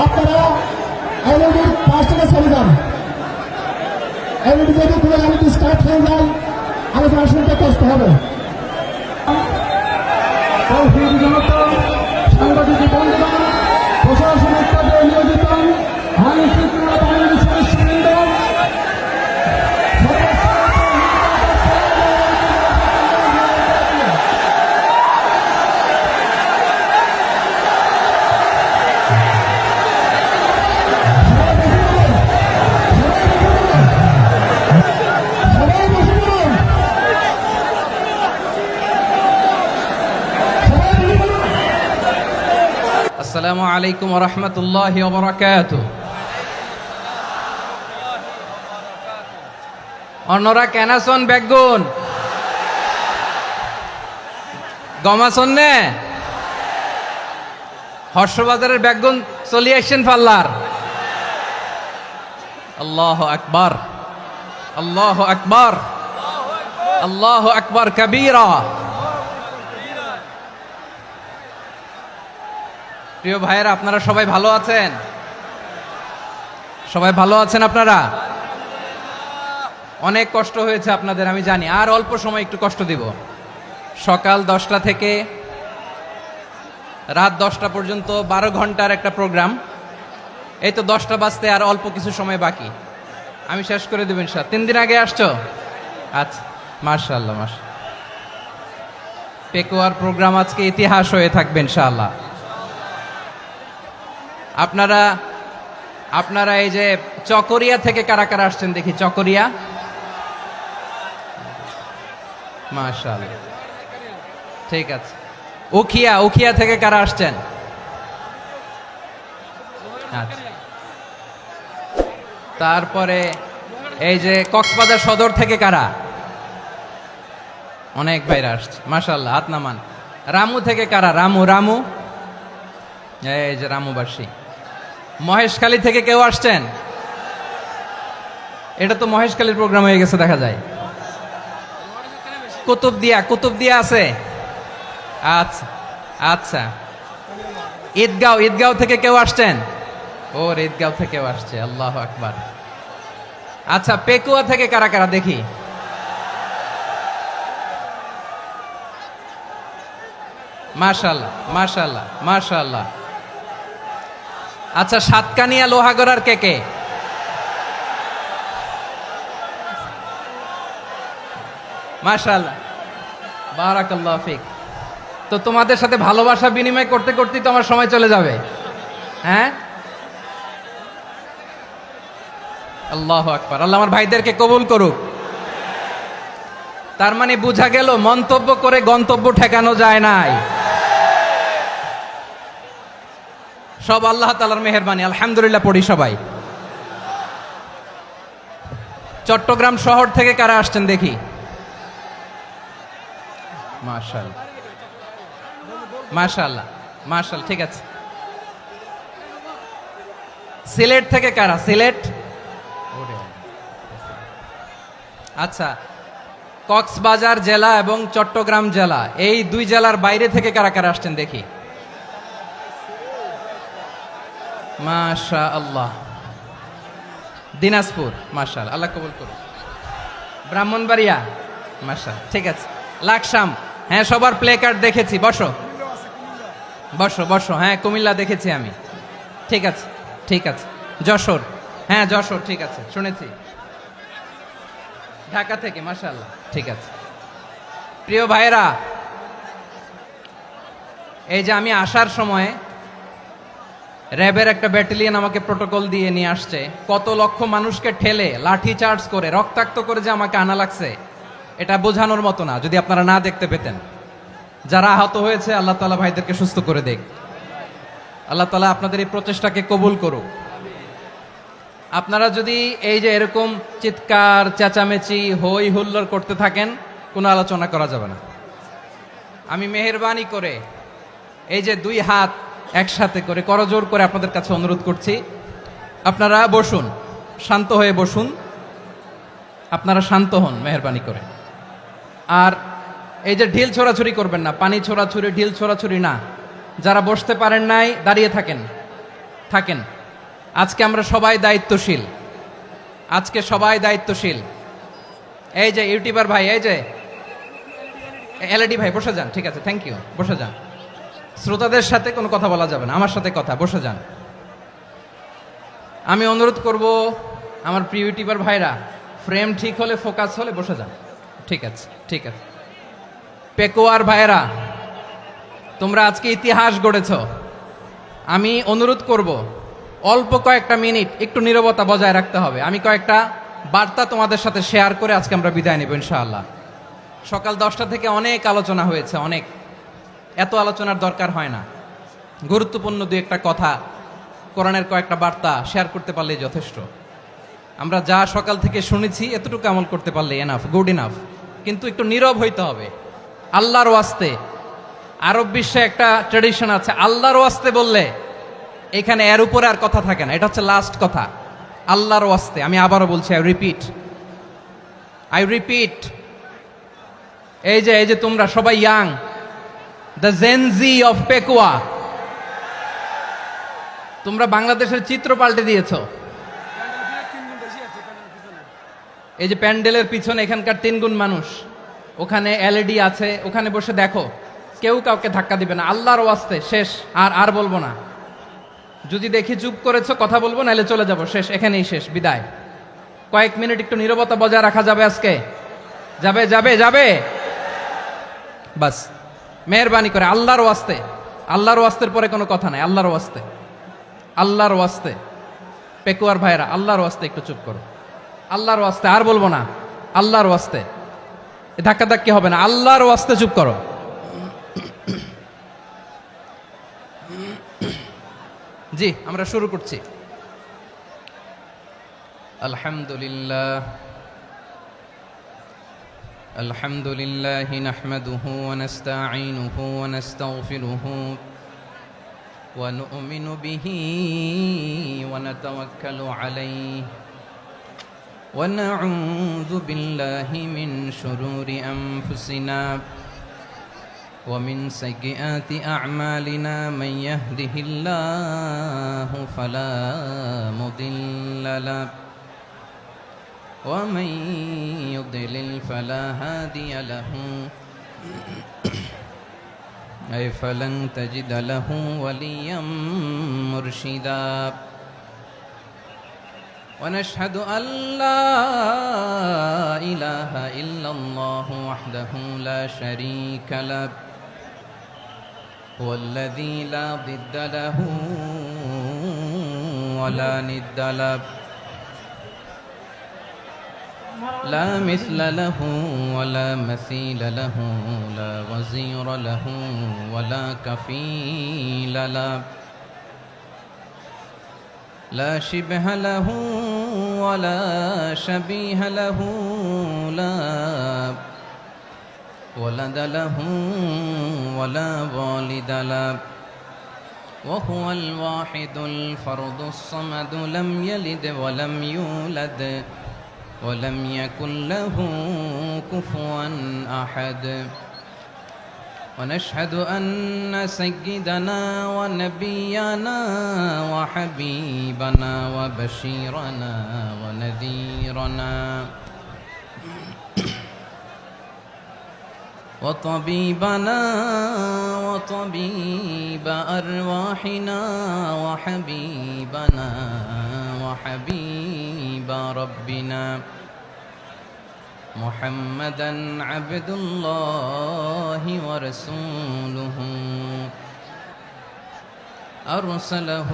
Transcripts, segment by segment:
আপনারা এলইডির পাশ থেকে চলে যান। এলইডি যদি কোনো এলইডি স্টার্ট হয়ে যায় আলোচনা শুনতে কষ্ট হবে। সাংবাদিক বন্ধুগণ, প্রশাসনিক পদে নিয়োজিত আইন শৃঙ্খলা বাহিনীর সদস্যবৃন্দ, আসসালামু আলাইকুম ওয়া রাহমাতুল্লাহি ওয়া বারাকাতুহু। অন্যরা কেনাসন বেগুন গমাসন নে হর্ষবাজারের বেগুন চলি আসছেন পাল্লার। আল্লাহু আকবার, আল্লাহু আকবার, আল্লাহু আকবার কবীরা। প্রিয় ভাইয়েরা, আপনারা সবাই ভালো আছেন? সবাই ভালো আছেন? আপনারা অনেক কষ্ট হয়েছে আপনাদের, আমি জানি। আর অল্প সময় একটু কষ্ট দিব। সকাল 10টা থেকে রাত 10টা পর্যন্ত 12 ঘন্টার একটা প্রোগ্রাম। এই তো 10টা বাজতে আর অল্প কিছু সময় বাকি, আমি শেষ করে দেব ইনশাআল্লাহ। 3 দিন আগে আসছো? আচ্ছা, মাশাআল্লাহ মাশাআল্লাহ। পেকুয়ার প্রোগ্রাম আজকে ইতিহাস হয়ে থাকবে ইনশাআল্লাহ। আপনারা এই যে চকরিয়া থেকে কারা কারা আসছেন দেখি? চকরিয়া, মাশাআল্লাহ, ঠিক আছে। উখিয়া থেকে কারা আসছেন? আচ্ছা। তারপরে এই যে কক্সবাজার সদর থেকে কারা? অনেক ভাইরা আসছে, মাশাআল্লাহ, হাত নামান। রামু থেকে কারা? রামু, এই যে রামুবাসী। মহেশখালী থেকে কেউ আসছেন? এটা তো মহেশখালীর প্রোগ্রাম হয়ে গেছে দেখা যায়। কুতুবদিয়া আছে? আচ্ছা আচ্ছা। ঈদগাঁও থেকে কেউ আসছেন? ওর ঈদগাঁও থেকেও আসছে, আল্লাহু আকবার। আচ্ছা, পেকুয়া থেকে কারা কারা দেখি? মাশাআল্লাহ মাশাআল্লাহ মাশাআল্লাহ। আচ্ছা, সাতকানিয়া লোহাগড়ার কে? মাশাআল্লাহ, বারাকাল্লাহু ফিক। তো তোমাদের সাথে ভালোবাসা বিনিময় করতে করতেই তো আমার সময় চলে যাবে। হ্যাঁ, আল্লাহু আকবার। আল্লাহ আমার ভাইদেরকে কবুল করুক। তার মানে বোঝা গেল মন্তব্য করে গন্তব্য ঠেকানো যায় নাই। সব আল্লাহ তাআলার মেহেরবানি, আলহামদুলিল্লাহ পড়ি সবাই। চট্টগ্রাম শহর থেকে কারা আসছেন দেখি? মাশাআল্লাহ মাশাআল্লাহ মাশাআল্লাহ, ঠিক আছে। সিলেট থেকে কারা? সিলেট, আচ্ছা। কক্সবাজার জেলা এবং চট্টগ্রাম জেলা, এই দুই জেলার বাইরে থেকে কারা কারা আসছেন দেখি? মাশাআল্লাহ। দিনাজপুর, মাশাআল্লাহ, আল্লাহ কবুল করুন। ব্রাহ্মণবাড়িয়া, মাশাআল্লাহ, ঠিক আছে। লাকসাম, হ্যাঁ, সবার প্লে কার্ড দেখেছি। বসো বসো বসো। হ্যাঁ, কুমিল্লা দেখেছি আমি, ঠিক আছে ঠিক আছে। যশোর, হ্যাঁ যশোর, ঠিক আছে, শুনেছি। ঢাকা থেকে, মাশাআল্লাহ, ঠিক আছে। প্রিয় ভাইরা, এই যে আমি আসার সময় র্যাবের একটা ব্যাটালিয়ন আমাকে প্রোটোকল দিয়ে নিয়ে আসছে। কত লক্ষ মানুষকে ঠেলে লাঠি চার্জ করে রক্তাক্ত করে যে আমাকে আনা লাগছে, এটা বোঝানোর মতো না। যদি আপনারা না দেখতে পেতেন। যারা আহত হয়েছে, আল্লাহ তাআলা ভাইদেরকে সুস্থ করে দেখ। আল্লাহ তাআলা আপনাদের এই প্রচেষ্টাকে কবুল করুক। আপনারা যদি এই যে এরকম চিৎকার চেঁচামেচি হই হুল্লোড় করতে থাকেন, কোনো আলোচনা করা যাবে না। আমি মেহেরবানি করে এই যে দুই হাত একসাথে করে করজোর করে আপনাদের কাছে অনুরোধ করছি, আপনারা বসুন, শান্ত হয়ে বসুন। আপনারা শান্ত হন মেহেরবানি করে। আর এই যে ঢিল ছোড়াছুরি করবেন না, পানি ছোড়াছুরি, ঢিল ছোড়াছুরি না। যারা বসতে পারেন নাই, দাঁড়িয়ে থাকেন। থাকেন। আজকে আমরা সবাই দায়িত্বশীল, আজকে সবাই দায়িত্বশীল। এই যে ইউটিউবার ভাই, এই যে এলইডি ভাই, বসে যান। ঠিক আছে, থ্যাংক ইউ, বসে যান। শ্রোতাদের সাথে কোনো কথা বলা যাবে না, আমার সাথে কথা, বসে যান। আমি অনুরোধ করব আমার প্রিয় ইউটিউবার ভাইরা, ফ্রেম ঠিক হলে, ফোকাস হলে বসে যান। ঠিক আছে, ঠিক আছে। পেকুয়ার ভাইরা, তোমরা আজকে ইতিহাস গড়েছ। আমি অনুরোধ করব অল্প কয়েকটা মিনিট একটু নীরবতা বজায় রাখতে হবে। আমি কয়েকটা বার্তা তোমাদের সাথে শেয়ার করে আজকে আমরা বিদায় নেব ইনশাআল্লাহ। সকাল 10টা থেকে অনেক আলোচনা হয়েছে, অনেক, এত আলোচনার দরকার হয় না। গুরুত্বপূর্ণ দুই একটা কথা, কোরআনের কয়েকটা বার্তা শেয়ার করতে পারলেই যথেষ্ট। আমরা যা সকাল থেকে শুনেছি এতটুকু আমল করতে পারলে এনাফ, গুড ইনাফ। কিন্তু একটু নীরব হইতে হবে আল্লাহর ওয়াস্তে। আরব বিশ্বে একটা ট্র্যাডিশন আছে, আল্লাহর ওয়াস্তে বললে এখানে এর উপরে আর কথা থাকে না, এটা হচ্ছে লাস্ট কথা। আল্লাহর ওয়াস্তে, আমি আবারও বলছি, আই রিপিট। এই যে তোমরা সবাই young, the Gen Z of Pekua, তোমরা বাংলাদেশের চিত্র পাল্টে দিয়েছ। এই যে প্যান্ডেলের পিছনে এখানকার 3 গুণ মানুষ, ওখানে এলইডি আছে, ওখানে বসে দেখো, কেউ কাউকে ধাক্কা দিবে না। আল্লাহর ওয়াস্তে, শেষ। আর বলবো না। যদি দেখি চুপ করেছো, কথা বলবো, নাহলে চলে যাব, শেষ, এখানেই শেষ, বিদায়। কয়েক মিনিট একটু নীরবতা বজায় রাখা যাবে আজকে? যাবে যাবে যাবে? বাস, মেহরবানি করে আল্লাহর ওয়াস্তে। আল্লাহর ওয়াস্তের পরে কোনো কথা নাই, আল্লাহর ওয়াস্তে, আল্লাহর ওয়াস্তে। পেকুয়ার ভাইরা, আল্লাহর ওয়াস্তে একটু চুপ করো, আল্লাহর ওয়াস্তে। আর বলবো না, আল্লাহর ওয়াস্তে। ধাক্কা ধাক্কি হবে না, আল্লাহর ওয়াস্তে চুপ করো। জি, আমরা শুরু করছি। আলহামদুলিল্লাহ, আলহামদুলিল্লাহ নাহমাদুহু ওয়া নাস্তাঈনুহু ওয়া নাস্তাগফিরুহু ওয়া নু'মিনু বিহি ওয়া নাতাওয়াক্কালু আলাইহি ওয়া নাউযু বিল্লাহি মিন শুরুরি আনফুসিনা ومن سيئات أعمالنا من يهده الله فلا مضل له ومن يضلل فلا هادي له أي فلن تجد له وليا مرشدا ونشهد أن لا إله إلا الله وحده لا شريك له هو الذي لا ضد له ولا ند له لا مثل له ولا مثيل له لا وزير له ولا كفيل له لا شبه له ولا شبيه له لا ولد له ولا والد له وهو الواحد الفرد الصمد لم يلد ولم يولد ولم يكن له كفوا أحد ونشهد أن سيدنا ونبينا وحبيبنا وبشيرنا ونذيرنا وطبيبنا وطبيب أرواحنا وحبيبنا وحبيب ربنا محمدا عبد الله ورسوله أرسله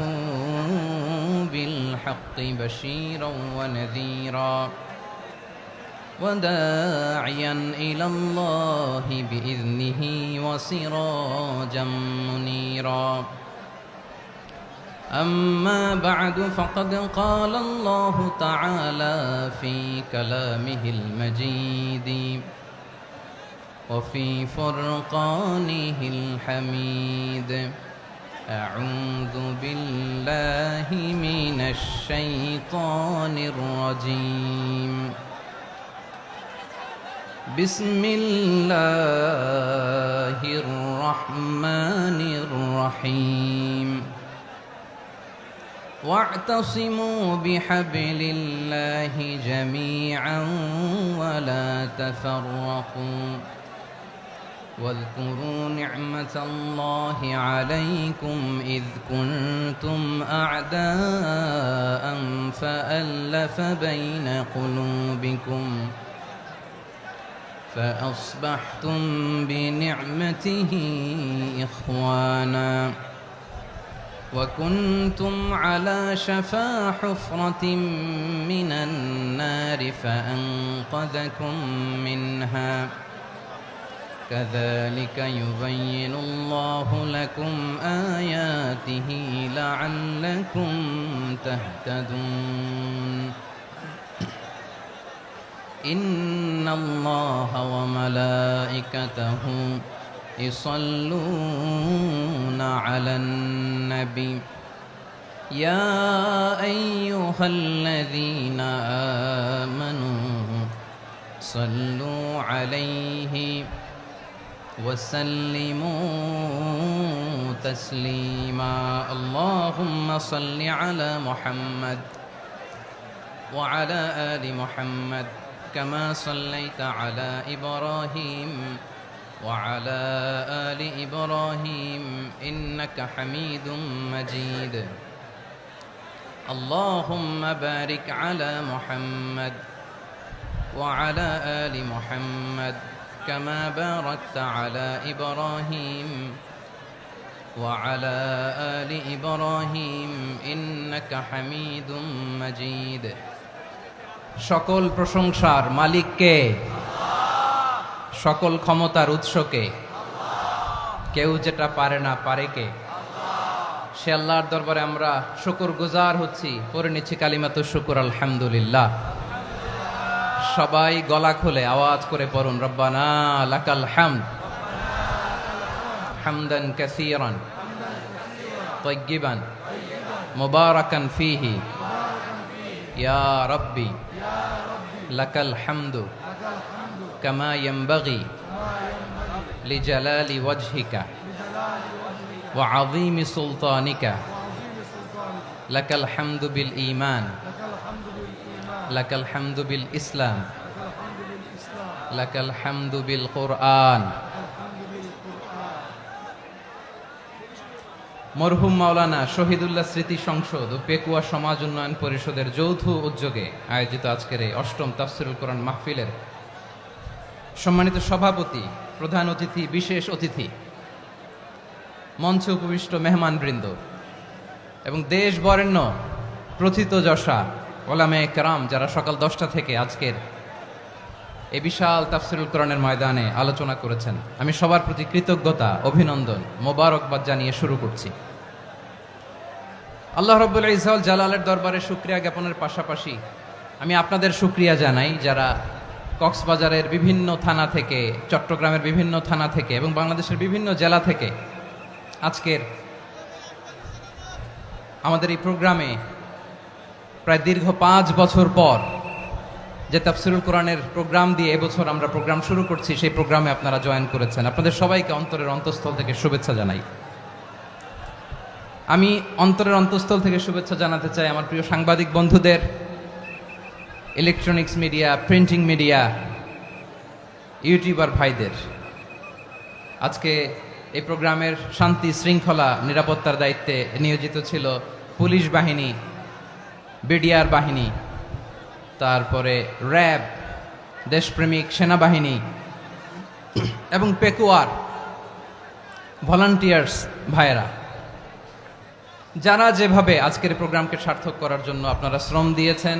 بالحق بشيرا ونذيرا وداعيا إلى الله بإذنه وسراجا منيرا أما بعد فقد قال الله تعالى في كلامه المجيد وفي فرقانه الحميد أعوذ بالله من الشيطان الرجيم بسم الله الرحمن الرحيم واعتصموا بحبل الله جميعا ولا تفرقوا واذكروا نعمة الله عليكم إذ كنتم أعداء فألف بين قلوبكم فأصبحتم بنعمته إخوانا وكنتم على شفا حفرة من النار فأنقذكم منها كذلك يبين الله لكم آياته لعلكم تهتدون إن الله وملائكته يصلون على النبي يا أيها الذين آمنوا صلوا عليه وسلموا تسليما اللهم صل على محمد وعلى آل محمد كما صليت على إبراهيم وعلى آل إبراهيم إنك حميد مجيد اللهم بارك على محمد وعلى آل محمد كما باركت على إبراهيم وعلى آل إبراهيم إنك حميد مجيد সকল প্রশংসার মালিক কে? সকল ক্ষমতার উৎস কে? কেউ যেটা পারে না পারে কে? সে আল্লাহর দরবারে আমরা শুকরগুজার হচ্ছি, পড়ে নিচ্ছি কালিমাতু শুকর আলহামদুলিল্লাহ। সবাই গলা খুলে আওয়াজ করে পড়ুন রব্বানা লাকাল হামদ হামদান কাসীরান তাইয়্যিবান মুবারাকান ফীহি ইয়া রাব্বি লাকাল হামদু কামা ইয়ানবাগি লিজালালি ওয়াজহিকা ওয়া আযীমি সুলতানিকা লাকাল হামদু বিল ঈমান লাকাল হামদু বিল ইসলাম লাকাল হামদু বিল কুরআন। মরহুম মাওলানা শহীদুল্লাহ স্মৃতি সংসদ ও পেকুয়া সমাজ উন্নয়ন পরিষদের যৌথ উদ্যোগে আয়োজিত আজকের এই অষ্টম তাফসীরুল কোরআন মাহফিলের সম্মানিত সভাপতি, প্রধান অতিথি, বিশেষ অতিথি, মঞ্চে উপবিষ্ট মেহমানবৃন্দ এবং দেশ বরেণ্য প্রথিতযশা ওলামায়ে কেরাম যারা সকাল 10টা থেকে আজকের এই বিশাল তাফসীরুল কোরআনের ময়দানে আলোচনা করেছেন, আমি সবার প্রতি কৃতজ্ঞতা, অভিনন্দন, মোবারকবাদ জানিয়ে শুরু করছি। আল্লাহ রাব্বুল ইজ্জত জালালের দরবারে শুকরিয়া জ্ঞাপনের পাশাপাশি আমি আপনাদের শুকরিয়া জানাই যারা কক্সবাজারের বিভিন্ন থানা থেকে, চট্টগ্রামের বিভিন্ন থানা থেকে এবং বাংলাদেশের বিভিন্ন জেলা থেকে আজকের আমাদের এই প্রোগ্রামে প্রায় দীর্ঘ 5 বছর পর যে তাফসীরুল কোরআনের প্রোগ্রাম দিয়ে এবছর আমরা প্রোগ্রাম শুরু করছি, সেই প্রোগ্রামে আপনারা জয়েন করেছেন। আপনাদের সবাইকে অন্তরের অন্তঃস্থল থেকে শুভেচ্ছা জানাই। আমি অন্তরের অন্তঃস্থল থেকে শুভেচ্ছা জানাতে চাই আমার প্রিয় সাংবাদিক বন্ধুদের, electronics media, printing media, YouTuber ভাইদের। আজকে এই প্রোগ্রামের শান্তি শৃঙ্খলা নিরাপত্তার দায়িত্বে নিয়োজিত ছিল পুলিশ বাহিনী, বিডিআর বাহিনী, তারপরে র্যাব, দেশপ্রেমিক সেনাবাহিনী এবং পেকুয়ার ভলান্টিয়ার্স ভাইয়েরা, যারা যেভাবে আজকের প্রোগ্রামকে সার্থক করার জন্য আপনারা শ্রম দিয়েছেন,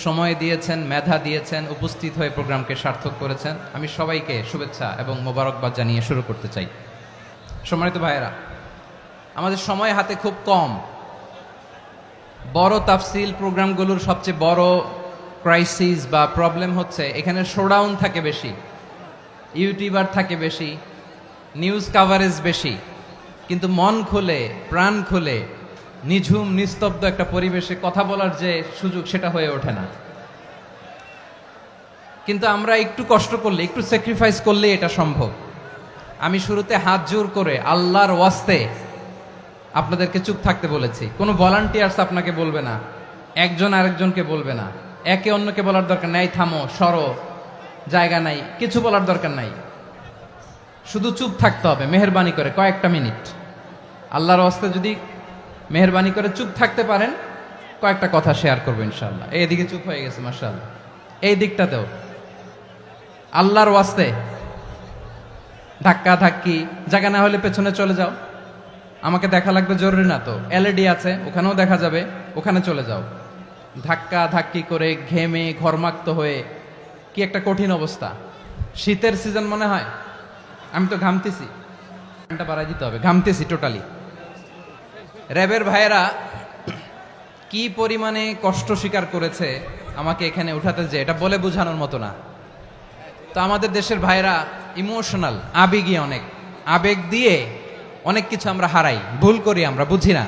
সময় দিয়েছেন, মেধা দিয়েছেন, উপস্থিত হয়ে প্রোগ্রামকে সার্থক করেছেন, আমি সবাইকে শুভেচ্ছা এবং মোবারকবাদ জানিয়ে শুরু করতে চাই। সম্মানিত ভাইয়েরা, আমাদের সময় হাতে খুব কম। বড় তাফসীল প্রোগ্রামগুলোর সবচেয়ে বড় ক্রাইসিস বা প্রবলেম হচ্ছে এখানে শোডাউন থাকে বেশি, ইউটিউবার থাকে বেশি, নিউজ কাভারেজ বেশি, কিন্তু মন খুলে, প্রাণ খুলে, নিঝুম নিস্তব্ধ একটা পরিবেশে কথা বলার যে সুযোগ, সেটা হয়ে ওঠে না। কিন্তু আমরা একটু কষ্ট করলে, একটু স্যাক্রিফাইস করলে এটা সম্ভব। আমি শুরুতে হাত জোর করে আল্লাহর ওয়াস্তে আপনাদেরকে চুপ থাকতে বলেছি। কোনো ভলান্টিয়ার্স আপনাকে বলবে না, একজন আরেকজনকে বলবে না, একে অন্যকে বলার দরকার নাই, থামো সরো জায়গা নাই, কিছু বলার দরকার নাই। শুধু চুপ থাকতে হবে মেহেরবানি করে কয়েকটা মিনিট। আল্লাহর ওয়াস্তে যদি মেহেরবানি করে চুপ থাকতে পারেন, কয়েকটা কথা শেয়ার করবো ইনশাআল্লাহ। এইদিকে চুপ হয়ে গেছে মাশাআল্লাহ, এই দিকটাতেও আল্লাহর ওয়াস্তে ধাক্কা ধাক্কি জায়গা না হলে পেছনে চলে যাও। আমাকে দেখা লাগবে জরুরি না তো, এলইডি আছে ওখানেও দেখা যাবে, ওখানে চলে যাও। ধাক্কা ধাক্কি করে ঘেমে ঘরমাক্ত হয়ে কি একটা কঠিন অবস্থা। শীতের সিজন মনে হয়, আমি তো ঘামতেছি, ফ্যানটা বাড়াই দিতে হবে, ঘামতেছি টোটালি। র্যাবের ভাইয়েরা কি পরিমাণে কষ্ট স্বীকার করেছে আমাকে এখানে উঠাতে, যে এটা বলে বোঝানোর মতো না। তো আমাদের দেশের ভাইরা ইমোশনাল, আবেগী অনেক, আবেগ দিয়ে অনেক কিছু আমরা হারাই, ভুল করি, আমরা বুঝি না,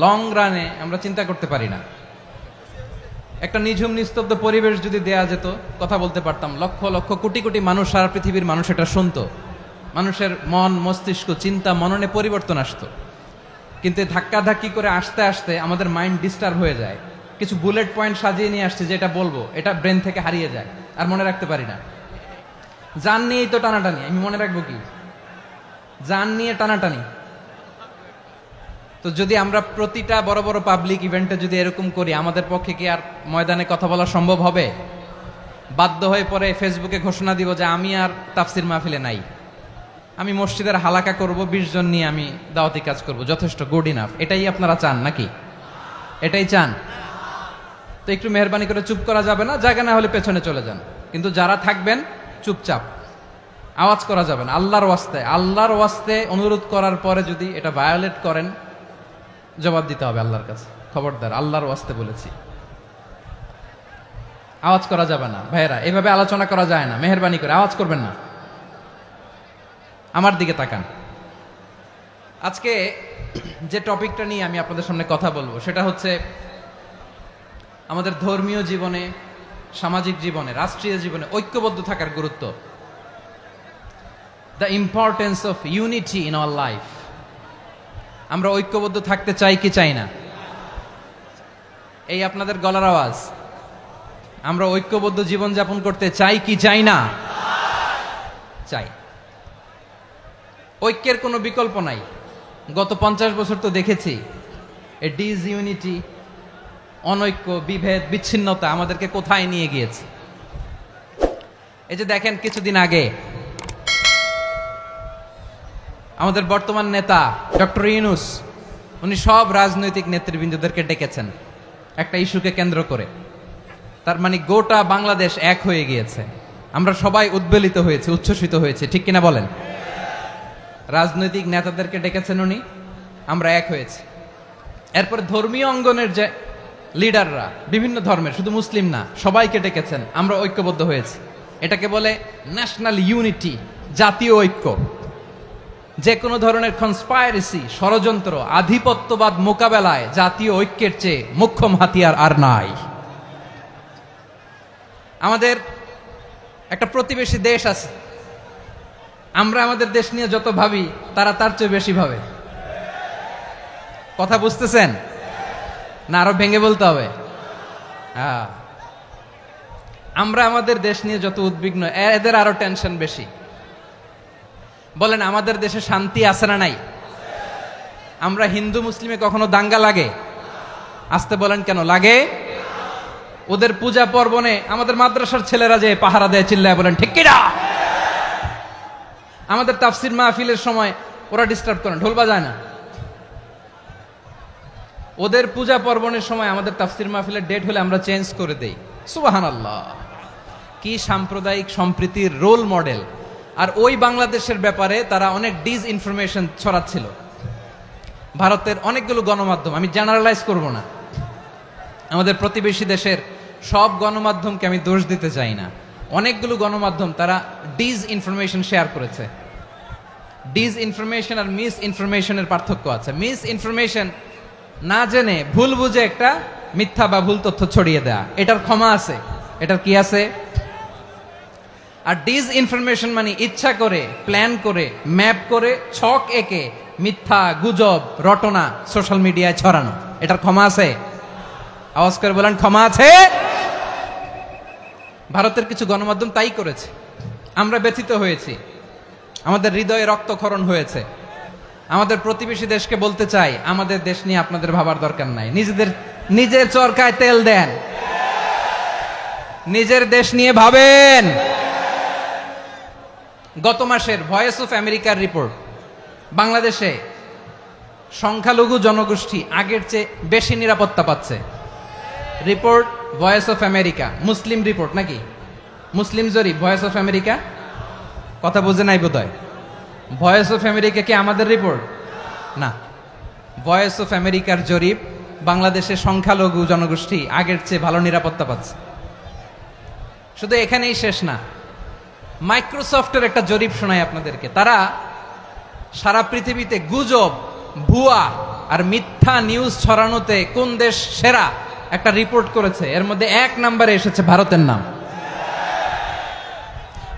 লং রানে আমরা চিন্তা করতে পারি না। একটা নিঝুম নিস্তব্ধ পরিবেশ যদি দেয়া যেত, কথা বলতে পারতাম, লক্ষ লক্ষ কোটি কোটি মানুষ, সারা পৃথিবীর মানুষ এটা শুনতো, মানুষের মন মস্তিষ্ক চিন্তা মননে পরিবর্তন আসতো। কিন্তু ধাক্কা ধাক্কি করে আসতে আসতে আমাদের মাইন্ড ডিস্টার্ব হয়ে যায়। কিছু বুলেট পয়েন্ট সাজিয়ে নিয়ে আসছে, যেটা বলবো এটা ব্রেন থেকে হারিয়ে যায়, আর মনে রাখতে পারি না। জান নিয়েই তো টানাটানি, আমি মনে রাখবো কি? জান নিয়ে টানাটানি। তো যদি আমরা প্রতিটা বড় বড় পাবলিক ইভেন্টে যদি এরকম করি, আমাদের পক্ষে কি আর ময়দানে কথা বলা সম্ভব হবে? বাধ্য হয়ে পরে ফেসবুকে ঘোষণা দিব যে আমি আর তাফসির মাহফিলে নাই, আমি মসজিদের হালাকা করব, 20 জন নিয়ে আমি দাওয়াতি কাজ করব, যথেষ্ট, গুড ইনাফ। এটাই আপনারা চান নাকি? এটাই চান? তো একটু মেহরবানি করে চুপ করা যাবে না, জায়গা না হলে পেছনে চলে যান। কিন্তু যারা থাকবেন চুপচাপ, আওয়াজ করা যাবে না। আল্লাহর ওয়াস্তে অনুরোধ করার পরে যদি এটা ভায়োলেট করেন, জবাব দিতে হবে আল্লাহর কাছে। খবরদার, আল্লাহর ওয়াস্তে বলেছি, আওয়াজ করা যাবে না। ভাইয়েরা, এভাবে আলোচনা করা যায় না, মেহরবানি করে আওয়াজ করবেন না। আমার দিকে তাকান। আজকে যে টপিকটা নিয়ে আমি আপনাদের সামনে কথা বলবো, সেটা হচ্ছে আমাদের ধর্মীয় জীবনে, সামাজিক জীবনে, রাষ্ট্রীয় জীবনে ঐক্যবদ্ধ থাকার গুরুত্ব। The importance of unity in our life. আমরা ঐক্যবদ্ধ থাকতে চাই কি চাই না? এই আপনাদের গলার আওয়াজ। আমরা ঐক্যবদ্ধ জীবনযাপন করতে চাই কি চাই না? চাই। ঐক্যের কোনো বিকল্প নাই। গত 50 বছর তো দেখেছি এই ডিসইউনিটি, অনৈক্য, বিভেদ, বিচ্ছিন্নতা আমাদেরকে কোথায় নিয়ে গিয়েছে। এই যে দেখেন, কিছুদিন আগে আমাদের বর্তমান নেতা ডক্টর ইউনূস, উনি সব রাজনৈতিক নেতৃবৃন্দদেরকে ডেকেছেন একটা ইস্যুকে কেন্দ্র করে। তার মানে গোটা বাংলাদেশ এক হয়ে গিয়েছে। আমরা সবাই উদ্বেলিত হয়েছে, উচ্ছ্বসিত হয়েছে, ঠিক কিনা বলেন? রাজনৈতিক নেতাদেরকে ডেকেছেন উনি, আমরা এক হয়েছি। এরপর ধর্মীয় অঙ্গনের যে লিডাররা, বিভিন্ন ধর্মের, শুধু মুসলিম না, সবাইকে ডেকেছেন, আমরা ঐক্যবদ্ধ হয়েছি। এটাকে বলে ন্যাশনাল ইউনিটি, জাতীয় ঐক্য। যে কোনো ধরনের কনস্পাইরেসি, ষড়যন্ত্র, আধিপত্যবাদ মোকাবেলায় জাতীয় ঐক্যের চেয়ে মোক্ষম হাতিয়ার আর নাই। আমাদের একটা প্রতিবেশী দেশ আছে, আমরা আমাদের দেশ নিয়ে যত ভাবি, তারা তার চেয়ে বেশি ভাবে। কথা বুঝতেছেন না? আরো ভেঙে বলতে হবে। হ্যাঁ, আমরা আমাদের দেশ নিয়ে যত উদ্বিগ্ন, এদের আরো টেনশন বেশি। বলেন, আমাদের দেশে শান্তি আছে না নাই? আমরা হিন্দু মুসলিমে কখনো দাঙ্গা লাগে? আসতে বলেন, কেন লাগে? ওদের পূজা পর্বণে আমাদের মাদ্রাসার ছেলেরা যে পাহারা দেয়, চিল্লায় বলেন ঠিক কিনা? আমাদের তাফসির মাহফিলের সময় ওরা ডিস্টার্ব করে, ঢোল বাজায় না। ওদের পূজা পর্বণের সময় আমাদের তাফসির মাহফিলের ডেট হলে আমরা চেঞ্জ করে দেই। সুবহানাল্লাহ, কি সাম্প্রদায়িক সম্প্রীতির রোল মডেল। আর ওই বাংলাদেশের ব্যাপারে তারা অনেক ডিসইনফরমেশন ছড়াচ্ছিল। ভারতের অনেকগুলো গণমাধ্যম, আমি জেনারেলাইজ করব না, আমাদের প্রতিবেশী দেশের সব গণমাধ্যমকে আমি দোষ দিতে চাই না, অনেকগুলো গণমাধ্যম তারা ডিসইনফরমেশন শেয়ার করেছে। ডিসইনফরমেশন আর মিস ইনফরমেশনের পার্থক্য আছে। মিস ইনফরমেশন না জেনে ভুল বুঝে একটা মিথ্যা বা ভুল তথ্য ছড়িয়ে দেয়া, এটার ক্ষমা আছে, এটার কি আছে? আর ডিসইনফরমেশন মানে ইচ্ছা করে, প্ল্যান করে, ম্যাপ করে, ছক এঁকে মিথ্যা গুজব রটনা সোশ্যাল মিডিয়ায় ছড়ানো, এটার ক্ষমা আছে? আওয়াজ করে বলেন, ক্ষমা আছে? ভারতের কিছু গণমাধ্যম তাই করেছে। আমরা ব্যথিত হয়েছি, আমাদের হৃদয়ে রক্তক্ষরণ হয়েছে। আমাদের প্রতিবেশী দেশকে বলতে চাই, আমাদের দেশ নিয়ে আপনাদের ভাবার দরকার নাই, নিজের চরকায় তেল দেন, নিজের দেশ নিয়ে ভাবেন। গত মাসের ভয়েস অফ আমেরিকার রিপোর্ট, বাংলাদেশে সংখ্যালঘু জনগোষ্ঠী আগের চেয়ে বেশি নিরাপত্তা পাচ্ছে। Report voice of America, Muslim report নাকি? মুসলিম জরিপ, ভয়েস অফ আমেরিকা। কথা বুঝে নাই বোধহয়। ভয়েস অফ আমেরিকা কি আমাদের রিপোর্ট? না, ভয়েস অফ আমেরিকার জরিপ, বাংলাদেশের সংখ্যালঘু জনগোষ্ঠী আগের চেয়ে ভালো নিরাপত্তা পাচ্ছে। শুধু এখানেই শেষ না, মাইক্রোসফটের একটা জরিপ শোনায় আপনাদেরকে। তারা সারা পৃথিবীতে গুজব, ভুয়া আর মিথ্যা নিউজ ছড়ানোতে কোন দেশ সেরা একটা রিপোর্ট করেছে। এর মধ্যে 1 নম্বরে এসেছে ভারতের নাম।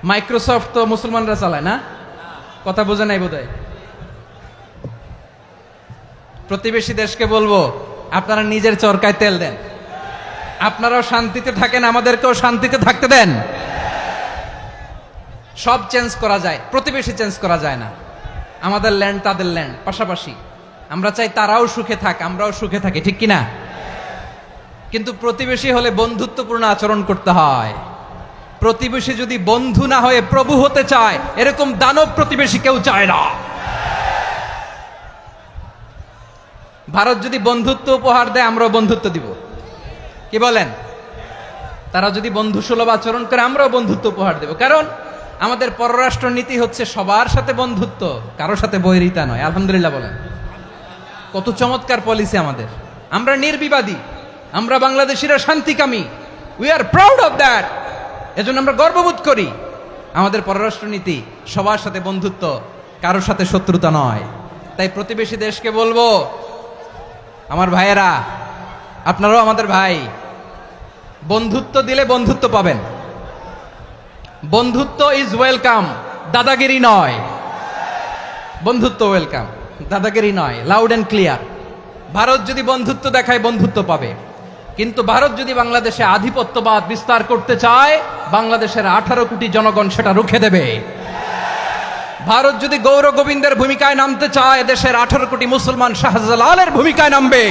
মাইক্রোসফট তো মুসলমানরা চালায় না? কথা বোঝে নাই বোধহয়। প্রতিবেশী দেশকে বলবো, আপনারা নিজের চরকায় তেল দেন, আপনারাও শান্তিতে থাকেন, আমাদেরকেও শান্তিতে থাকতে দেন। সব চেঞ্জ করা যায়, প্রতিবেশী চেঞ্জ করা যায় না। আমাদের ল্যান্ড তাদের ল্যান্ড, পাশাপাশি। আমরা চাই তারাও সুখে থাক, আমরাও সুখে থাকি, ঠিক কিনা? কিন্তু প্রতিবেশী হলে বন্ধুত্বপূর্ণ আচরণ করতে হয়। প্রতিবেশী যদি বন্ধু না হয়ে প্রভু হতে চায়, এরকম দানব প্রতিবেশী কেউ চায় না। ভারত যদি বন্ধুত্ব উপহার দেয়, আমরাও বন্ধুত্ব দিব, কি বলেন? তারা যদি বন্ধু সুলভ আচরণ করে, আমরাও বন্ধুত্ব উপহার দেব। কারণ আমাদের পররাষ্ট্র নীতি হচ্ছে সবার সাথে বন্ধুত্ব, কারোর সাথে বৈরিতা নয়। আলহামদুলিল্লাহ বলেন, কত চমৎকার পলিসি আমাদের। আমরা নির্বিবাদী, আমরা বাংলাদেশিরা শান্তিকামী, we are proud of that. এজন্য আমরা গর্ববোধ করি। আমাদের পররাষ্ট্র নীতি সবার সাথে বন্ধুত্ব, কারোর সাথে শত্রুতা নয়। তাই প্রতিবেশী দেশকে বলবো, আমার ভাইয়েরা, আপনারাও আমাদের ভাই, বন্ধুত্ব দিলে বন্ধুত্ব পাবেন। বন্ধুত্ব ইজ ওয়েলকাম, দাদাগিরি নয়। বন্ধুত্ব ওয়েলকাম, দাদাগিরি নয়, লাউড এন্ড ক্লিয়ার। ভারত যদি বন্ধুত্ব দেখায়, বন্ধুত্ব পাবে। কিন্তু ভারত যদি বাংলাদেশে আধিপত্যবাদ বিস্তার করতে চায়, বাংলাদেশের 18 কোটি জনগণ সেটা রুখে দেবে। ভারত যদি গৌর গোবিন্দের ভূমিকায় নামতে চায়, দেশের 18 কোটি মুসলমান শাহজালালের ভূমিকায় নামবে।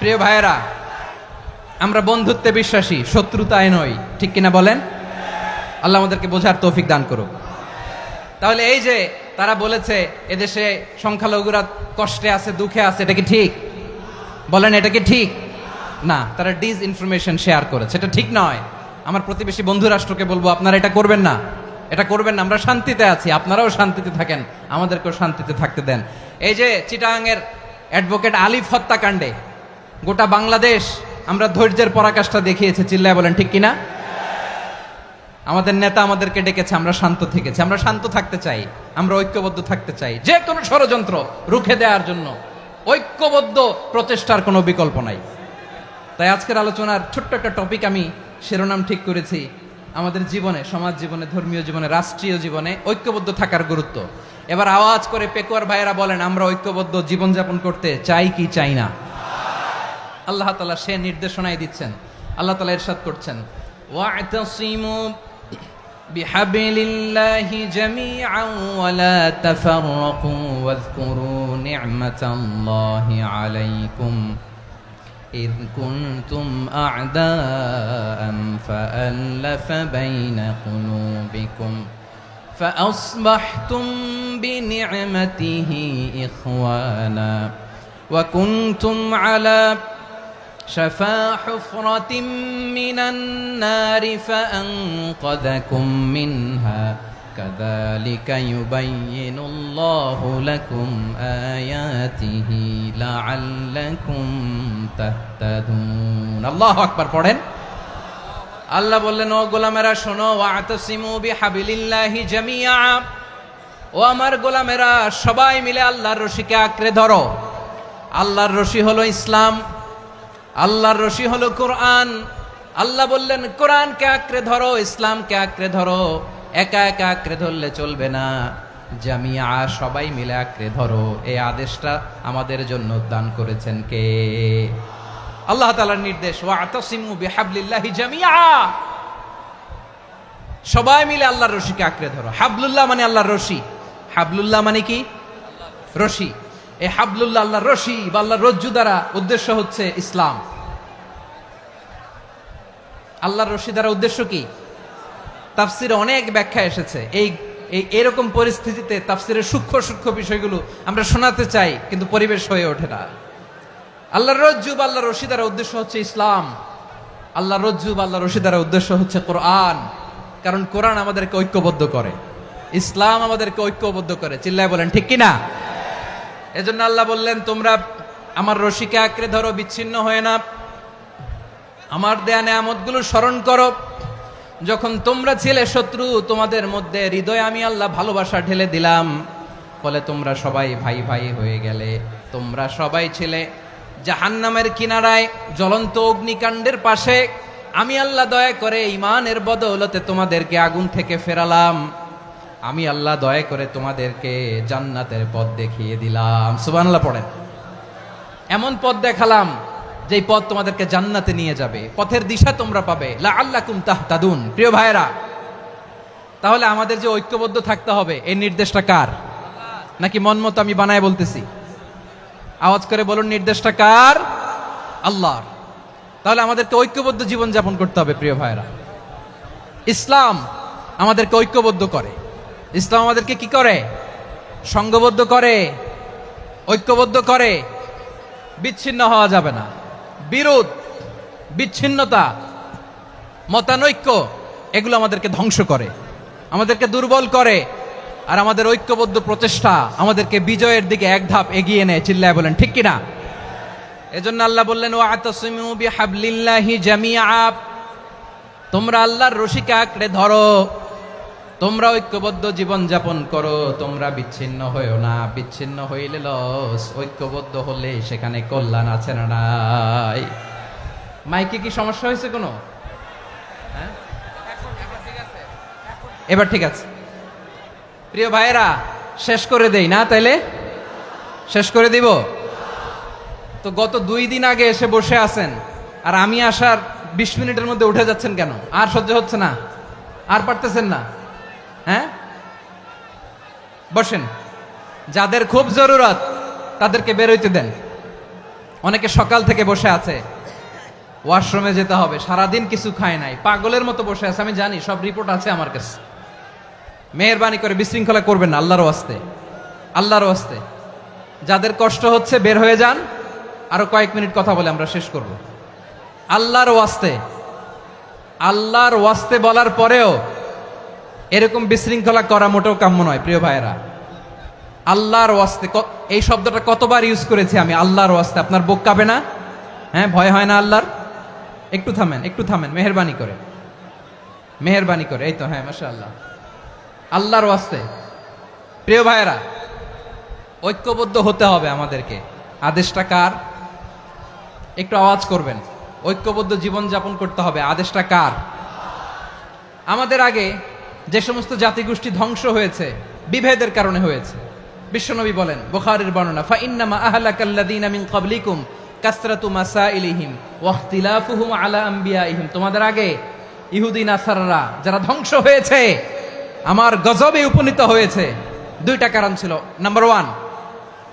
প্রিয় ভাইয়েরা, আমরা বন্ধুত্বে বিশ্বাসী, শত্রুতায় নই, ঠিক কিনা বলেন? আল্লাহ আমাদেরকে বোঝার তৌফিক দান করুক। তাহলে এই যে তারা বলেছে এদেশে সংখ্যালঘুরা কষ্টে আছে, দুঃখে আছে, এটা কি ঠিক? বলেন, এটা কি ঠিক? না, তারা ডিস ইনফরমেশন শেয়ার করেছে, এটা ঠিক নয়। আমার প্রতিবেশী বন্ধু রাষ্ট্রকে বলবো, আপনারা এটা করবেন না, এটা করবেন না। আমরা শান্তিতে আছি, আপনারাও শান্তিতে থাকেন, আমাদেরকেও শান্তিতে থাকতে দেন। এই যে চিটাগাংয়ের অ্যাডভোকেট আলিফ হত্যাকাণ্ডে গোটা বাংলাদেশ আমরা ধৈর্যের পরাকাষ্ঠা দেখিয়েছে, চিল্লায় বলেন ঠিক কিনা? আমাদের নেতা আমাদেরকে ডেকেছে, আমরা শান্ত থেকেছি। আমরা শান্ত থাকতে চাই, আমরা ঐক্যবদ্ধ থাকতে চাই। যে কোনো ষড়যন্ত্র রুখে দেওয়ার জন্য ঐক্যবদ্ধ প্রচেষ্টার কোনো বিকল্প নাই। তাই আজকের আলোচনার ছোট্ট একটা টপিক আমি শিরোনাম ঠিক করেছি, আমাদের জীবনে, সমাজ জীবনে, ধর্মীয় জীবনে, রাষ্ট্রীয় জীবনে ঐক্যবদ্ধ থাকার গুরুত্ব। এবার আওয়াজ করে পেকুয়ার ভাইয়েরা বলেন, আমরা ঐক্যবদ্ধ জীবনযাপন করতে চাই কি চাই না? আল্লাহ তাআলা সে নির্দেশনাই দিচ্ছেন। আল্লাহ তাআলা ইরশাদ করছেন, ওয়া'তাসিমু বিহাবলিল্লাহি জামিআন ওয়া লা তাফাররাকু ওয়াযকুরু নি'মাতাল্লাহি আলাইকুম إذ كنتم أعداء فألف بين قلوبكم فأصبحتم بنعمته إخوانا وكنتم على شفا حفرة من النار فأنقذكم منها كذلك يبين الله لكم آياته لعلكم تهتدون الله أكبر পড়েন। আল্লাহ বললেন, ও গোলামেরা শোনো, ওয়া'তাসিমু বিহাবিলিল্লাহি জামিআ, ও ও আমার গোলামেরা, সবাই মিলে আল্লাহর রশিকে আঁকড়ে ধরো। আল্লাহর রশি হলো ইসলাম, আল্লাহর রশি হলো কোরআন। আল্লাহ বললেন কোরআনকে আঁকড়ে ধরো, ইসলামকে আঁকড়ে ধরো। একা একা আঁকড়ে ধরলে চলবে না, জামিয়া সবাই মিলে আঁকড়ে ধরো। এই আদেশটা আমাদের জন্য দান করেছেন কে? আল্লাহ তাআলার নির্দেশ, ওয়াতাসিমু বিহাবলিল্লাহি জামিয়া। সবাই মিলে আল্লাহর রশিকে আঁকড়ে ধরো। হাবলুল্লাহ মানে আল্লাহর রশি। হাবলুল্লাহ মানে কি? রশি। এই হাবলুল্লাহ আল্লাহর রশি বা আল্লাহর রজ্জু দ্বারা উদ্দেশ্য হচ্ছে ইসলাম। আল্লাহর রশি দ্বারা উদ্দেশ্য কি? তাফসিরে অনেক ব্যাখ্যা এসেছে। এরকম পরিস্থিতিতে তাফসিরের সূক্ষ্ম সূক্ষ্ম বিষয়গুলো আমরা শোনাতে চাই, কিন্তু পরিবেশ হয়ে ওঠে না। আল্লাহর রজ্জু বা আল্লাহর রশি দ্বারা উদ্দেশ্য হচ্ছে ইসলাম। আল্লাহর রজ্জু বা আল্লাহর রশি দ্বারা উদ্দেশ্য হচ্ছে কোরআন। কারণ কোরআন আমাদেরকে ঐক্যবদ্ধ করে, ইসলাম আমাদেরকে ঐক্যবদ্ধ করে। চিল্লায় বলেন ঠিক কিনা? এজন্য আল্লাহ বললেন তোমরা আমার রশিকে আঁকড়ে ধরো, বিচ্ছিন্ন হয়ে না। আমার দেয়া নেয়ামতগুলো স্মরণ করো। যখন তোমরা ছিলে শত্রু, তোমাদের মধ্যে হৃদয়ে আমি আল্লাহ ভালোবাসা ঢেলে দিলাম, ফলে তোমরা সবাই ভাই ভাই হয়ে গেলে। তোমরা সবাই ছিলে জাহান্নামের কিনারায়, জ্বলন্ত অগ্নিকাণ্ডের পাশে। আমি আল্লাহ দয়া করে ঈমানের বদৌলতে তোমাদেরকে আগুন থেকে ফেরালাম। আমি আল্লাহ দয়া করে তোমাদেরকে জান্নাতের পথ দেখিয়ে দিলাম। সুবহানাল্লাহ পড়েন। এমন পথ দেখালাম যেই পথ তোমাদেরকে জান্নাতে নিয়ে যাবে, পথের দিশা তোমরা পাবে। লাআল্লাকুম তাহতাদুন। প্রিয় ভাইরা, তাহলে আমাদের যে ঐক্যবদ্ধ থাকতে হবে, এই নির্দেশটা কার? নাকি মন মতো আমি বানায় বলতেছি? আওয়াজ করে বলুন, নির্দেশটা কার? আল্লাহর। তাহলে আমাদেরকে ঐক্যবদ্ধ জীবন যাপন করতে হবে। প্রিয় ভাইরা, ইসলাম আমাদেরকে ঐক্যবদ্ধ করে। ইসলাম আমাদেরকে কি করে? সংঘবদ্ধ করে, ঐক্যবদ্ধ করে। বিচ্ছিন্ন হওয়া যাবে না। বিরোধ, বিচ্ছিন্নতা, মতানৈক্য, এগুলো আমাদেরকে ধ্বংস করে, আমাদেরকে দুর্বল করে। আর আমাদের ঐক্যবদ্ধ প্রচেষ্টা আমাদেরকে বিজয়ের দিকে এক ধাপ এগিয়ে নেয়। চিল্লায় বলেন ঠিক কিনা? এজন্য আল্লাহ বললেন ওয়াতাসিমু বিহাবলিল্লাহি জামিআ। তোমরা আল্লাহর রশিকে আঁকড়ে ধরো, তোমরা ঐক্যবদ্ধ জীবন যাপন করো, তোমরা বিচ্ছিন্ন হইও না। বিচ্ছিন্ন হইলে লস, ঐক্যবদ্ধ হলে সেখানে কল্যাণ আছে না নাই? মাইকে কি সমস্যা হয়েছে কোনো? হ্যাঁ, এবার ঠিক আছে। প্রিয় ভাইয়েরা, শেষ করে দেই না? তাইলে শেষ করে দিব তো। গত 2 দিন আগে এসে বসে আছেন, আর আমি আসার 20 মিনিটের মধ্যে উঠে যাচ্ছেন কেন? আর সহ্য হচ্ছে না? আর পারতেছেন না? হ্যাঁ, বসেন। যাদের খুব জরুরত তাদেরকে বেরোইতে দেন। অনেকে সকাল থেকে বসে আছে, ওয়াশরুমে যেতে হবে, সারাদিন কিছু খায় নাই, পাগলের মতো বসে আছে। আমি জানি, সব রিপোর্ট আছে আমার কাছে। মেহেরবানি করে বিশৃঙ্খলা করবেন না, আল্লাহর ওয়াস্তে, আল্লাহর ওয়াস্তে। যাদের কষ্ট হচ্ছে বের হয়ে যান। আরো কয়েক মিনিট কথা বলে আমরা শেষ করব। আল্লাহর ওয়াস্তে, আল্লাহর ওয়াস্তে বলার পরেও এরকম বিশৃঙ্খলা করা মোটেও কাম্য নয়। প্রিয় ভাইয়েরা, আল্লাহর ওয়াস্তে, এই শব্দটা কতবার ইউজ করেছি আমি, আল্লাহর ওয়াস্তে। আপনার বুক কাঁপে না? হ্যাঁ, ভয় হয় না আল্লাহর? একটু থামেন, একটু থামেন, মেহেরবানি করে, মেহেরবানি করে। এই তো, হ্যাঁ, মাশাআল্লাহ। আল্লাহর ওয়াস্তে। প্রিয় ভাইয়েরা, ঐক্যবদ্ধ হতে হবে আমাদেরকে। আদেশটা কার? একটু আওয়াজ করবেন। ঐক্যবদ্ধ জীবন যাপন করতে হবে। আদেশটা কার? আমাদের আগে যে সমস্ত জাতিগোষ্ঠী ধ্বংস হয়েছে, বিভেদের কারণে হয়েছে। বিশ্বনবী বলেন, বুখারীর বর্ণনা, ফা ইন্নামা আহলাকাল্লাযীনা মিন ক্বাবলিকুম কাসরাতু মাসাইলিহিম ওয়া ইখতিলাফুহুম আলা আম্বিয়াইহিম। তোমাদের আগে ইহুদি নাসারারা যারা ধ্বংস হয়েছে, আমার গজবে উপনীত হয়েছে, 2টা কারণ ছিল। নাম্বার 1,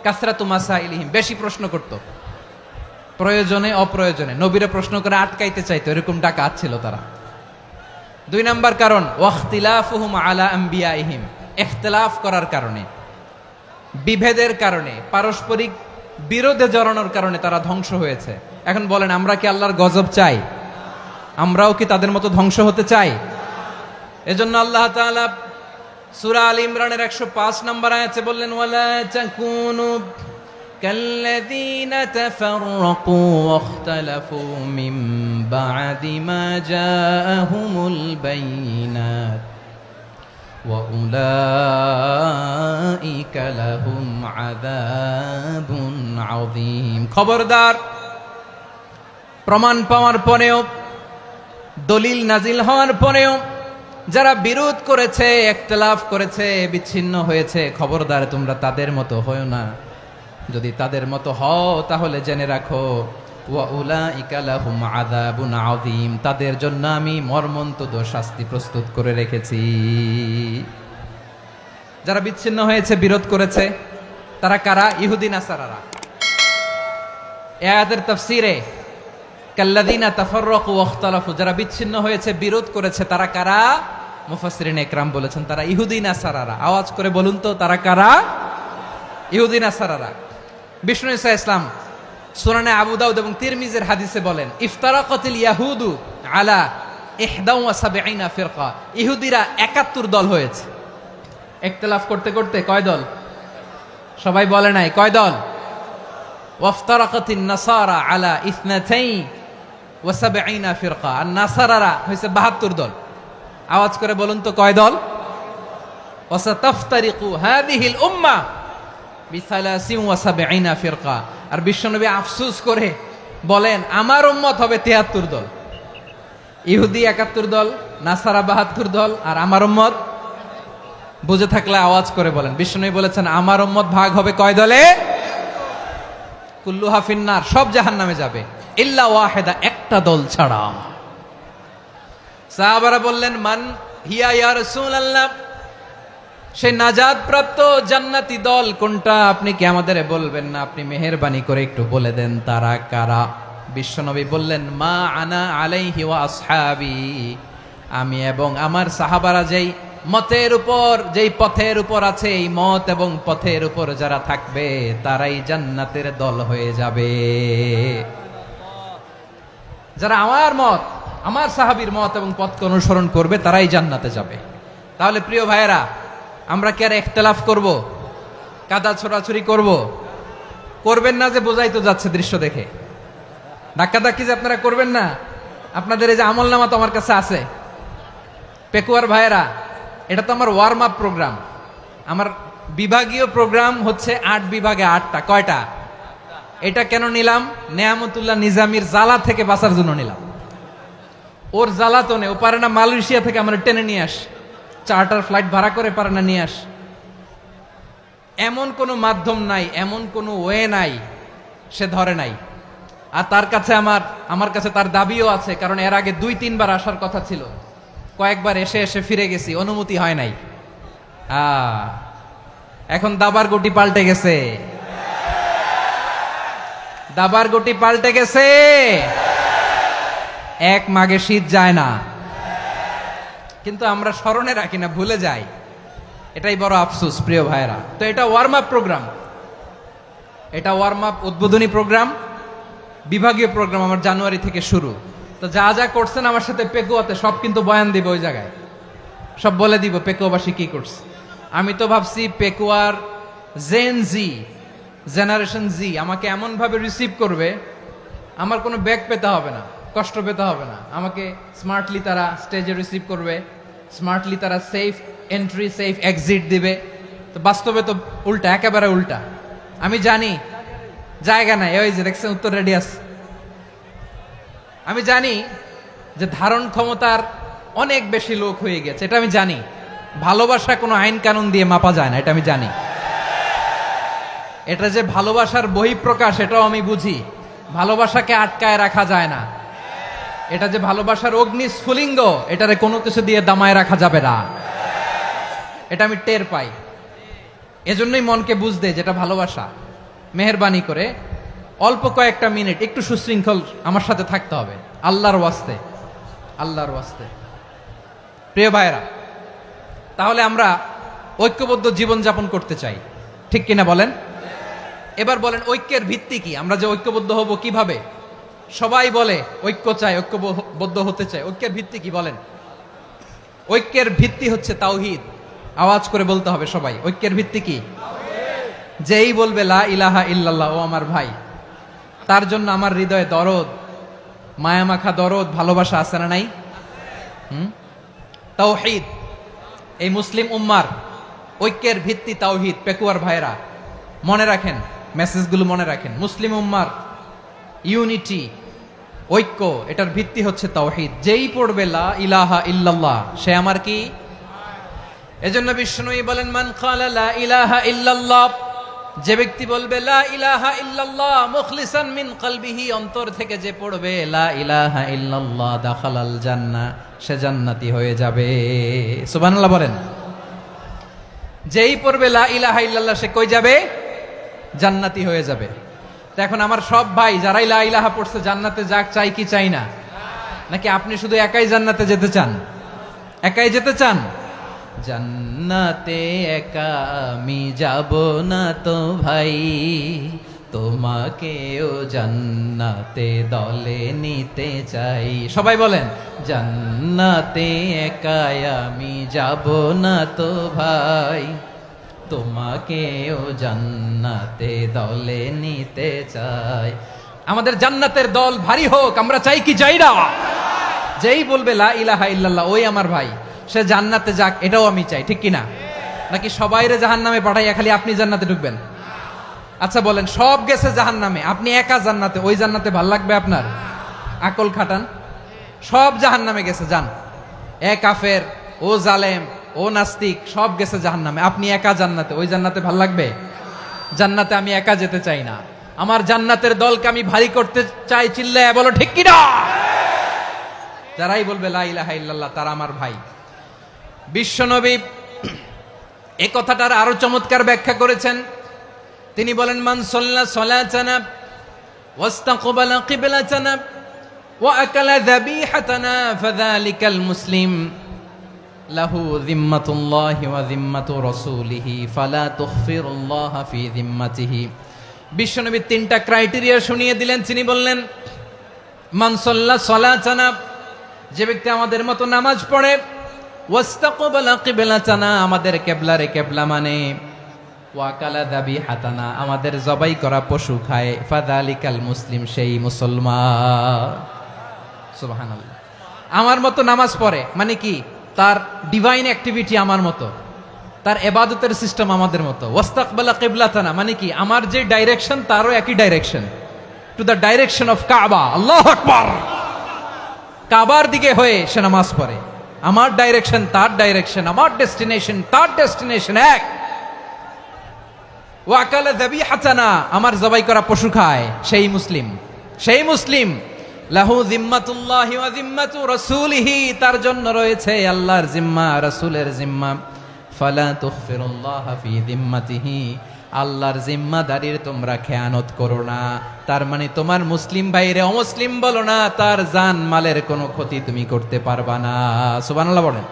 কাসরাতু মাসাইলিহিম, বেশি প্রশ্ন করত, প্রয়োজনে অপ্রয়োজনে নবীরা প্রশ্ন করে আটকাইতে চাইতো, এরকম ডাকাত ছিল তারা। 2 নাম্বার কারণ, ওয়াখতিলাফুহুম আলা আম্বিয়াইহিম, ইখতিলাফ করার কারণে, বিভেদের কারণে, পারস্পরিক বিরোধে জড়ানোর কারণে তারা ধ্বংস হয়েছে। এখন বলেন, আমরা কি আল্লাহর গজব চাই? আমরাও কি তাদের মতো ধ্বংস হতে চাই? এজন্য আল্লাহ তাআলা সূরা আল ইমরানের 105 নম্বর আয়াতে বললেন, ওয়ালা তাকুনু কাল্লাযীনা তাফাররাকু ওয়াখতালাফু মিন বা'দি মা জাআহুমুল বাইয়িনাত وأولئك لهم عذاب عظيم খবরদার প্রমাণ পাওয়ার পরেও দলিল নাজিল হওয়ার পরেও যারা বিরোধ করেছে, ইখতিলাফ করেছে, বিচ্ছিন্ন হয়েছে, খবরদার তোমরা তাদের মতো হয়ো না। যদি তাদের মতো হও তাহলে জেনে রাখো ওয়াউলাইকা লাহুম আযাবুন আযীম, তাদের জন্য আমি মর্মন্তুদ শাস্তি প্রস্তুত করে রেখেছি। যারা বিচ্ছিন্ন হয়েছে, বিরোধ করেছে, তারা কারা? ইহুদি নাসারারা। এই আয়াতের তাফসীরে কাল্লাযীনা তাফাররাকু ওয়াখতালাফু, যারা বিচ্ছিন্ন হয়েছে, বিরোধ করেছে, তারা কারা? মুফাসসিরিন ইকরাম বলেছেন তারা ইহুদি নাসারারা। আওয়াজ করে বলুন তো তারা কারা? ইহুদি নাসারারা। বিষ্ণু ঈসা ইসলাম সুনানে আবু দাউদ এবং তিরমিজির হাদিসে বলেন, ইফতারাকাতিল ইয়াহুদু আলা 71 ফিরকা, ইহুদিরা 71 দল হয়েছে। ইখতিলাফ করতে করতে কয় দল? সবাই বলে নাই কয় দল? ওয়াফতারাকাতিন নাসারা আলা 72 ফিরকা, আর নাসারারা হয়েছে 72 দল। আওয়াজ করে বলুন তো কয় দল? ওয়াসাতাফতারিকু হাদিহিল উম্মাহ বি73 ফিরকা। আর বিশ্বনবী আফসোস করে বলেন আমার উম্মত হবে 73 দল। ইহুদি 71 দল, নাসারা 72 দল, আর আমার উম্মত বুঝে থাকলে আওয়াজ করে বলেন। বিশ্বনবী বলেছেন আমার উম্মত ভাগ হবে কয় দলে? কুল্লুহা ফিন্নার, সব জাহান্নামে যাবে, ইল্লা ওয়াহিদা, একটা দল ছাড়া। সাহাবারা বললেন মান হিয়া ইয়া রাসূলুল্লাহ, সেই নাজাত প্রাপ্ত জান্নাতি দল কোনটা? আপনি কি আমাদের বলবেন না? আপনি মেহেরবানি করে একটু বলে দেন তারা কারা? বিশ্বনবী বললেন মা আনা আলাইহি ওয়া আসহাবি, আমি এবং আমার সাহাবারা যেই মতের উপর, যেই পথের উপর আছে, এই মত এবং পথের উপর যারা থাকবে তারাই জান্নাতের দল হয়ে যাবে। যারা আমার মত, আমার সাহাবীর মত এবং পথকে অনুসরণ করবে তারাই জান্নাতে যাবে। তাহলে প্রিয় ভাইয়েরা, আমরা কি আর ইখতিলাফ করব? কাদা ছোড়াছুরি করব? করবেন না যে বোঝাই তো যাচ্ছে দৃশ্য দেখে। ধাক্কাধাক্কি যে আপনারা করবেন না। আপনাদের এই যে আমলনামা তো আমার কাছে আছে। পেকুয়ার ভাইয়েরা, এটা তো আমার ওয়ার্ম আপ প্রোগ্রাম। আমার বিভাগীয় প্রোগ্রাম হচ্ছে 8 বিভাগে 8টা। কয়টা? এটা কেন নিলাম? নেয়ামতুল্লাহ নিজামীর জ্বালা থেকে বাঁচার জন্য নিলাম। ওর জ্বালাতনে ও পারে না মালয়েশিয়া থেকে আমরা টেনে নিয়ে আস, চার্টার ফ্লাইট ভাড়া করে পারে না নিয়ে আস। এমন কোনো মাধ্যম নাই, এমন কোনো ওয়ে নাই সে ধরে নাই। আর তার কাছে আমার কাছে তার দাবিও আছে, কারণ এর আগে 2-3 বার আসার কথা ছিল। কয়েকবার এসে এসে ফিরে গেছি, অনুমতি হয় নাই। এখন দাবার গুটি পাল্টে গেছে, দাবার গুটি পাল্টে গেছে। এক মাঘে শীত যায় না, কিন্তু আমরা স্মরণে রাখি না, ভুলে যাই। এটাই বড় আফসোস প্রিয় ভাইরা। তো এটা ওয়ার্ম আপ প্রোগ্রাম, এটা ওয়ার্ম আপ উদ্বোধনী প্রোগ্রাম, বিভাগীয় প্রোগ্রাম আমার জানুয়ারি থেকে শুরু। তো যা যা করছেন আমার সাথে পেকুয়াতে সব কিন্তু বয়ান দিব, ওই জায়গায় সব বলে দিব পেকুয়াবাসী কি করছে। আমি তো ভাবছি পেকুয়ার জেনারেশন জি আমাকে এমন ভাবে রিসিভ করবে, আমার কোনো ব্যাগ পেতে হবে না, কষ্ট পেতে হবে না। আমাকে স্মার্টলি তারা স্টেজে রিসিভ করবে, স্মার্টলি তারা সেফ এন্ট্রি, সেফ এক্সিট দিবে। তো বাস্তবে তো উল্টা, একেবারে উল্টা। আমি জানি জায়গা নাই, ওই যে দেখছেন উত্তর রেডিয়াস। আমি জানি যে ধারণ ক্ষমতার অনেক বেশি লোক হয়ে গেছে, এটা আমি জানি। ভালোবাসা কোনো আইন কানুন দিয়ে মাপা যায় না, এটা আমি জানি। এটা যে ভালোবাসার বহিঃপ্রকাশ, এটাও আমি বুঝি। ভালোবাসাকে আটকায় রাখা যায় না। এটা যে ভালোবাসার অগ্নি স্ফুলিঙ্গ, এটারে কোনো কিছু দিয়ে দামায় রাখা যাবে না, এটা আমি টের পাই। এজন্যই মনকে বুঝতে যেটা ভালোবাসা। মেহেরবানি করে অল্প কয়েকটা মিনিট একটু সুশৃঙ্খল আমার সাথে থাকতে হবে, আল্লাহর ওয়াস্তে, আল্লাহর ওয়াস্তে। প্রিয় ভাইরা, তাহলে আমরা ঐক্যবদ্ধ জীবনযাপন করতে চাই, ঠিক কিনা বলেন? এবার বলেন ঐক্যের ভিত্তি কি? আমরা যে ঐক্যবদ্ধ হব কিভাবে? সবাই বলে ঐক্য চাই, ঐক্যবদ্ধ হতে চাই। ঐক্যের ভিত্তি কি বলেন? ঐক্যের ভিত্তি হচ্ছে তাওহীদ। আওয়াজ করে বলতে হবে সবাই, ঐক্যের ভিত্তি কি? যেই বলবে লা ইলাহা ইল্লাল্লাহ, ও আমার ভাই, তার জন্য আমার হৃদয়ে দরদ, মায়ামাখা দরদ, ভালোবাসা আছে না নাই? তাওহীদ, এই মুসলিম উম্মার ঐক্যের ভিত্তি তাওহীদ। পেকুয়ার ভাইরা মনে রাখেন, মেসেজগুলো মনে রাখেন। মুসলিম উম্মার ইউনিটি, ঐক্য, এটার ভিত্তি হচ্ছে তাওহীদ। যেই পড়বে লা ইলাহা ইল্লাল্লাহ সে আমার কি? এজন্য বিষ্ণুই বলেন, মান ক্বালা লা ইলাহা ইল্লাল্লাহ, যে ব্যক্তি বলবে লা ইলাহা ইল্লাল্লাহ মুখলিসান মিন কলবিহি, অন্তর থেকে যে পড়বে লা ইলাহা ইল্লাল্লাহ, দাখালাল জান্নাহ, সে জান্নাতি হয়ে যাবে। সুবহানাল্লাহ বলেন। যেই পড়বে লা ইলাহা ইল্লাল্লাহ সে কই যাবে? জান্নাতি হয়ে যাবে। তো এখন আমার সব ভাই যারাই লা ইলাহা পড়ছে জান্নাতে যাক, চাই কি চাই না? নাকি আপনি শুধু একাই জান্নাতে যেতে চান? একাই যেতে চান? জান্নাতে একা আমি যাব না তো ভাই, তোমাকেও জান্নাতে দলে নিতে চাই। সবাই বলেন, জান্নাতে একা আমি যাব না তো ভাই, তোমাকেও জান্নাতে দলে নিতে চাই। আমাদের জান্নাতের দল ভারী হোক, আমরা চাই কি চাই না? যেই বলবে লা ইলাহা ইল্লাল্লাহ ওই আমার ভাই, সে জান্নাতে যাক, এটাও আমি চাই, ঠিক কিনা? নাকি সবাইরে জাহান্নামে পাঠাইয়া খালি আপনি জান্নাতে ঢুকবেন? আচ্ছা বলেন, সব গেছে জাহান্নামে, আপনি একা জান্নাতে, ওই জান্নাতে ভাল লাগবে আপনার? আকল খাটান। সব জাহান্নামে গেছে, যান। এ কাফের, ও জালেম, ও নাস্তিক, সব গেছে জাহান্নামে, আপনি একা জান্নাতে, ওই জান্নাতে ভাল লাগবে? জান্নাতে আমি একা যেতে চাই না, আমার জান্নাতের দলকে আমি ভারী করতে চাই। চিল্লায় বলো ঠিক কিনা? যারাই বলবে লা ইলাহা ইল্লাল্লাহ তারা আমার ভাই। বিশ্বনবী এই কথাটার আরো চমৎকার ব্যাখ্যা করেছেন। তিনি বলেন, মান সাল্লা সালাতানা ওয়াস্তাকবালা কিবলাতানা ওয়া আকালা যাবিহাতানা ফাযালিকাল মুসলিম লাহু যিম্মাতুল্লাহি ওয়া যিম্মাতু রাসূলিহি ফালা তুখফিরুল্লাহা ফি যিম্মাতিহি। বিশ্বনবী তিনটা ক্রাইটেরিয়া শুনিয়ে দিলেন। তিনি বললেন, মান সাল্লা সালাতানা, যে ব্যক্তি আমাদের মতো নামাজ পড়ে, ওয়াস্তাকবালা কিবলাতানা, আমাদের কিবলারে কিবলা মানে, ওয়া আকালা যাবিহাতানা, আমাদের জবাই করা পশু খায়, ফাযালিকাল মুসলিম, সেই মুসলমান। সুবহানাল্লাহ। আমার মতো নামাজ পড়ে মানে কি? তার ডিভাইন অ্যাক্টিভিটি আমার মতো, তার ইবাদতের সিস্টেম আমাদের মতো। ওয়াস্তাকবালা কিবলাতানা মানে কি? আমার যে ডাইরেকশন তারও একই direction, to the direction of কাবা। আল্লাহু আকবার। কাবার দিকে হয়ে সে নামাজ পড়ে, আমার ডাইরেকশন তার ডাইরেকশন, আমার ডেস্টিনেশন তার ডেস্টিনেশন এক। ওয়া আকালা যাবিহাতানা, আমার জবাই করা পশু খায়, সেই মুসলিম। সেই মুসলিম। লাহু যিম্মাতুল্লাহি ওয়া যিম্মাতু রাসূলিহি, তার জন্য রয়েছে আল্লাহর জিম্মা, রাসূলের জিম্মা। ফালা তুখফিরুল্লাহা ফি যিম্মাতিহি, আল্লাহর জিম্মাদারির তোমরা খেয়ানত করো না। তার মানে তোমার মুসলিম ভাইরে অমুসলিম বলো না, তার জান মালের কোনো ক্ষতি তুমি করতে পারবা না। সুবহানাল্লাহ বলেন।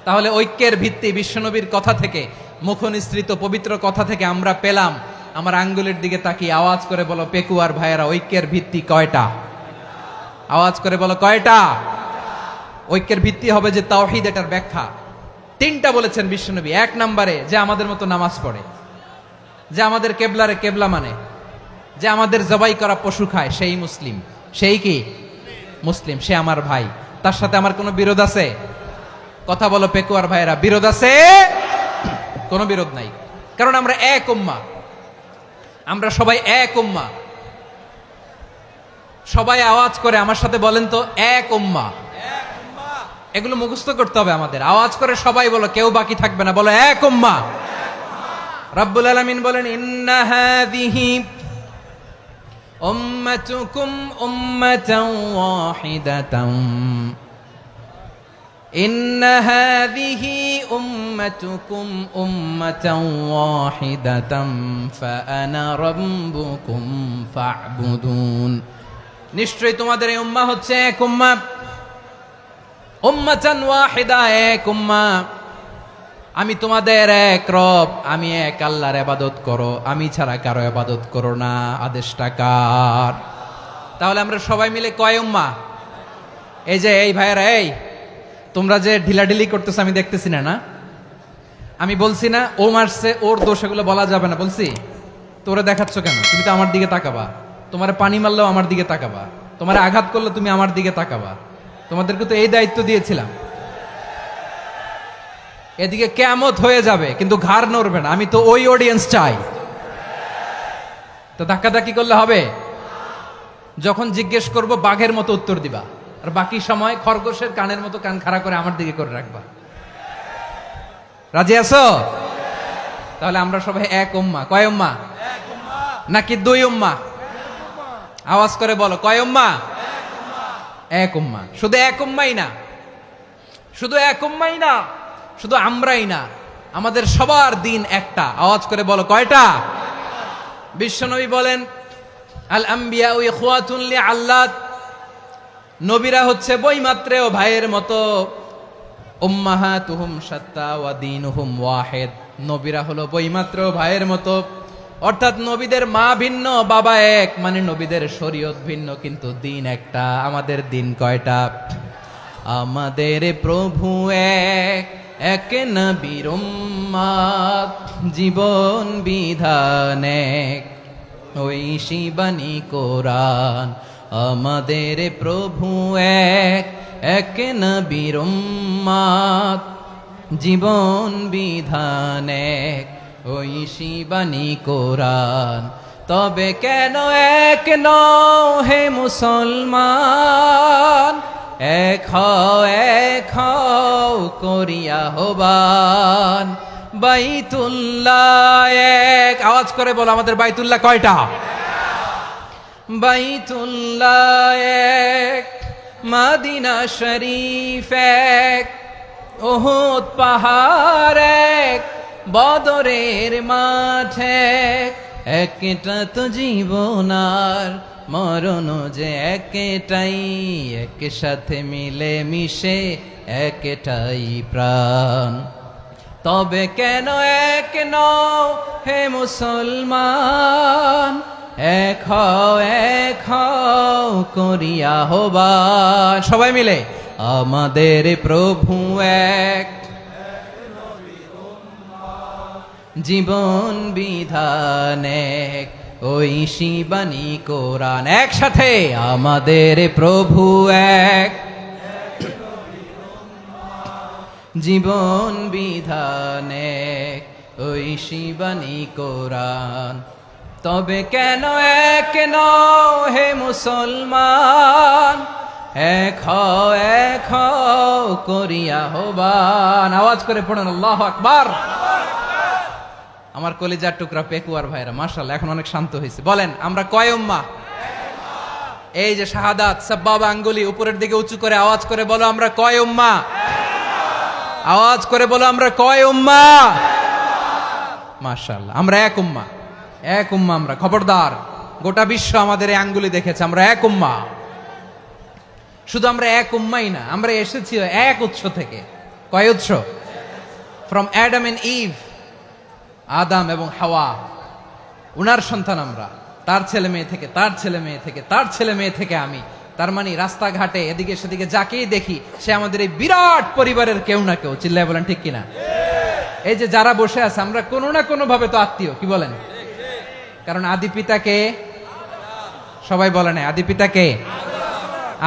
তাহলে ঐক্যের ভিত্তি বিশ্বনবীর কথা থেকে, মুখনিসৃত পবিত্র কথা থেকে আমরা পেলাম। আমার আঙ্গুলের দিকে তাকিয়ে আওয়াজ করে বলো পেকুয়ার ভাইয়েরা, ঐক্যের ভিত্তি কয়টা? আওয়াজ করে বলো কয়টা? ঐক্যের ভিত্তি হবে যে তাওহীদ, এটার ব্যাখ্যা তিনটা বলেছেন বিশ্বনবী। এক নম্বরে, যে আমাদের মতো নামাজ পড়ে, যে আমাদের কেবলারে কেবলা মানে, যে আমাদের জবাই করা পশু খায়, সেই মুসলিম। সেই কি? মুসলিম। সে আমার ভাই। তার সাথে আমার কোনো বিরোধ আছে? কথা বলো পেকুয়ার ভাইয়েরা, বিরোধ আছে? কোনো বিরোধ নাই, কারণ আমরা এক উম্মা, আমরা সবাই এক উম্মা। সবাই আওয়াজ করে আমার সাথে বলেন তো, এক উম্মা। এগুলো মুখস্থ করতে হবে আমাদের। আওয়াজ করে সবাই বলো, কেউ বাকি থাকবে না, বলো এক উম্মা। রব্বুল আলামিন বলেন, ইন্না হাযিহি উম্মাতুকুম উম্মাতান ওয়াহিদাতান, ইন্না হাযিহি উম্মাতুকুম উম্মাতান ওয়াহিদাতান ফাআনা রাব্বুকুম ফা'বুদুন। নিশ্চয়ই তোমাদের এই উম্মাহ হচ্ছে এক উম্মাহ, উম্মাতান ওয়াহিদা, এক উম্মাহ। আমি তোমাদের এক রব, আমি এক আল্লাহর ইবাদত করো, আমি ছাড়া কারো ইবাদত করো না। আদেশটা কার? তাহলে আমরা সবাই মিলে কয় উম্মাহ? এই যে এই ভাইয়েরা, এই তোমরা যে ঢিলাঢিলি করতেছো আমি দেখতেছি না, না? আমি বলছি না ও মারছে, ওর দোষ, এগুলো বলা যাবে না বলছি? তোরা দেখাচ্ছ কেন? তুমি তো আমার দিকে তাকাবা। তোমার পানি মারলেও আমার দিকে তাকাবা, তোমার আঘাত করলে তুমি আমার দিকে তাকাবা। তোমাদেরকে তো এই দায়িত্ব দিয়েছিলাম। এদিকে কিয়ামত হয়ে যাবে কিন্তু ঘাড় নড়বে না। আমি তো ওই অডিয়েন্স চাই। তো ধাক্কাধাক্কি করলে হবে? যখন জিজ্ঞেস করব বাঘের মতো উত্তর দিবা, আর বাকি সময় খরগোশের কানের মতো কান খাড়া করে আমার দিকে করে রাখবা। রাজি আছো? তাহলে আমরা সবাই এক উম্মাহ। কয় উম্মাহ? নাকি দুই উম্মাহ? আওয়াজ করে বলো, কয় উম্মাহ? এক উম্মাহ। শুধু এক উম্মাই না, শুধু এক উম্মাই না, শুধু আমরাই না, আমাদের সবার দিন একটা। আওয়াজ করে বলো, কয়টা? বিশ্বনবী বলেন, আল আম্বিয়া ইখওয়াতুন লিআল্লাত, নবীরা হচ্ছে বৈমাত্রেয় ভাইয়ের মতো। উম্মাহাতুহুম শাত্তা ওয়া দীনুহুম ওয়াহিদ, নবীরা হলো বৈমাত্রেয় ভাইয়ের মতো। অর্থাৎ নবীদের মা ভিন্ন, বাবা এক, মানে নবীদের শরীয়ত ভিন্ন, কিন্তু দিন একটা। আমাদের দিন কয়টা? আমাদের প্রভু এক, এক নবীর উম্মত, জীবন বিধান এক, ওই শিবানী কোরআন। আমাদের প্রভু এক, এক নবীর উম্মত, জীবন বিধান এক, ওই শিবানী কোরআন। তবে কেন এক নও হে মুসলমান, এক হও করিয়া হবান। বাইতুল্লাহ এক, আওয়াজ করে বলো, আমাদের বাইতুল্লাহ কয়টা? বাইতুল্লাহ এক, মদিনা শরীফ এক, উহুদ পাহাড় এক, বদরের মাঠ এক। একটা তো জীবন আর মরণ যে একটাই, একসাথে মিলে মিশে একটাই প্রাণ। তবে কেন এক নও হে মুসলমান, এক হও করিয়া হবান। সবাই মিলে, আমাদের প্রভু এক, জীবন বিধান এক, ওই শিবানী কোরআন। একসাথে, আমাদের প্রভু এক, জীবন বিধান এক, ওই শিবানী কোরআন। তবে কেন এক নও হে মুসলমান, এক হও করিয়া হবান। আওয়াজ করে পড়ুন, আল্লাহু আকবার। আমার কলিজার টুকরা পেকুয়ার ভাইরা, মাশাআল্লাহ, এখন অনেক শান্ত হয়েছে। বলেন, আমরা কয় উম্মাহ? এই যে শাহাদাত, সাব্বাবা আঙ্গুলি উপরের দিকে উঁচু করে আওয়াজ করে বলো, আমরা কয় উম্মাহ? আওয়াজ করে বলো, আমরা কয় উম্মাহ? মাশাআল্লাহ, আমরা এক উম্মাহ। এক উম্মাহ আমরা। খবরদার, গোটা বিশ্ব আমাদের এই আঙ্গুলি দেখেছে, আমরা এক উম্মাহ। শুধু আমরা এক উম্মাই না, আমরা এসেছি এক উৎস থেকে। কয় উৎস? ফ্রম অ্যাডাম এন্ড ইভ, আদাম এবং হাওয়া, উনার সন্তান আমরা। তার ছেলে মেয়ে থেকে, তার ছেলে মেয়ে থেকে, তার ছেলে মেয়ে থেকে আমি। তার মানে রাস্তাঘাটে এদিকে সেদিকে যাকেই দেখি, সে আমাদের এই বিরাট পরিবারের কেউ না কেউ। চিল্লায় বলেন ঠিক কিনা? এই যে যারা বসে আছে, আমরা কোনো না কোনো ভাবে তো আত্মীয়। কি বলেন? কারণ আদি পিতাকে, সবাই বলে না, আদি পিতাকে,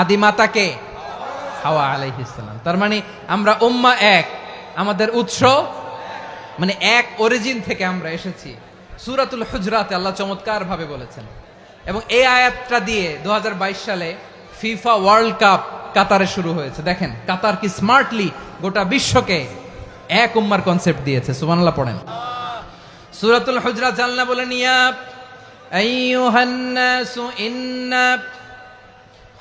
আদি মাতাকে, হাওয়া আলাইহিস সালাম। তার মানে আমরা উম্মাহ এক, আমাদের উৎস মানে এক অরিজিন থেকে আমরা এসেছি। সূরাতুল হুজরাতে আল্লাহ চমৎকার ভাবে বলেছেন। এবং এই আয়াতটা দিয়ে 2022 সালে ফিফা ওয়ার্ল্ড কাপ কাতারে শুরু হয়েছে। দেখেন কাতার কি স্মার্টলি গোটা বিশ্বকে এক উম্মার কনসেপ্ট দিয়েছে। সুবহানাল্লাহ পড়েন। সূরাতুল হুজরাত আল্লাহ বলেন, ইয়া আইয়ুহান নাসু ইন্না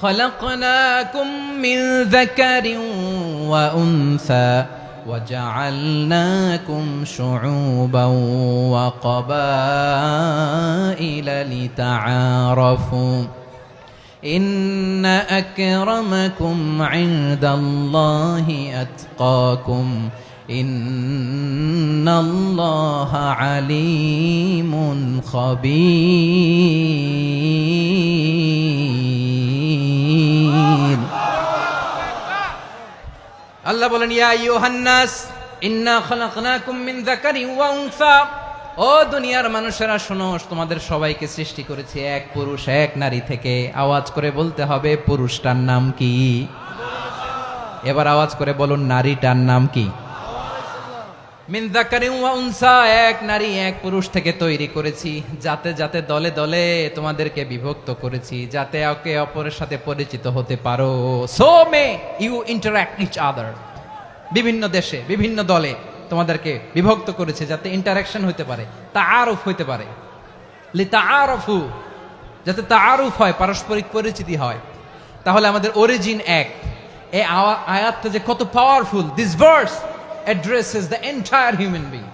খলাকনাকুম মিন যাকারিন ওয়া উনসা وجعلناكم شعوبا وقبائل لتعارفوا إن أكرمكم عند الله أتقاكم إن الله عليم خبير। আল্লাহ বলেন, ইয়া আইয়ুহান নাস ইন্না খলাকনাকুম মিন যাকারিন ওয়া উনসা, ও দুনিয়ার মানুষেরা শোনো, তোমাদের সবাইকে সৃষ্টি করেছি এক পুরুষ এক নারী থেকে। আওয়াজ করে বলতে হবে, পুরুষটার নাম কি? এবার আওয়াজ করে বলুন, নারীটার নাম কি? মিন যাকারিন ওয়া উনসা, এক নারী এক পুরুষ থেকে তৈরি করেছি, যাতে যাতে দলে দলে তোমাদেরকে বিভক্ত করেছি, যাতে একে অপরের সাথে পরিচিত হতে পারো। So may you interact each other. বিভিন্ন দেশে বিভিন্ন দলে তোমাদেরকে বিভক্ত করেছে যাতে ইন্টারাকশন হতে পারে, তাআরুফ হতে পারে। লিতাআরফু, যাতে তাআরুফ হয়, পারস্পরিক পরিচিতি হয়। তাহলে আমাদের অরিজিন এক। এই আয়াতটা যে কত powerful! This verse addresses the entire human being.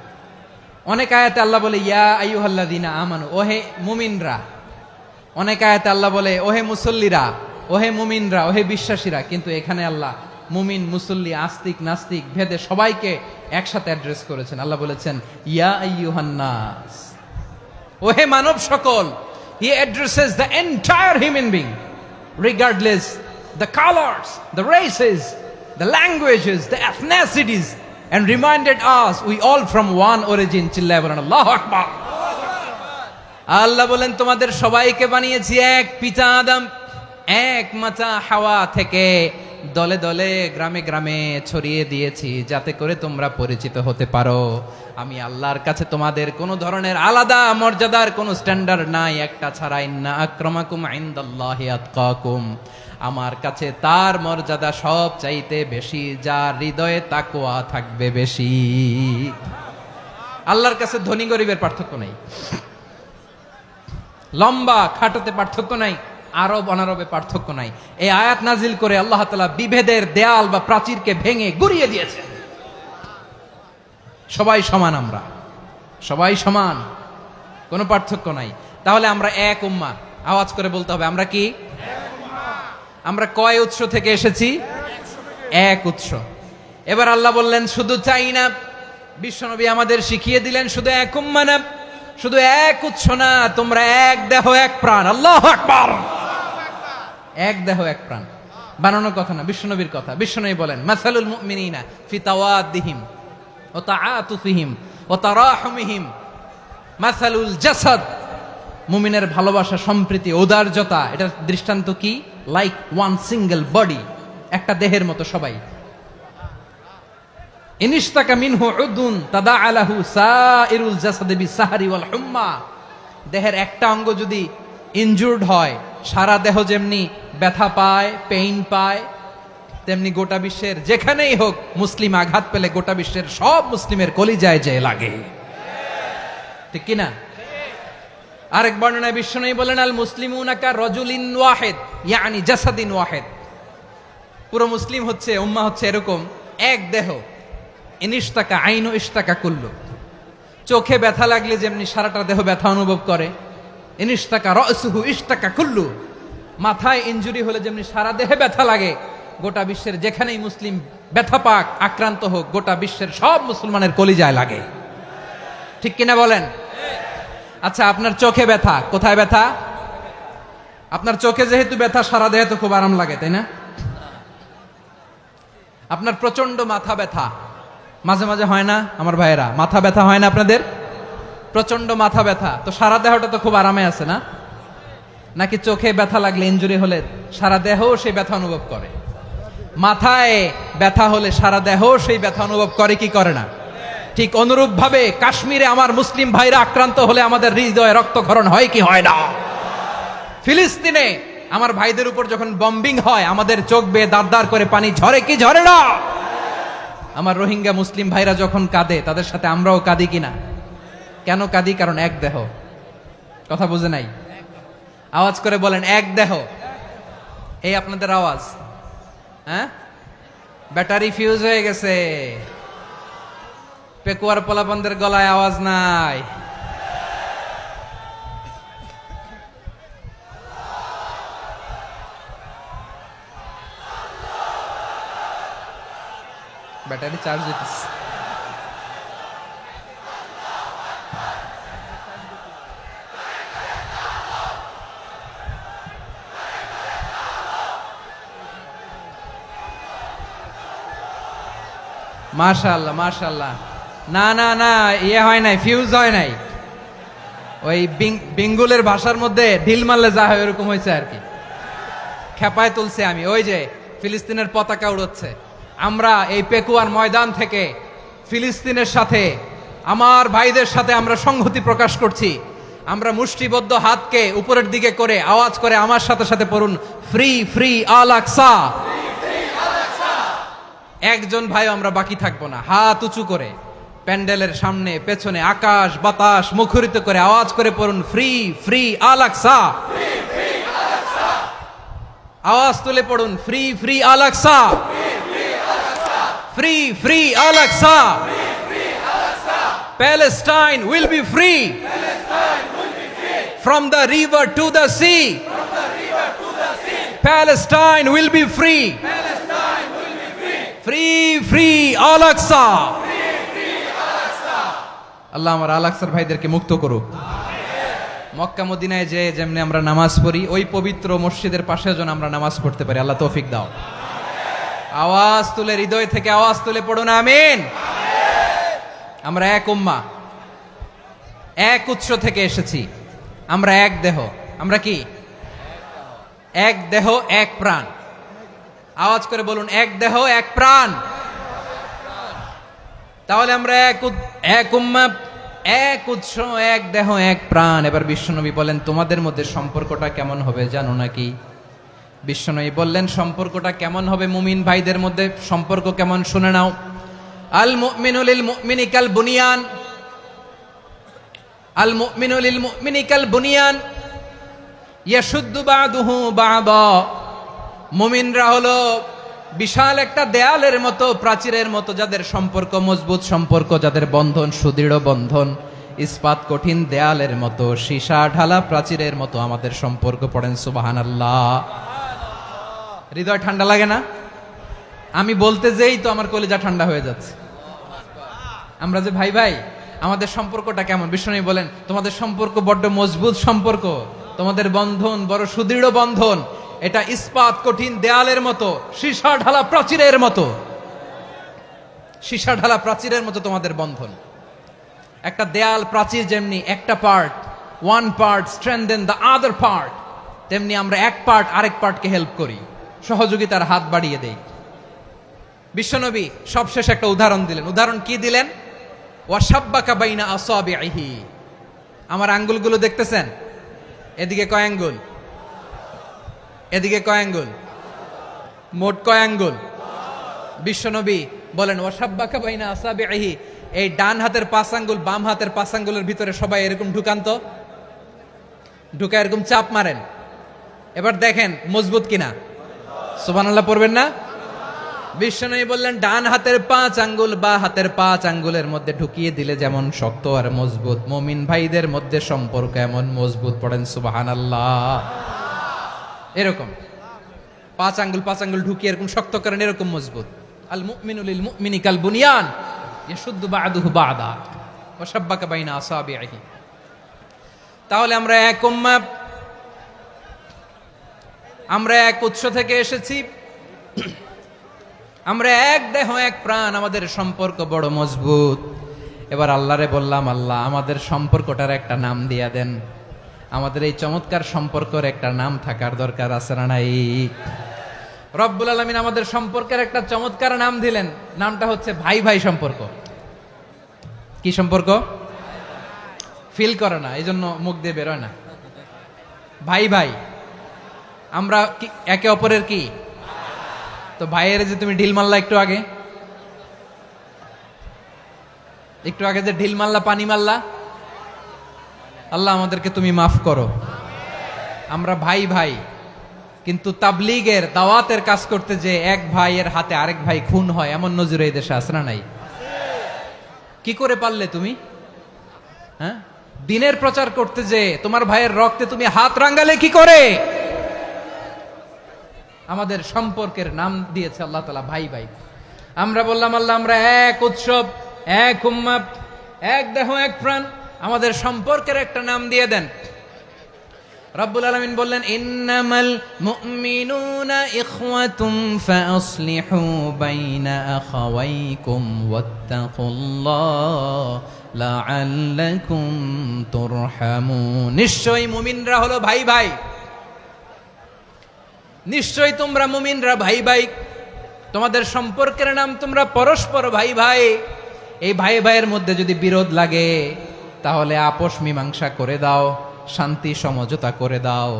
অনেক আয়াতে আল্লাহ বলে ইয়া আইয়ুহাল্লাযীনা আমানু, ওহে মুমিনরা। অনেক আয়াতে আল্লাহ বলে ওহে মুসল্লিরা, ওহে মুমিনরা, ওহে বিশ্বাসীরা। কিন্তু এখানে আল্লাহ মুমিন, মুসল্লি, আস্তিক, নাস্তিক ভেদে সবাইকে একসাথে অ্যাড্রেস করেছেন। আল্লাহ বলেছেন ইয়া আইয়ুহান নাস, ওহে মানব সকল। He addresses the entire human being, regardless the colors, the races, the languages, the ethnicities, and reminded us we all from one origin. চিল্লায় বলেন আল্লাহু আকবার। আল্লাহ বলেন তোমাদের সবাইকে বানিয়েছি এক পিতা আদম, এক মাতা হাওয়া থেকে, দলে দলে গ্রামে গ্রামে ছড়িয়ে দিয়েছি যাতে করে তোমরা পরিচিত হতে পারো। আমি আল্লাহর কাছে তোমাদের কোনো ধরনের আলাদা মর্যাদার কোনো স্ট্যান্ডার্ড নাই, একটা ছাড়া। ইন্না আক্রামাকুম ইনদাল্লাহি আতকাকুম, আমার কাছে তার মর্যাদা সব চাইতে বেশি যার হৃদয়ে তাকওয়া থাকবে বেশি। আল্লাহর কাছে ধনী গরিবের পার্থক্য নাই, লম্বা খাটোতে পার্থক্য নাই, আরব অনারবে পার্থক্য নাই। এই আয়াত নাজিল করে আল্লাহ তাআলা বিভেদের দেয়াল বা প্রাচীরকে ভেঙে গুড়িয়ে দিয়েছেন। সবাই সমান, আমরা সবাই সমান, কোনো পার্থক্য নাই। তাহলে আমরা এক উম্মাহ। আওয়াজ করে বলতে হবে আমরা কি? আমরা কয় উৎস থেকে এসেছি? এক উৎস। এবার আল্লাহ বললেন শুধু চাই না, বিশ্বনবী আমাদের শিখিয়ে দিলেন শুধু এক উম্মাহ না, শুধু এক উৎস না, তোমরা এক দেহ এক প্রাণ। আল্লাহু আকবার। এক দেহ এক প্রাণ বানানোর কথা না, বিশ্বনবীর কথা। বিশ্বনবী বলেন মাসালুল মুমিনিনা ফি তাওয়াদ্দিহিম ওয়া তাআতুফিহিম ওয়া তারাহুমিহিম মাসালুল জাসাদ। মুমিনের ভালোবাসা, সম্প্রীতি, ঔদার্যতা, এটার দৃষ্টান্ত কি? লাইক ওয়ান সিঙ্গেল বডি, একটা দেহের মতো সবাই। ইনিশতাকা মিনহু উদুন তাদাআ লাহু সাইরুল জাসাদি বিসাহরি ওয়াল হুম্মা। দেহের একটা অঙ্গ যদি ইনজুর্ড হয়, সারা দেহ যেমনি ব্যথা পায়, পেইন পায়, তেমনি গোটা বিশ্বের যেখানেই হোক মুসলিম আঘাত পেলে গোটা বিশ্বের সব মুসলিমের কলিজায় যে লাগে, ঠিক কিনা? আরেক বর্ণনায় বিশ্বনবী বলেন আল মুসলিমুনা কা রাজুলিন ওয়াহিদ ইয়ানি জাসাদিন ওয়াহিদ। পুরো মুসলিম হচ্ছে, উম্মাহ হচ্ছে এরকম এক দেহ। ইনিশতাকা আইনু ইশতাকা কুল্লু। চোখে ব্যথা লাগলে যেমনি সারাটা দেহ ব্যথা অনুভব করে, ইনিশতাকা রাসুহু ইশতাকা কুল্লু। মাথায় ইনজুরি হলে যেমনি সারা দেহে ব্যথা লাগে, গোটা বিশ্বের যেখানেই মুসলিম ব্যথা পাক, আক্রান্ত হোক, গোটা বিশ্বের সব মুসলমানের কলিজায় লাগে, ঠিক কিনা বলেন? আচ্ছা, আপনার চোখে ব্যথা, কোথায় ব্যথা? আপনার চোখে যেহেতু ব্যথা, সারা দেহে তো খুব আরাম লাগে, তাই না? আপনার প্রচন্ড মাথা ব্যথা মাঝে মাঝে হয় না আমার ভাইয়েরা? মাথা ব্যথা হয় না আপনাদের? প্রচন্ড মাথা ব্যথা, তো সারা দেহটা তো খুব আরামে আছে না? নাকি চোখে ব্যথা লাগলে, ইনজুরি হলে সারা দেহ সেই ব্যথা অনুভব করে? মাথায় ব্যথা হলে সারা দেহ সেই ব্যথা অনুভব করে কি করে না? ঠিক অনুরূপ ভাবে কাশ্মীরে আমার মুসলিম ভাইরা আক্রান্ত হলে আমাদের হৃদয়ে রক্তক্ষরণ হয় কি হয় না? ফিলিস্তিনে আমার ভাইদের উপর যখন বম্বিং হয়, আমাদের চোখ বেয়ে দাঁড় দাঁড় করে পানি ঝরে কি ঝরে না? আমার রোহিঙ্গা মুসলিম ভাইরা যখন কাঁদে, তাদের সাথে আমরাও কাঁদি কিনা? কেন কাঁদি? কারণ এক দেহ। কথা বুঝে নাই? আওয়াজ করে বলেন এক দেহ। এই আপনাদের আওয়াজ, হ্যাঁ? ব্যাটারি ফিউজ হয়ে গেছে, পেকুয়ার পোলাপানদের গলায় আওয়াজ নাই। ব্যাটারি চার্জ হইতেছে। মাশাআল্লাহ মাশাআল্লাহ। না না না, ইয়ে হয় নাই, ফিউজ হয় নাই। ওই বেঙ্গলের ভাষার মধ্যে ঢিল মারলে যা হয় এরকম হয়েছে আর কি। খেপায় তুলছে আমি। ওই যে ফিলিস্তিনের পতাকা উড়োচ্ছে, আমরা এই পেকুয়ার ময়দান থেকে ফিলিস্তিনের সাথে, আমার ভাইদের সাথে আমরা সংহতি প্রকাশ করছি। আমরা মুষ্টিবদ্ধ হাতকে উপরের দিকে করে আওয়াজ করে আমার সাথে সাথে পড়ুন, ফ্রি ফ্রি আল আকসা। একজন ভাই আমরা বাকি থাকবো না, হাত উঁচু করে প্যান্ডেলের সামনে পেছনে আকাশ বাতাস মুখরিত করে আওয়াজ করে পড়ুন, ফ্রি ফ্রি আল আকসা। আওয়াজ তুলে পড়ুন, free free Al Aqsa, free free Al Aqsa. Palestine will be free from the river to the sea. Palestine will be free. Free free Al Aqsa. আল্লাহ আমার আল আকসার ভাইদেরকে মুক্ত করুক। মক্কা মদিনায় যে যেমনি আমরা নামাজ পড়ি, ওই পবিত্র মসজিদের পাশে যেন আমরা নামাজ পড়তে পারি। আল্লাহ তৌফিক দাও। আওয়াজ তুলে, হৃদয় থেকে আওয়াজ তুলে পড়ুন আমিন। আমরা এক উম্মাহ, এক উৎস থেকে এসেছি। আমরা এক দেহ। আমরা কি? এক দেহ এক প্রাণ। আওয়াজ করে বলুন, এক দেহ এক প্রাণ। তাহলে আমরা এক উম্মাহ, এক উৎস, এক দেহ এক প্রাণ। এবার বিশ্বনবী বলেন, তোমাদের মধ্যে সম্পর্কটা কেমন হবে জানো নাকি? বিশ্বনবী বললেন, সম্পর্কটা কেমন হবে মুমিন ভাইদের মধ্যে? সম্পর্ক কেমন শুনে নাও। আল মুমিনু লিল মুমিনি কাল বুনিয়ান, আল মুমিনু লিল মুমিনি কাল বুনিয়ান ইয়াশুদ্দু বা'দুহু বা'দা। মুমিনরা হলো বিশাল একটা দেয়ালের মতো, প্রাচীরের মতো, যাদের সম্পর্ক মজবুত সম্পর্ক, যাদের বন্ধন সুদৃঢ় বন্ধন, ইস্পাত কঠিন দেয়ালের মতো, সীসা ঢালা প্রাচীরের মতো আমাদের সম্পর্ক। পড়েন সুবহানাল্লাহ। হৃদয় ঠান্ডা লাগে না? আমি বলতে যেই তো আমার কলিজা ঠান্ডা হয়ে যাচ্ছে। আমরা যে ভাই ভাই, আমাদের সম্পর্কটা কেমন? বিষ্ণু বলেন, তোমাদের সম্পর্ক বড্ড মজবুত সম্পর্ক, তোমাদের বন্ধন বড় সুদৃঢ় বন্ধন। এটা ইস্পাত কঠিন দেয়ালের মতো, সীসা ঢালা প্রাচীরের মতো, সীসা ঢালা প্রাচীরের মতো তোমাদের বন্ধন। একটা দেয়াল প্রাচীর যেমনি একটা part, one part strengthen the other part, তেমনি আমরা এক পার্ট আরেক পার্টকে হেল্প করি, সহযোগিতার হাত বাড়িয়ে দেই। বিশ্বনবী সবশেষ একটা উদাহরণ দিলেন। উদাহরণ কি দিলেন? ওয়াশাব্বাকা বাইনা আসাবিহি। আমার আঙ্গুলগুলো দেখতেছেন? এদিকে কয় আঙ্গুল? এদিকে কয় আঙ্গুল? মোট কয় আঙ্গুল? বিশ্বনবী বলেন, ওয়াশাব্বাকা বাইনা আসাবিহি। এই ডান হাতের 5 আঙ্গুল বাম হাতের 5 আঙ্গুলের ভিতরে সবাই এরকম ঢুকান্ত, ঢুকা এরকম চাপ মারেন। এবার দেখেন মজবুত কিনা। সুবহানাল্লাহ পড়বেন না? বিশ্বনবী বললেন, ডান হাতের 5 আঙ্গুল বা হাতের 5 আঙ্গুলের মধ্যে ঢুকিয়ে দিলে যেমন শক্ত আর মজবুত, মুমিন ভাইদের মধ্যে সম্পর্ক এমন মজবুত। পড়েন সুবহানাল্লাহ। এরকম 5 আঙ্গুল ঢুকিয়ে এরকম শক্ত করেন, এরকম মজবুত। আল মুমিনু লিল মুমিনি কাল বুনিয়ান ইয়াশুদ্দু বা'দুহু বা'দা ওয়া শাব্বাকা বাইনা আসাবিহি। তাহলে আমরা এক উম্মাহ, আমরা এক উৎস থেকে এসেছি, আমরা এক দেহ এক প্রাণ, আমাদের সম্পর্ক বড় মজবুত। এবার আল্লাহরে বললাম, আল্লাহ আমাদের সম্পর্কটার একটা নাম দিয়া দেন। আমাদের এই চমৎকার সম্পর্কের একটা নাম থাকার দরকার আছে না নাই? রব্বুল আলামিন আমাদের সম্পর্কের একটা চমৎকার নাম দিলেন। নামটা হচ্ছে ভাই ভাই সম্পর্ক। কি সম্পর্ক? ফিল করে না, এই জন্য মুখ দিয়ে বেরোয় না। ভাই ভাই, আমরা একে অপরের কি? তো ভাইয়ের যে তুমি ঢিল মারলা একটু আগে, যে ঢিল মারলা, পানি মারলা, আল্লাহ আমাদেরকে তুমি মাফ করো। আমরা ভাই ভাই, কিন্তু তাবলীগের দাওয়াতের কাজ করতে যে এক ভাইয়ের হাতে আরেক ভাই খুন হয়, এমন নজির এই দেশে আছে না নাই? কি করে পারলে তুমি? হ্যাঁ, দিনের প্রচার করতে যে তোমার ভাইয়ের রক্তে তুমি হাত রাঙ্গালে কি করে? আমাদের সম্পর্কের নাম দিয়েছে আল্লাহ তাআলা ভাই ভাই। আমরা বললাম, আল্লাহ আমরা এক উৎসব, এক উম্মাহ, এক দেহ এক প্রাণ, আমাদের সম্পর্কের একটা নাম দিয়ে দেন। রব্বুল আলামিন বললেন, ইন্নামাল মুমিনুনা ইখওয়াতুম ফাসলিহু বাইনা আখাওয়াইকুম ওয়াত্তাকুল্লাহ লাআল্লাকুম তুরহামুন। নিশ্চয়ই মুমিনরা হলো ভাই ভাই, নিশ্চয়ই তোমরা মুমিনরা ভাই ভাই, তোমাদের সম্পর্কের নাম তোমরা পরস্পর ভাই ভাই। এই ভাই ভাইয়ের মধ্যে যদি বিরোধ লাগে তাহলে আপোষ মীমাংসা করে দাও, শান্তি সমঝোতা করে দাও।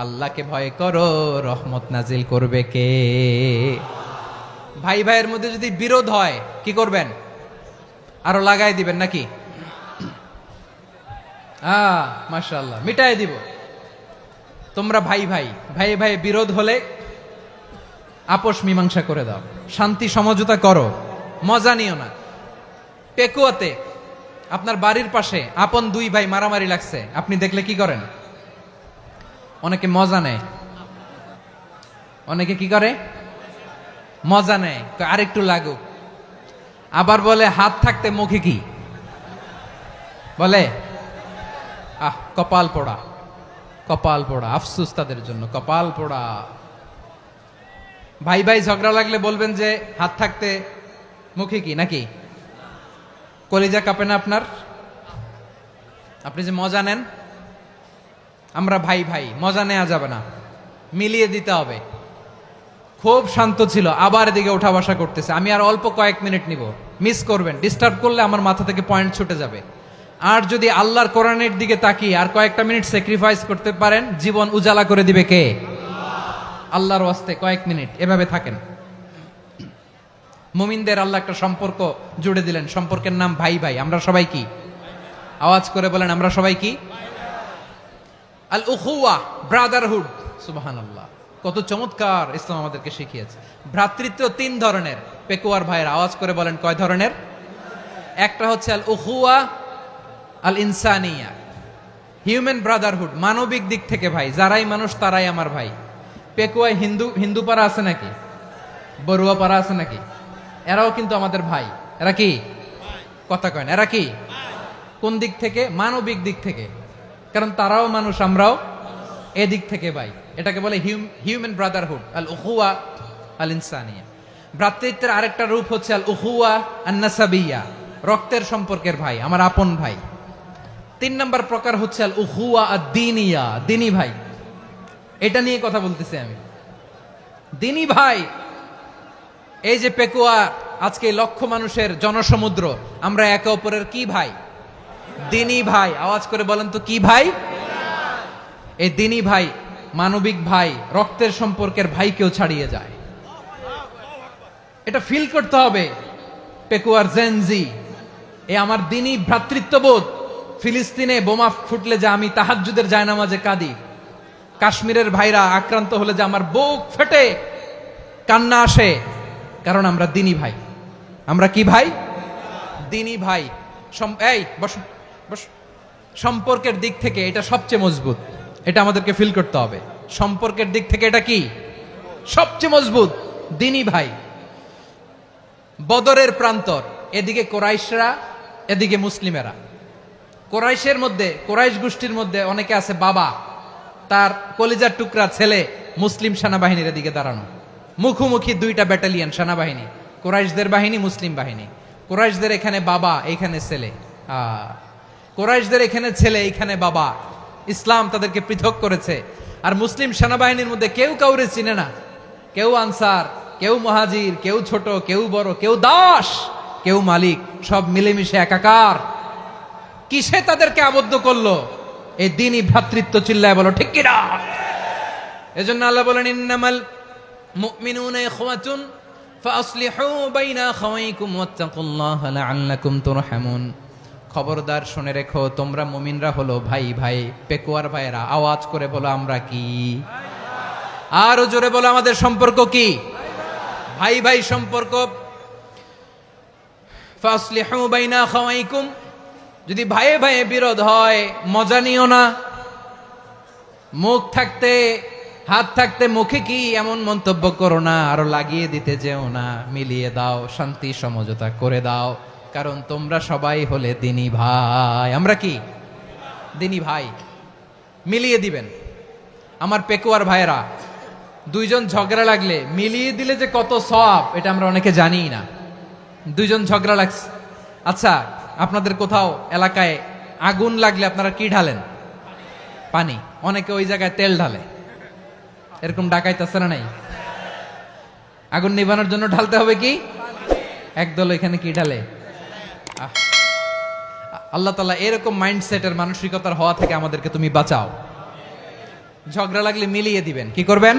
আল্লাহকে ভয় করো, রহমত নাজিল করবে কে? ভাই ভাইয়ের মধ্যে যদি বিরোধ হয় কি করবেন? আরো লাগাই দিবেন নাকি? মাশাআল্লাহ, মিটাই দিব। তোমরা ভাই ভাই ভাই ভাই বিরোধ হলে আপোষ মীমাংসা করে দাও, শান্তি সমঝোতা করো, মজা নিও না। পেকুয়াতে আপনার বাড়ির পাশে আপন দুই ভাই মারামারি লাগছে, আপনি দেখলে কি করেন? অনেকে মজা নেয়। অনেকে কি করে? মজা নেয়, আরেকটু লাগুক। আবার বলে হাত থাকতে মুখে কি বলে? কপাল পোড়া, কপাল পোড়া। আফসোস তাদের জন্য, কপাল পোড়া। ভাই ভাই ঝগড়া লাগলে বলবেন যে হাত থাকতে মুখে কি, নাকি? কলিজা কাঁপে না আপনার? আপনি যে মজা নেন। আমরা ভাই ভাই, মজা নেওয়া যাবে না, মিলিয়ে দিতে হবে। খুব শান্ত ছিল, আবার এদিকে উঠা বসা করতেছে। আমি আর অল্প কয়েক মিনিট নিব, মিস করবেন। ডিস্টার্ব করলে আমার মাথা থেকে পয়েন্ট ছুটে যাবে। আর যদি আল্লাহর কোরআনের দিকে তাকিয়ে আর কয়েকটা মিনিট স্যাক্রিফাইস করতে পারেন, জীবন উজালা করে দিবে কে? আল্লাহর ওয়াস্তে কয়েক মিনিট এভাবে থাকেন। মুমিনদের আল্লাহ একটা সম্পর্ক জুড়ে দিলেন, সম্পর্কের নাম ভাই ভাই। আমরা সবাই কি? আওয়াজ করে বলেন, আমরা সবাই কি? আল উখুয়া, ব্রাদারহুড। সুবহানাল্লাহ, কত চমৎকার ইসলাম আমাদেরকে শিখিয়েছে। ভ্রাতৃত্ব তিন ধরনের। পেকুয়ার ভাইয়ের আওয়াজ করে বলেন, কয় ধরনের? একটা হচ্ছে আল উখুয়া আল ইনসানিয়া, হিউম্যান ব্রাদারহুড, মানবিক দিক থেকে ভাই। যারাই মানুষ তারাই আমার ভাই। পেকুয়ায় হিন্দু পাড়া আছে নাকি? বড়ুয়া পাড়া আছে নাকি? এরাও কিন্তু আমাদের ভাই। এরা কি? কথা কয় না, এরা কি? কোন দিক থেকে? মানবিক দিক থেকে। কারণ তারাও মানুষ, আমরাও এদিক থেকে ভাই। এটাকে বলে হিউম্যান ব্রাদারহুড, আল উখুয়া আল ইনসানিয়া। ভ্রাতৃত্বের আরেকটা রূপ হচ্ছে আল উখুয়া আন নাসাবিয়া, রক্তের সম্পর্কের ভাই, আমার আপন ভাই। 3 নম্বর প্রকার হচ্ছে আল উখুয়া আদ-দীনিয়া, দিনী ভাই। এটা নিয়ে কথা বলতেছি আমি। দিনী ভাই, এই যে পেকুয়া, আজকে লক্ষ মানুষের জনসমুদ্র, আমরা একে অপরের কি ভাই? দিনী ভাই। আওয়াজ করে বলেন তো, কি ভাই? এই দিনী ভাই, মানবিক ভাই, রক্তের সম্পর্কের ভাইকেও ছাড়িয়ে যায়। এটা ফিল করতে হবে। পেকুয়ার জেনজি, এ আমার দিনী ভ্রাতৃত্ববোধ। ফিলিস্তিনে বোমা ফুটলে যে আমি তাহাজ্জুদের জায়নামাজে কাঁদি, কাশ্মীরের ভাইরা আক্রান্ত হলে যে আমার বুক ফেটে কান্না আসে, কারণ আমরা দিনী ভাই। আমরা কি ভাই? দিনী ভাই। এই বসো বসো। সম্পর্কের দিক থেকে এটা সবচেয়ে মজবুত। এটা আমাদেরকে ফিল করতে হবে। সম্পর্কের দিক থেকে এটা কি? সবচেয়ে মজবুত, দিনী ভাই। বদরের প্রান্তর, এদিকে কোরাইশরা, এদিকে মুসলিমেরা। কোরাইশের মধ্যে, কোরাইশ গোষ্ঠীর মধ্যে অনেকে আছে বাবা, তার কলিজার টুকরা ছেলে মুসলিম সেনাবাহিনীর এদিকে দাঁড়ানো। মুখোমুখি দুইটা ব্যাটালিয়ন সেনাবাহিনী, কোরাইশদের বাহিনী, মুসলিম বাহিনী। কোরাইশদের এখানে বাবা, এইখানে ছেলে। কোরাইশদের এখানে ছেলে, এইখানে বাবা। ইসলাম তাদেরকে পৃথক করেছে। আর মুসলিম সেনাবাহিনীর মধ্যে কেউ কাউরে চিনে না। কেউ আনসার, কেউ মুহাজির, কেউ ছোট, কেউ বড়, কেউ দাস, কেউ মালিক, সব মিলেমিশে একাকার। কিসে তাদেরকে আবদ্ধ করলো? এই দিনই ভ্রাতৃত্ব। চিল্লায় বলো ঠিক কিনা? এজন্য আল্লাহ বলেন, ইন্নামাল মুমিনুনা ইখওয়াতুন ফাসলিহু বাইনা আখাওয়াইকুম ওয়াত্তাকুল্লাহা লাআল্লাকুম তুরহামুন। খবরদার শুনে রেখো, তোমরা মুমিনরা হলো ভাই ভাই। পেকুয়ার ভাইরা আওয়াজ করে বলো, আমরা কি? আরো জোরে বলো, আমাদের সম্পর্ক কি? ভাই ভাই সম্পর্ক। ফাসলিহু বাইনা আখাওয়াইকুম, যদি ভাইয়ে ভাইয়ে বিরোধ হয় মজা নিও না। মুখ থাকতে, হাত থাকতে মুখে কি এমন মন্তব্য করো না, আরো লাগিয়ে দিতে যেও না। মিলিয়ে দাও, শান্তি সমঝোতা করে দাও, কারণ তোমরা সবাই হলে দিনী ভাই। আমরা কি? দিনী ভাই। মিলিয়ে দিবেন। আমার পেকুয়ার ভাইয়েরা, দুইজন ঝগড়া লাগলে মিলিয়ে দিলে যে কত সওয়াব, এটা আমরা অনেকে জানি না। দুইজন ঝগড়া লাগছে, আচ্ছা আপনাদের কোথাও এলাকায় আগুন লাগলে আপনারা কি ঢালেন? পানি। অনেকে ওই জায়গায় তেল ঢালে। এরকম ডাকাইতেছে না নাই? আগুন নিবানোর জন্য ঢালতে হবে কি? একদল এখানে কি ঢালে? আল্লাহ তাআলা এরকম মাইন্ডসেটের মানসিকতার হওয়া থেকে আমাদেরকে তুমি বাঁচাও। ঝগড়া লাগলে মিলিয়ে দিবেন, কি করবেন?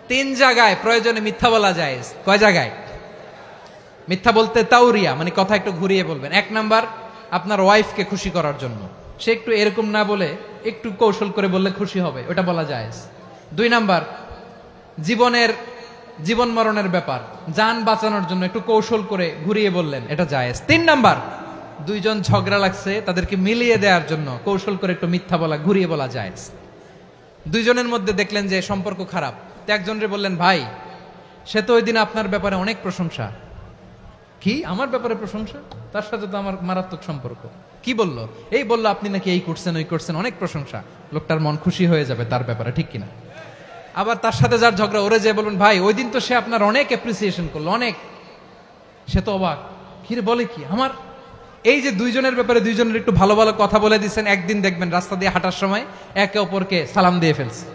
3 জায়গায় প্রয়োজনে মিথ্যা বলা যায়। কয় জায়গায় মিথ্যা বলতে? তাউরিয়া, মানে কথা একটু ঘুরিয়ে বলবেন। 1 নাম্বার, আপনার ওয়াইফকে খুশি করার জন্য, সে একটু এরকম না বলে একটু কৌশল করে বললে খুশি হবে, ওটা বলা যায়। 2 নাম্বার, জীবন মরণের ব্যাপার, জান বাঁচানোর জন্য একটু কৌশল করে ঘুরিয়ে বললেন, এটা জায়েজ। 3 নাম্বার, 2 জন ঝগড়া লাগছে তাদেরকে মিলিয়ে দেওয়ার জন্য কৌশল করে একটু মিথ্যা বলা, ঘুরিয়ে বলা জায়েজ। 2 জনের মধ্যে দেখলেন যে সম্পর্ক খারাপ, তো একজনরে বললেন, ভাই সে তো ওই দিন আপনার ব্যাপারে অনেক প্রশংসা। কি আমার ব্যাপারে প্রশংসা? তার সাথে তো আমার মারাত্মক সম্পর্ক। কি বললো? এই বললো আপনি নাকি এই করছেন ওই করছেন, অনেক প্রশংসা। লোকটার মন খুশি হয়ে যাবে তার ব্যাপারে, ঠিক কিনা? আবার তার সাথে যার ঝগড়া, ওরে যে বলবেন, ভাই ওই দিন তো সে আপনার অনেক অ্যাপ্রিসিয়েশন করলো, অনেক। সে তো অবাক, কিরে বলে কি আমার? এই যে 2 জনের ব্যাপারে 2 জনের একটু ভালো ভালো কথা বলে দিচ্ছেন, একদিন দেখবেন রাস্তা দিয়ে হাঁটার সময় একে অপরকে সালাম দিয়ে ফেলছে,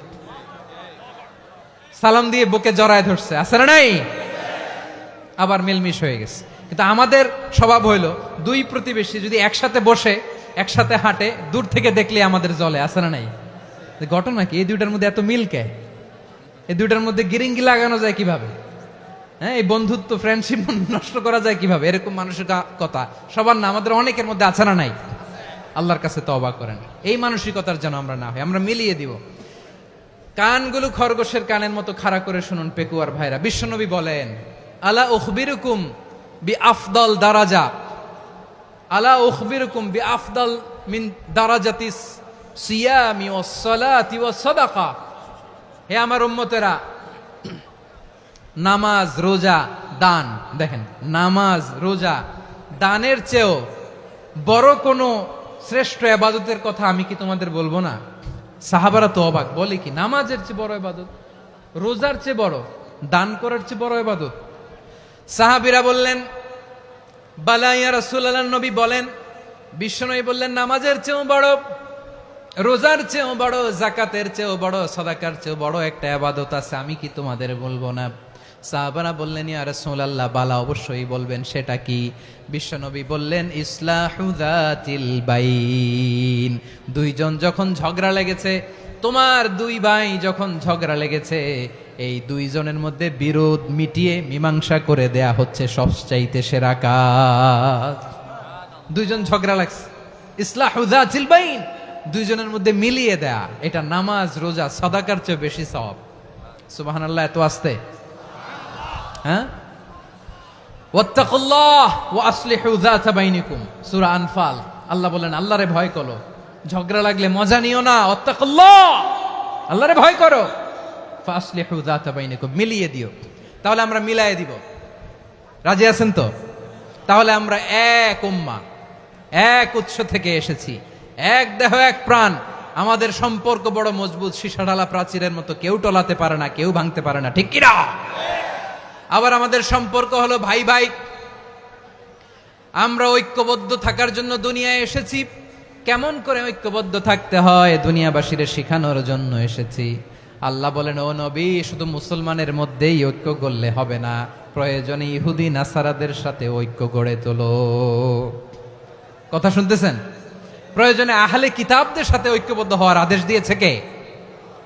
সালাম দিয়ে বুকে জড়ায় ধরছে, আছে না নাই? আবার মিলমিশ হয়ে গেছে। কিন্তু আমাদের স্বভাব হইলো 2 প্রতিবেশী যদি একসাথে বসে একসাথে হাঁটে, দূর থেকে দেখলে আমাদের জলে, আছে না নাই? ঘটনা কি? এই 2টার মধ্যে এত মিল কে? এই 2টার মধ্যে গিরিঙ্গি লাগানো যায় কিভাবে? হ্যাঁ, এই বন্ধুত্ব ফ্রেন্ডশিপ নষ্ট করা যায় কিভাবে? এরকম মানুষের কথা সবার না, আমাদের অনেকের মধ্যে আছে না নাই? আল্লাহর কাছে তওবা করেন, এই মানসিকতার যেন আমরা না হই, আমরা মিলিয়ে দিব। কানগুলো খরগোশের কানের মতো খাড়া করে শুনুন পেকুয়ার ভাইরা। বিশ্বনবী বলেন, আলা উখবিরুকুম বি আফদল দারাজা, আলা উখবিরুকুম বি আফদল মিন দারাজাতিস সিয়ামি ওয়াস সালাতি ওয়াস সাদাকা। হে আমার উম্মতেরা, নামাজ, রোজা, দান, দেখেন নামাজ, রোজা, দানের চেয়েও বড় কোনো শ্রেষ্ঠ ইবাদতের কথা আমি কি তোমাদের বলবো না? সাহাবারা তো অবাক, বলে কি নামাজের চেয়ে বড় ইবাদত, রোজার চেয়ে বড়, দান করার চেয়ে বড় ইবাদত? সাহাবীরা বললেন, বালা ইয়া রাসূলুল্লাহ, নবী বলেন। বিশ্বনবী বললেন, নামাজের চেয়েও বড়, রোজার চেয়েও বড়, যাকাতের চেয়েও বড়, সাদাকার চেয়েও বড় একটা ইবাদত আছে, আমি কি তোমাদের বলবো না? সাহাবারা বললেন, ইয়া রাসূলুল্লাহ, বালা, অবশ্যই বলবেন, সেটা কি? বিশ্বনবী বললেন, ইসলাহু যাতিল বাইন। 2 জন যখন ঝগড়া লেগেছে, তোমার 2 ভাই যখন ঝগড়া লেগেছে, এই 2 জনের মধ্যে বিরোধ মিটিয়ে মীমাংসা করে দেয়া হচ্ছে সবচাইতে সেরা কাজ। 2 জন ঝগড়া লাগছে, ইসলাহু যাতিল বাইন, 2 জনের মধ্যে মিলিয়ে দেয়া, এটা নামাজ, রোজা, সাদাকার চেয়ে বেশি সওয়াব। সুবহানাল্লাহ, এত আসতে, হ্যাঁ? ওয়াত্তাকুল্লাহ ওয়া আসলিহু যাতা বাইনিকুম, সূরা আনফাল। আল্লাহ বলেন, আল্লাহরে ভয় করো, ঝগড়া লাগলে মজা নিও না, ওয়াত্তাকুল্লাহ, আল্লাহরে ভয় করো, ফাসলিহু যাতা বাইনিকুম, মিলিয়ে দিও। তাহলে আমরা মিলায়ে দিব, রাজি আছেন তো? তাহলে আমরা এক উম্মাহ, এক উৎস থেকে এসেছি, এক দেহ এক প্রাণ, আমাদের সম্পর্ক বড় মজবুত, সীসাঢালা প্রাচীরের মতো, কেউ টলাতে পারে না, কেউ ভাঙতে পারে না, ঠিক কিনা? আবার আমাদের সম্পর্ক হলো ভাই ভাই, আমরা ঐক্যবদ্ধ থাকার জন্য দুনিয়ায় এসেছি। কেমন করে ঐক্যবদ্ধ থাকতে হয় দুনিয়াবাসীর শেখানোর জন্য এসেছি। আল্লাহ বলেন, ও নবী, শুধু মুসলমানের মধ্যেই ঐক্য গড়লে হবে না, প্রয়োজনে ইহুদি নাসারাদের সাথে ঐক্য গড়ে তোলো। কথা শুনতেছেন? প্রয়োজনে আহলে কিতাবদের সাথে ঐক্যবদ্ধ হওয়ার আদেশ দিয়েছে কে?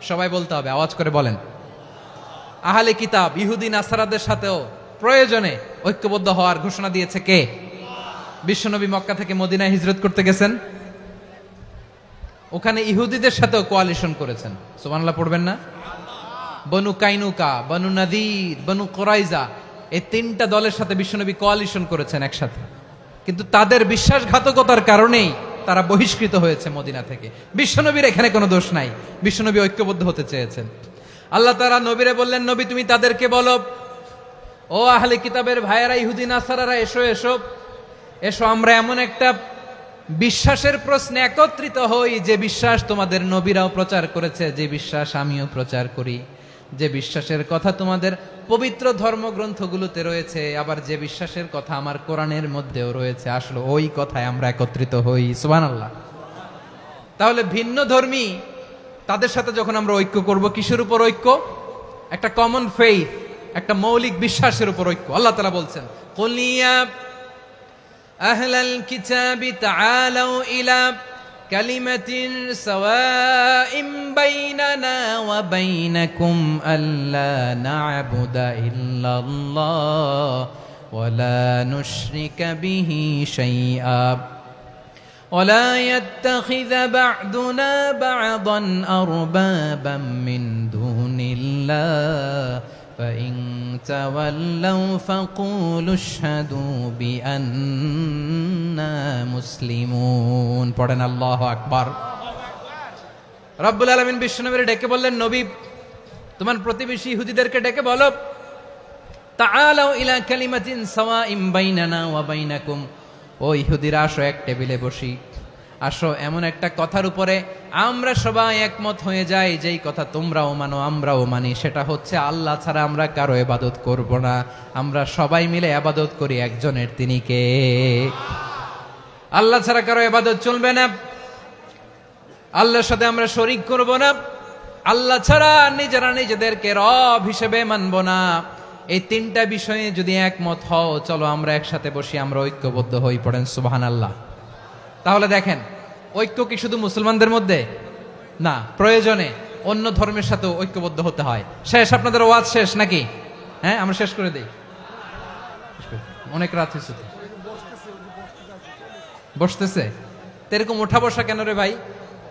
সবাই বলতে হবে, আওয়াজ করে বলেন। আহলে কিতাব, ইহুদি নাসারাদের সাথেও প্রয়োজনে ঐক্যবদ্ধ হওয়ার ঘোষণা দিয়েছে কে? বিশ্বনবী মক্কা থেকে মদিনায় হিজরত করতে গেছেন, ওখানে ইহুদিদের সাথেও কোয়ালিশন করেছেন। সুবহানাল্লাহ পড়বেন না? বনু কাইনুকা, বনু নাদির, বনু কুরাইজা, এই 3টা দলের সাথে বিশ্বনবী কোয়ালিশন করেছেন একসাথে। কিন্তু তাদের বিশ্বাসঘাতকতার কারণেই তারা বহিষ্কৃত হয়েছে মদিনা থেকে। বিশ্বনবীর এখানে কোনো দোষ নাই, বিশ্বনবী ঐক্যবদ্ধ হতে চেয়েছেন। আল্লাহ তাআলা নবীরে বললেন, নবী তুমি তাদেরকে বলো, ও আহলে কিতাবের ভাইয়েরা, ইহুদি নাসারারা, এসো এসো এসো, আমরা এমন একটা বিশ্বাসের প্রশ্নে একত্রিত হই, যে বিশ্বাস তোমাদের নবীরাও প্রচার করেছে, যে বিশ্বাস আমিও প্রচার করি, যে বিশ্বাসের কথা তোমাদের পবিত্র ধর্মগ্রন্থগুলোতে রয়েছে, আবার যে বিশ্বাসের কথা আমার কোরআনের মধ্যেও রয়েছে, আসলে ওই কথায় আমরা একত্রিত হই। সুবহানাল্লাহ। তাহলে ভিন্ন ধর্মী তাদের সাথে যখন আমরা ঐক্য করব, কিসের উপর ঐক্য? একটা কমন ফেইথ, একটা মৌলিক বিশ্বাসের উপর ঐক্য। আল্লাহ তাআলা বলছেন, কুল ইয়া আহলাল কিতাবি তাআলাউ ইলা কালিমাতিন সাওয়াইম বাইনানা ওয়া বাইনাকুম আল্লা না'বুদা ইল্লাল্লাহ ওয়া লা নুশরিকা বিহি শাইআ ولا يتخذ بعضنا بعضا أربابا من دون الله فإن تولوا فقولوا اشهدوا بأننا مسلمون পড়েন আল্লাহু আকবার। রব্বুল আলামিন বিশ্বনবীকে ডেকে বললেন, নবী তোমার প্রতিবেশী ইহুদিদেরকে ডেকে বলো, তাআলাউ ইলা কালিমাতিন সাওয়াইম বাইনানা ওয়া বাইনাকুম, ও ইহুদিরা আসো এক টেবিলে বসি, আসো এমন একটা কথার উপরে আমরা সবাই একমত হয়ে যাই, যেই কথা তোমরাও মানো আমরাও মানি, সেটা হচ্ছে আল্লাহ ছাড়া আমরা কারো ইবাদত করব না, আমরা সবাই মিলে ইবাদত করি একজনের, তিনি কে? আল্লাহ ছাড়া কারো ইবাদত চলবে না, আল্লাহর সাথে আমরা শরীক করব না, আল্লাহ ছাড়া নিজেরা নিজেদেরকে রব হিসেবে মানব না। এই তিনটা বিষয়ে যদি একমত হও, চলো আমরা একসাথে বসি, আমরা ঐক্যবদ্ধ হই। পড়েন সুবহানাল্লাহ। তাহলে দেখেন, ঐক্য কি শুধু মুসলমানদের মধ্যে না, প্রয়োজনে অন্য ধর্মের সাথে ঐক্যবদ্ধ হতে হয়। শেষ, আপনাদের ওয়াজ শেষ নাকি? হ্যাঁ, আমরা শেষ করে দেই, অনেক রাত হয়েছে তো। বসতেছে তো, এরকম ওঠা বসা কেন রে ভাই?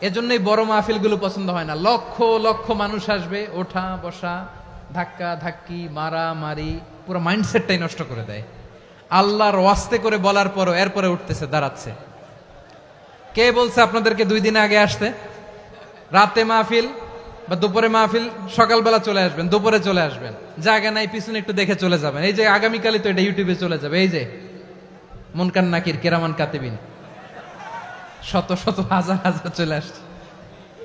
এজন্যই বড় মাহফিলগুলো পছন্দ হয় না। লক্ষ লক্ষ মানুষ আসবে, ওঠা বসা, ধাক্কা ধাক্কি, মারা মারি, পুরো মাইন্ডসেটটাই নষ্ট করে দেয়। আল্লাহর ওয়াস্তে করে বলার পরও এরপরে উঠতেছে, দাঁড়াচ্ছে। কে বলছে আপনাদেরকে 2 দিন আগে আসতে? রাতে মাহফিল বা দুপুরে মাহফিল, সকালবেলা চলে আসবেন, দুপুরে চলে আসবেন, জায়গা নাই পিছনে একটু দেখে চলে যাবেন। এই যে আগামীকালই তো এটা ইউটিউবে চলে যাবে, এই যে মুনকার নাকির কিরামান কাতিবিন, শত শত হাজার হাজার চলে আসছে,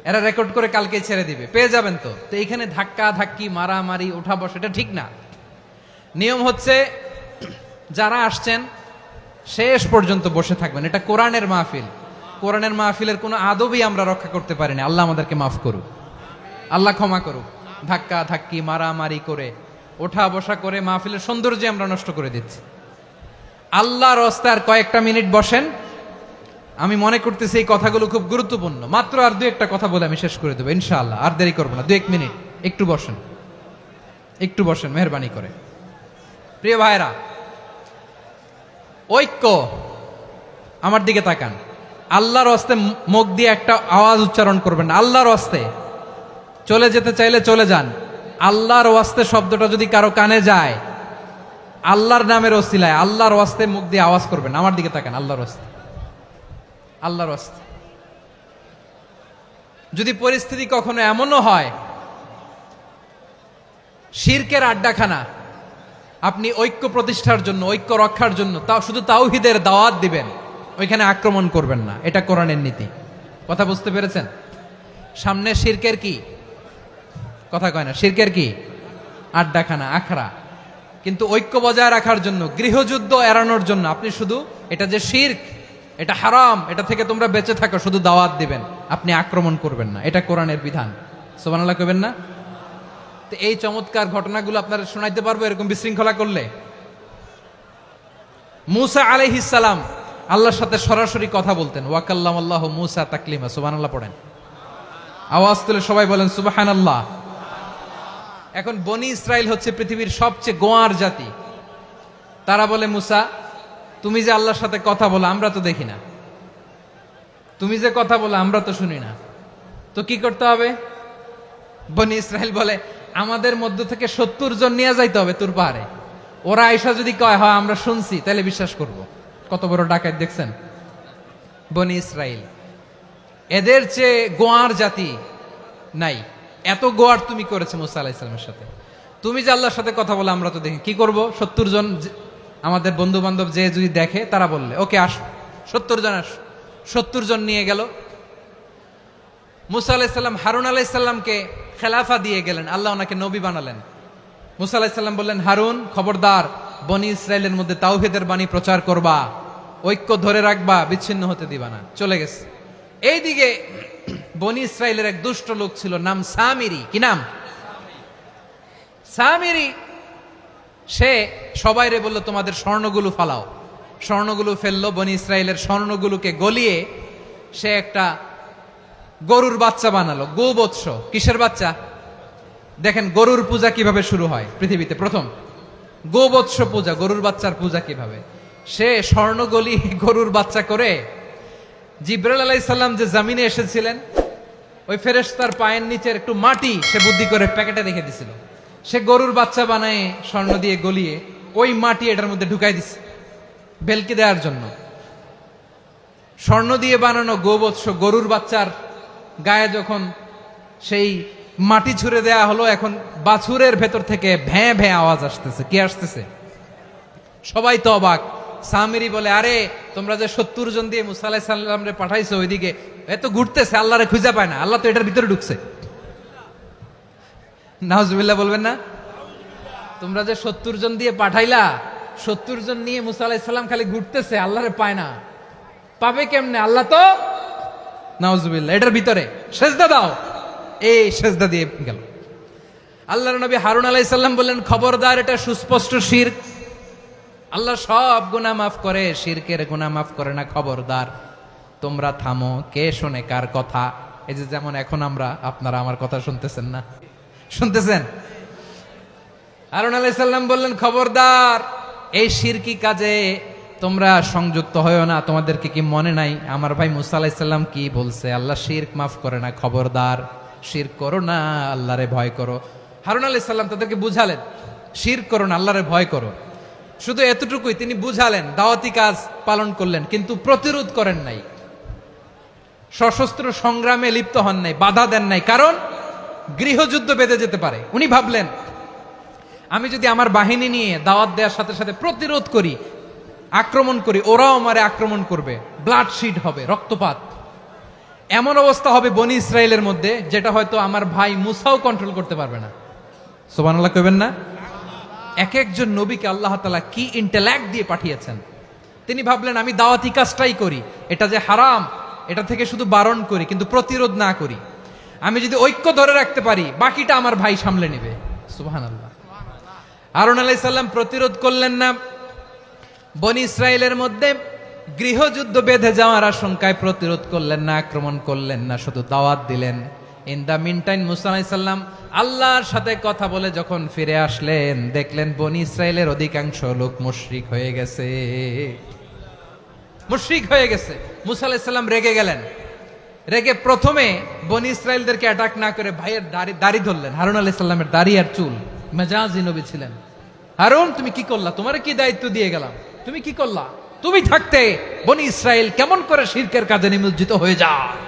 এরা রেকর্ড করে কালকে ছেড়ে দিবে, পেয়ে যাবেন তো। তো এখানে ধাক্কা ধাক্কি, মারামারি, ওঠা বসা, এটা ঠিক না। নিয়ম হচ্ছে যারা আসছেন শেষ পর্যন্ত বসে থাকবেন। এটা কোরআনের মাহফিল, কোরআনের মাহফিলের কোনো আদবই আমরা রক্ষা করতে পারিনি। আল্লাহ আমাদেরকে মাফ করুক, আল্লাহ ক্ষমা করুক। ধাক্কা ধাক্কি, মারামারি করে, ওঠা বসা করে মাহফিলের সৌন্দর্য আমরা নষ্ট করে দিচ্ছি। আল্লাহর রাস্তায় আর কয়েকটা মিনিট বসেন। আমি মনে করতেছি এই কথাগুলো খুব গুরুত্বপূর্ণ। মাত্র আর 2-1টা কথা বলে আমি শেষ করে দেবো ইনশাআল্লাহ, আর দেরি করবো না। 2-1 মিনিট একটু বসেন, একটু বসেন মেহরবানি করে। প্রিয় ভাইরা, ঐক্য, আমার দিকে তাকান। আল্লাহর রাস্তে মুখ দিয়ে একটা আওয়াজ উচ্চারণ করবেন না। আল্লাহর রাস্তে চলে যেতে চাইলে চলে যান। আল্লাহর ওয়াস্তে শব্দটা যদি কারো কানে যায়, আল্লাহর নামের ওসিলায় আল্লাহর ওয়াস্তে মুখ দিয়ে আওয়াজ করবেন। আমার দিকে তাকান। আল্লাহর ওয়াস্তে, আল্লাহর ওয়াস্তে। যদি পরিস্থিতি কখনো এমনও হয় শিরকের আড্ডাখানা, আপনি ঐক্য প্রতিষ্ঠার জন্য, ঐক্য রক্ষার জন্য তাও শুধু তাওহীদের দাওয়াত দিবেন, ওইখানে আক্রমণ করবেন না। এটা কোরআনের নীতি। কথা বুঝতে পেরেছেন? সামনে শিরকের কি কথা কয় না, শিরকের কি আড্ডাখানা, আখড়া। কিন্তু ঐক্য বজায় রাখার জন্য, গৃহযুদ্ধ এড়ানোর জন্য আপনি শুধু এটা যে শিরক, এটা হারাম, এটা থেকে তোমরা বেঁচে থাকো, শুধু দাওয়াত দিবেন, আপনি আক্রমণ করবেন না। এটা কোরআনের বিধান। সুবহানাল্লাহ কইবেন না? তো এই চমৎকার ঘটনাগুলো আপনারা শোনাইতে পারবো এরকম বিশৃঙ্খলা করলে। মূসা আলাইহিস সালাম আল্লাহর সাথে সরাসরি কথা বলতেন। ওয়াকাল্লামাল্লাহু মূসা তাকলিমা। সুবহানাল্লাহ পড়েন, আওয়াজ তুলে সবাই বলেন সুবহানাল্লাহ। এখন বনি ইসরাইল হচ্ছে পৃথিবীর সবচেয়ে গোয়ার জাতি। তারা বলে, মূসা তুমি যে আল্লাহর সাথে কথা বলো আমরা তো দেখি না, তুমি যে কথা বলো আমরা তো শুনি না, তো কি করতে হবে? বনি ইসরাইল বলে, আমাদের মধ্য থেকে 70 জন নিয়ে যাইতে হবে তুর পাহাড়ে। ওরা আয়েশা যদি কয় হয় আমরা শুনছি, তাহলে বিশ্বাস করব। কত বড় ডাকাত দেখছেন বনি ইসরাইল। এদের চেয়ে গোয়ার জাতি নাই। এত গোয়ার তুমি করেছে মূসা আলাইহিস সালামের সাথে। তুমি যে আল্লাহর সাথে কথা বলে আমরা তো দেখি, কি করব? 70 জন আমাদের বন্ধু বান্ধব যে যদি দেখে, তারা বললে ওকে আস, 70 জন আস। 70 জন নিয়ে গেল। মূসা আলাইহিস সালাম হারুন আলাইহিস সালামকে খেলাফা দিয়ে গেলেন, আল্লাহ ওনাকে নবী বানালেন। মূসা আলাইহিস সালাম বললেন, হারুন খবরদার, বনি ইসরাইলের মধ্যে তাওহীদের বাণী প্রচার করবা, ঐক্য ধরে রাখবা, বিচ্ছিন্ন হতে দিবা না। চলে গেছে। এইদিকে বনি ইসরাইলের এক দুষ্ট লোক ছিল, নাম সামিরি। কি নাম? সামিরি। সে সবাইরে বলল, তোমাদের স্বর্ণগুলো ফালাও, স্বর্ণগুলো ফেললো, বনি ইসরায়েলের স্বর্ণগুলোকে গলিয়ে সে একটা গরুর বাচ্চা বানালো, গোবৎস। কিসের বাচ্চা? দেখেন গরুর পূজা কিভাবে শুরু হয় পৃথিবীতে প্রথম, গোবৎস পূজা, গরুর বাচ্চার পূজা কিভাবে। সে স্বর্ণ গলি গরুর বাচ্চা করে জিব্রাইল আলাইহিস সালাম যে জমিনে এসেছিলেন, ওই ফেরেশতার পায়ের নিচের একটু মাটি সে বুদ্ধি করে প্যাকেটে রেখে দিছিল। সে গরুর বাচ্চা বানায় স্বর্ণ দিয়ে গলিয়ে ওই মাটি এটার মধ্যে ঢুকাই দিছে ভেলকি দেওয়ার জন্য। স্বর্ণ দিয়ে বানানো গোবৎস গরুর বাচ্চার গায়ে যখন সেই মাটি ছুঁড়ে দেয়া হলো, এখন বাছুরের ভেতর থেকে ভ্যাঁ ভ্যাঁ আওয়াজ আসতেছে। কি আসতেছে? সবাই তো অবাক। সামিরি বলে, আরে তোমরা যে 70 জন দিয়ে মুসা আলাইহিস সালাম রে পাঠাইছো, ওইদিকে এত ঘুরতেছে, আল্লাহরে খুঁজে পায় না, আল্লাহ তো এটার ভিতরে ঢুকছে। নাউজুবিল্লাহ বলবেন না? তোমরা যে 70 জন দিয়ে পাঠাইলা, 70 জন নিয়ে মুসা আলাইহিস সালাম খালি ঘুরতেছে, আল্লাহরে পায় না। পাবে কেমনে? আল্লাহ তো, নাউজুবিল্লাহ, এটার ভিতরে সেজদা দাও। এই সেজদা দিয়ে গেল। আল্লাহর নবী হারুন আলাইহিস সালাম বললেন, খবরদার, এটা সুস্পষ্ট শিরক। আল্লাহ সব গুনাহ মাফ করে, শিরকের গুনাহ মাফ করে না, খবরদার তোমরা থামো। কে শোনে কার কথা? এই যে যেমন এখন আপনারা আমার কথা শুনতেছেন না? শুনতেছেন? হারুন আলাইহিস সালাম বললেন, খবরদার, এই শিরকি কাজে তোমরা সংযুক্ত হয়ো না। তোমাদেরকে কি মনে নাই আমার ভাই মুসা আলাইহিস সালাম কি বলছে? আল্লাহ শিরক মাফ করে না, খবরদার শিরক করো না, আল্লাহরে ভয় করো। হারুন আলাইহিস সালাম তাদেরকে বুঝালেন, শিরক করো না, আল্লাহরে ভয় করো। শুধু এতটুকুই তিনি বুঝালেন, দাওয়াতি কাজ পালন করলেন, কিন্তু প্রতিরোধ করেন নাই, সশস্ত্র সংগ্রামে লিপ্ত হন নাই, বাধা দেন নাই, কারণ গৃহযুদ্ধ বেঁধে যেতে পারে। উনি ভাবলেন, আমি যদি আমার বাহিনী নিয়ে দাওয়াত দেওয়ার সাথে সাথে প্রতিরোধ করি, আক্রমণ করি, ওরাও আমারে আক্রমণ করবে, ব্লাডশিড হবে, রক্তপাত, এমন অবস্থা হবে বনি ইসরায়েলের মধ্যে যেটা হয়তো আমার ভাই মুসাও কন্ট্রোল করতে পারবে না। সুবহানাল্লাহ কইবেন না? এক একজন নবীকে আল্লাহ তাআলা কি ইন্টেলেক্ট দিয়ে পাঠিয়েছেন। তিনি ভাবলেন, আমি দাওয়াতি কাজটাই করি, এটা যে হারাম এটা থেকে শুধু বারণ করি, কিন্তু প্রতিরোধ না করি। আমি যদি ঐক্য ধরে রাখতে পারি, বাকিটা আমার ভাই সামলে নেবে। সুবহানাল্লাহ। হারুন আলাইহিস সালাম প্রতিরোধ করলেন না, বনি ইসরায়েলের মধ্যে গৃহযুদ্ধ বেঁধে যাওয়ার আশঙ্কায় প্রতিরোধ করলেন না, আক্রমণ করলেন না, শুধু দাওয়াত দিলেন। ইন দা মিন টাইম মুসা আলাইহিস সালাম আল্লাহর সাথে কথা বলে যখন ফিরে আসলেন, দেখলেন বনি ইসরায়েলের অধিকাংশ লোক মুশরিক হয়ে গেছে, মুশরিক হয়ে গেছে। মুসা আলাইহিস সালাম রেগে গেলেন। রেগে প্রথমে বনি ইসরায়েলদেরকে অ্যাটাক না করে ভাইয়ের দাড়ি ধরলেন। হারুন আলাইহিস সালামের দাড়ি আর চুল, মেজাজি নবী ছিলেন। হারুন, তুমি কি করলা? তোমার কি দায়িত্ব দিয়ে গেলাম, তুমি কি করলা? তুমি থাকতে বনি ইসরায়েল কেমন করে শিরকের কাজে নিমজ্জিত হয়ে যায়?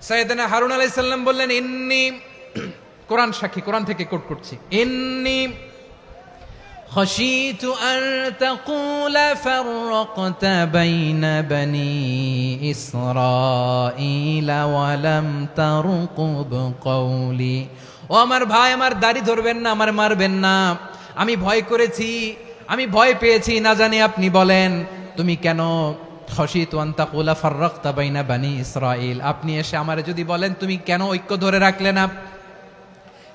সাইয়েদনা হারুন আলাইহিস সালাম বললেন, ইন্নী, কোরআন সাক্ষী, কোরআন থেকে কোট করছি, ইন্নী খাশিতু আন তাকুলা ফাররাকতা বাইনা বনি ইসরাঈলা ওয়া লাম তারকুব কওলি। ও আমার ভাই, আমার দাড়ি ধরবেন না, আমার মারবেন না। আমি ভয় করেছি, আমি ভয় পেয়েছি, না জানি আপনি বলেন তুমি কেন খাশিতু আন তাকুলা ফাররাকতা বাইনা বনি ইসরাঈল, আপনি এসে আমারে যদি বলেন তুমি কেন ঐক্য ধরে রাখলে না,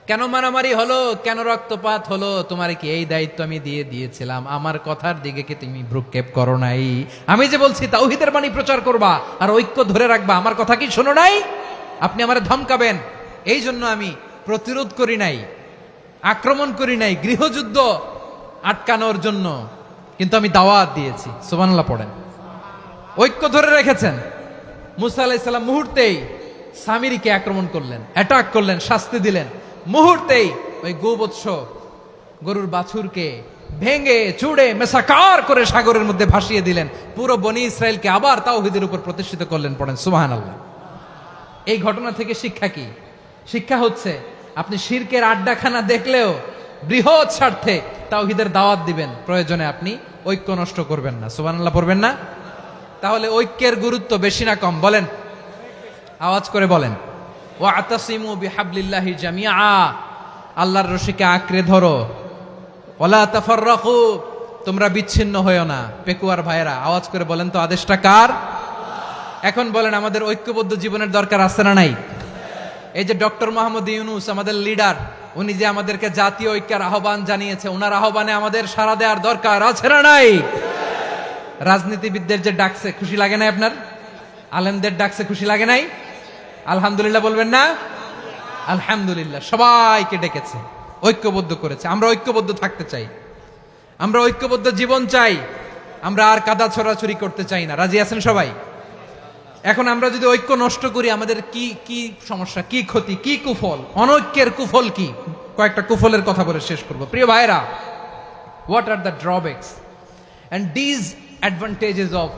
কেন মারামারি হলো, কেন রক্তপাত হলো, তোমার কি এই দায়িত্ব আমি দিয়ে দিয়েছিলাম? আমার কথার দিকে কি তুমি ভ্রুক্ষেপ করো নাই? আমি যে বলছি তাওহীদের বাণী প্রচার করবা আর ঐক্য ধরে রাখবা, আমার কথা কি শোনো নাই? আপনি আমারে ধমকাবেন, এই জন্য আমি প্রতিরোধ করি নাই, আক্রমণ করি নাই, গৃহযুদ্ধ আটকানোর জন্য, কিন্তু আমি দাওয়াত দিয়েছি। সুবহানাল্লাহ পড়েন। ঐক্য ধরে রেখেছেন। মুসা আলাইহিস সালাম মুহূর্তেই সামিরীকে আক্রমণ করলেন, অ্যাটাক করলেন, শাস্তি দিলেন। মুহূর্তেই ওই গোবৎস গরুর বাছুরকে ভেঙে চুড়ে মেসাকার করে সাগরের মধ্যে ভাসিয়ে দিলেন। পুরো বনি ইসরায়েলকে আবার তাওহীদের উপর প্রতিষ্ঠিত করলেন। পড়েন সুবহানাল্লাহ। এই ঘটনা থেকে শিক্ষা কি? শিক্ষা হচ্ছে, আপনি শিরকের আড্ডাখানা দেখলেও বৃহৎ স্বার্থে তাওহীদের দাওয়াত দিবেন, প্রয়োজনে আপনি ঐক্য নষ্ট করবেন না। সুবহানাল্লাহ পড়বেন না? তাহলে ঐক্যের গুরুত্ব বেশি না কম? বলেন, আওয়াজ করে বলেন। ওয়াতাসিমু বিহাবলিল্লাহি জামিআ, আল্লাহর রশিকে আঁকড়ে ধরো। ওয়ালা তাফাররাকু, তোমরা বিচ্ছিন্ন হয়ো না। পেকুয়ার ভাইরা আওয়াজ করে বলেন তো, আদেশটা কার? এখন বলেন, আমাদের ঐক্যবদ্ধ জীবনের দরকার আছে না নাই? এই যে ডক্টর মোহাম্মদ ইউনূস আমাদের লিডার, উনি যে আমাদেরকে জাতীয় ঐক্যের আহ্বান জানিয়েছে, ওনার আহ্বানে আমাদের সাড়া দেওয়ার দরকার আছে না নাই? রাজনীতিবিদদের যে ডাকছে খুশি লাগে নাই আপনার? আলেমদের ডাকছে খুশি লাগে নাই? আলহামদুলিল্লাহ বলবেন না? আলহামদুলিল্লাহ, সবাইকে ডেকেছে, ঐক্যবদ্ধ করেছে। আমরা ঐক্যবদ্ধ থাকতে চাই, আমরা ঐক্যবদ্ধ জীবন চাই, আমরা আর কাদা ছড়াছড়ি করতে চাই না। রাজি আছেন সবাই? এখন আমরা যদি ঐক্য নষ্ট করি আমাদের কি কি সমস্যা, কি ক্ষতি, কি কুফল? অনৈক্যের কুফল কি? কয়েকটা কুফলের কথা বলে শেষ করব। প্রিয় ভাইরা, what are the drawbacks and disadvantages of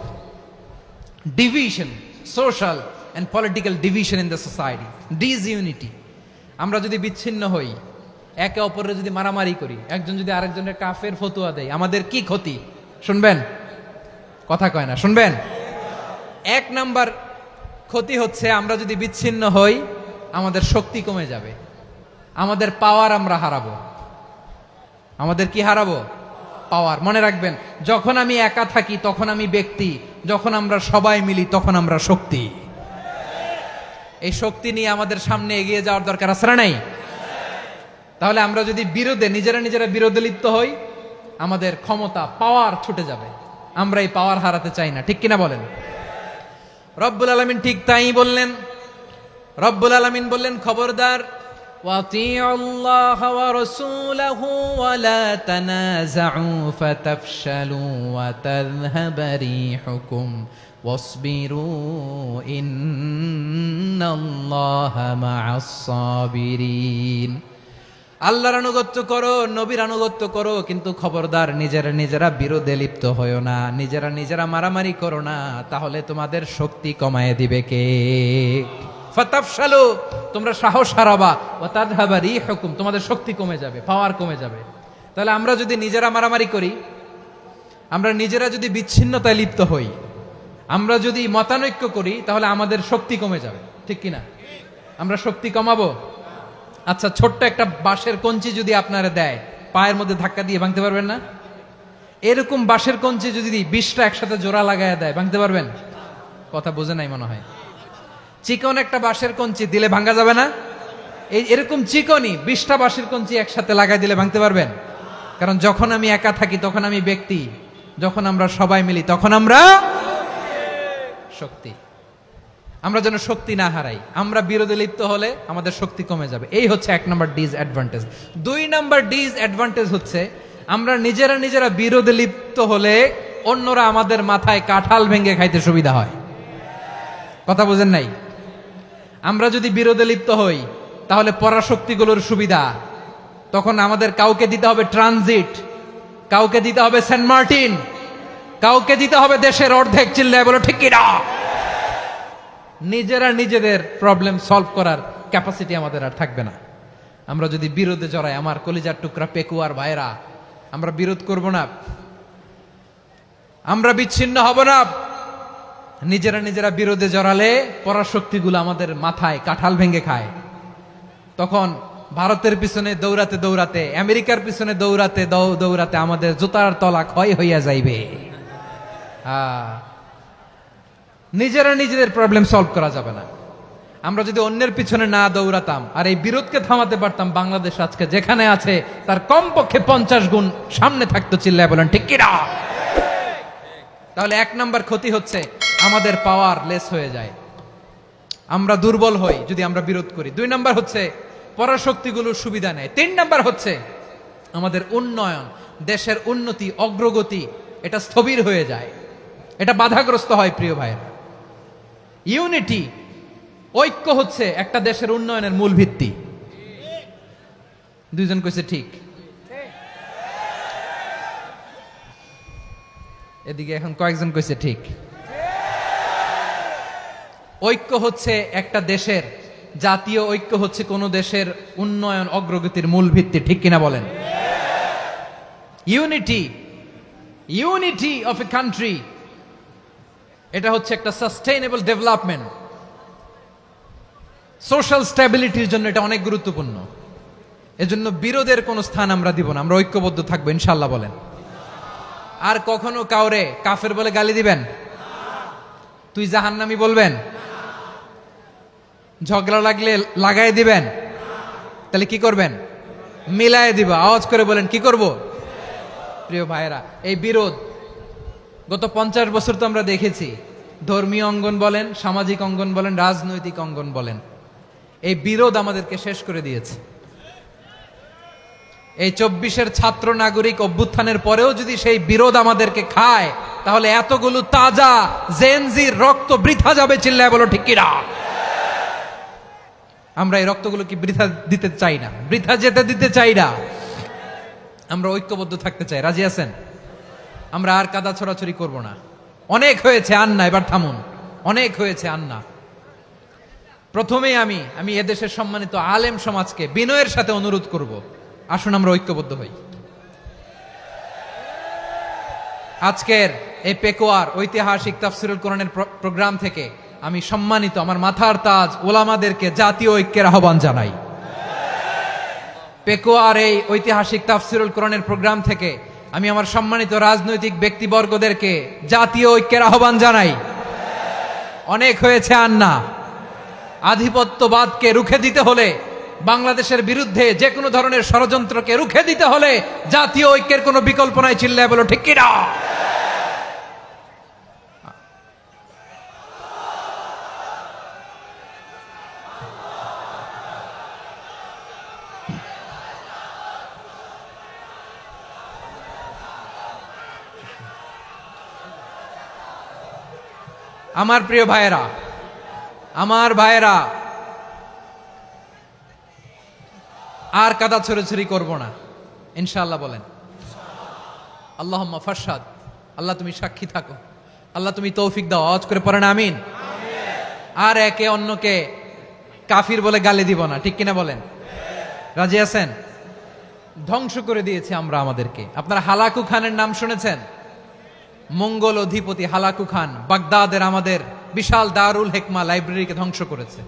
division, social and political division in the society? Disunity. আমরা যদি বিচ্ছিন্ন হই, একে অপরের যদি মারামারি করি, একজন যদি আরেকজনের কাফের ফতোয়া দেয়, আমাদের কি ক্ষতি? শুনবেন? কথা কয় না, শুনবেন? এক নাম্বার ক্ষতি হচ্ছে আমরা যদি বিচ্ছিন্ন হই আমাদের শক্তি কমে যাবে, আমাদের পাওয়ার আমরা হারাবো। আমাদের কি হারাবো? পাওয়ার। মনে রাখবেন, যখন আমি একা থাকি তখন আমি ব্যক্তি, যখন আমরা সবাই মিলি তখন আমরা শক্তি। এই শক্তি নিয়ে আমাদের সামনে এগিয়ে যাওয়ার দরকার আছে না নাই? তাহলে আমরা যদি নিজেরা বিরোধে লিপ্ত হই আমাদের ক্ষমতা, পাওয়ার ছুটে যাবে। আমরা এই পাওয়ার হারাতে চাই না, ঠিক কিনা বলেন? রব্বুল আলামিন ঠিক তাই বললেন। রব্বুল আলামিন বললেন, খবরদার, ওয়াতিউল্লাহ ওয়া রাসূলাহু ওয়া লা তানাযাউ ফাতাফশালু ওয়া তাযহাবা রিহুকুম ওয়াসবিরু ইন্নাল্লাহা মা'আস সাবিরিন। আল্লাহর আনুগত্য করো, নবীর আনুগত্য করো, কিন্তু খবরদার নিজেরা বিরোধে লিপ্ত হয়ো না, নিজেরা মারামারি করো না, তাহলে তোমাদের শক্তি কমায় দিবে কে? ফাতাফশালু, তোমরা সাহস হারাবা, ওয়া তাযহাবা রিহুকুম, তোমাদের শক্তি কমে যাবে, পাওয়ার কমে যাবে। তাহলে আমরা যদি নিজেরা মারামারি করি, আমরা নিজেরা যদি বিচ্ছিন্নতায় লিপ্ত হই, আমরা যদি মতানৈক্য করি, তাহলে আমাদের শক্তি কমে যাবে, ঠিক কিনা? আমরা শক্তি কমাবো। আচ্ছা, ছোট্ট একটা বাঁশের কঞ্চি যদি আপনারা দেয়, পায়ের মধ্যে ধাক্কা দিয়ে ভাঙতে পারবেন না? এরকম বাঁশের কঞ্চি যদি 20টা একসাথে জোড়া লাগায় দেয়, ভাঙতে পারবেন? কথা বোঝে নাই মনে হয়। চিকন একটা বাঁশের কঞ্চি দিলে ভাঙা যাবে না? এরকম চিকনই 20টা বাঁশের কঞ্চি একসাথে লাগাই দিলে ভাঙতে পারবেন? কারণ যখন আমি একা থাকি তখন আমি ব্যক্তি, যখন আমরা সবাই মিলি তখন আমরা শক্তি। আমরা যেন শক্তি না হারাই। আমরা বিরোধে লিপ্ত হলে আমাদের শক্তি কমে যাবে। এই হচ্ছে 1 নাম্বার ডিসঅ্যাডভান্টেজ। 2 নাম্বার ডিসঅ্যাডভান্টেজ হচ্ছে আমরা নিজেরা বিরোধে লিপ্ত হলে অন্যরা আমাদের মাথায় কাঁঠাল ভেঙে খাইতে সুবিধা হয়। কথা বোঝেন নাই? আমরা যদি বিরোধে লিপ্ত হই তাহলে পরাশক্তিগুলোর সুবিধা, তখন আমাদের কাউকে দিতে হবে ট্রানজিট, কাউকে দিতে হবে সেন্ট মার্টিন, কাউকে দিতে হবে দেশের অর্ধেক। চিল্লায় বলো ঠিক কিনা? নিজেদের প্রবলেম সলভ করার ক্যাপাসিটি আমাদের আর থাকবে না। আমরা যদি বিরোধে জড়াই, আমার কলিজার টুকরা পেকুয়ার ভাইরা, আমরা বিরোধ করব না, আমরা বিচ্ছিন্ন হব না। নিজেরা বিরোধে জড়ালে পরাশক্তিগুলো আমাদের মাথায় কাঁঠাল ভেঙে খায়। তখন ভারতের পিছনে দৌড়াতে, আমেরিকার পিছনে দৌড়াতে আমাদের জুতার তলা ক্ষয় হইয়া যাইবে। নিজেদের প্রবলেম সলভ করা যাবে না। আমরা যদি অন্যের পিছনে না দৌড়াতাম আর এই বিরোধকে থামাতে পারতাম, বাংলাদেশ আজকে যেখানে আছে তার কমপক্ষে 50 গুণ সামনে থাকতো। চিল্লায় বলেন ঠিক কিনা? তাহলে 1 নাম্বার ক্ষতি হচ্ছে আমাদের পাওয়ার লেস হয়ে যায়, আমরা দুর্বল হই যদি আমরা বিরোধ করি। 2 নাম্বার হচ্ছে পরাশক্তিগুলোর সুবিধা নেয়। 3 নাম্বার হচ্ছে আমাদের উন্নয়ন, দেশের উন্নতি, অগ্রগতি, এটা স্থবির হয়ে যায়, এটা বাধাগ্রস্ত হয়। প্রিয় ভাইয়েরা, ইউনিটি, ঐক্য হচ্ছে একটা দেশের উন্নয়নের মূল ভিত্তি। 2 জন কইছে ঠিক। এদিকে এখন কয়েকজন কইছে ঠিক। ঐক্য হচ্ছে একটা দেশের, জাতীয় ঐক্য হচ্ছে কোন দেশের উন্নয়ন, অগ্রগতির মূল ভিত্তি, ঠিক কিনা বলেন? ইউনিটি অফ এ কান্ট্রি, এটা হচ্ছে একটা সাস্টেইনেবল ডেভেলপমেন্ট, সোশ্যাল স্ট্যাবিলিটির জন্য এটা অনেক গুরুত্বপূর্ণ। এজন্য বিরোধের কোনো স্থান আমরা দিব না, আমরা ঐক্যবদ্ধ থাকবো ইনশাআল্লাহ বলেন। আর কখনো কাউরে কাফের বলে গালি দিবেন? তুই জাহান্নামী বলবেন? ঝগড়া লাগলে লাগাই দিবেন? তাহলে কি করবেন? মিলায় দিব। আওয়াজ করে বলেন কি করব? প্রিয় ভাইয়েরা, এই বিরোধ গত 50 বছর তো আমরা দেখেছি, ধর্মীয় অঙ্গন বলেন, সামাজিক অঙ্গন বলেন, রাজনৈতিক অঙ্গন বলেন, এই বিরোধ আমাদেরকে শেষ করে দিয়েছে। এই 24-এর ছাত্র নাগরিক অভ্যুত্থানের পরেও যদি সেই বিরোধ আমাদেরকে খায়, তাহলে এতগুলো তাজা জেনজির রক্ত বৃথা যাবে। চিল্লায় বলো ঠিক কিনা? আমরা এই রক্তগুলো কি বৃথা দিতে চাই না, বৃথা যেতে দিতে চাই না। আমরা ঐক্যবদ্ধ থাকতে চাই। রাজি আছেন? আমরা আর কাদা ছড়াছড়ি করব না। অনেক হয়েছে, আন্না, এবার থামুন। অনেক হয়েছে, আন্না। প্রথমেই আমি এদেশের সম্মানিত আলেম সমাজকে বিনয়ের সাথে অনুরোধ করব, আসুন আমরা ঐক্যবদ্ধ হই। আজকের এই পেকুয়ার ঐতিহাসিক তাফসিরুল কোরআনের প্রোগ্রাম থেকে আমি সম্মানিত আমার মাথার তাজ ওলামাদেরকে জাতীয় ঐক্যের আহ্বান জানাই। পেকুয়ার এই ঐতিহাসিক তাফসিরুল কোরআনের প্রোগ্রাম থেকে আমি আমার সম্মানিত রাজনৈতিক ব্যক্তিবর্গদেরকে জাতীয় ঐক্যের আহ্বান জানাই। অনেক হয়েছে, আন্না। আধিপত্যবাদকে রুখে দিতে হলে, বাংলাদেশের বিরুদ্ধে যে কোনো ধরনের ষড়যন্ত্রকে রুখে দিতে হলে জাতীয় ঐক্যের কোনো বিকল্প নাই। চিল্লায় বলো ঠিক কিনা? আমার প্রিয় ভাইয়েরা, আমার ভাইয়েরা, আর কাদা ছড়াছড়ি করব না, ইনশাআল্লাহ। বলেন আল্লাহুম্মা ফারশাদ। আল্লাহ তুমি সাক্ষী থাকো, আল্লাহ তুমি তৌফিক দাও। আওয়াজ করে পড়েন আমিন। আর একে অন্যকে কাফির বলে গালি দিব না, ঠিক কিনা বলেন? রাজি আছেন? ধ্বংস করে দিয়েছে আমরা আমাদেরকে। আপনারা হালাকু খানের নাম শুনেছেন? মঙ্গল অধিপতি হালাকু খান বাগদাদের আমাদের বিশাল দারুল হেকমা লাইব্রেরিকে ধ্বংস করেছে।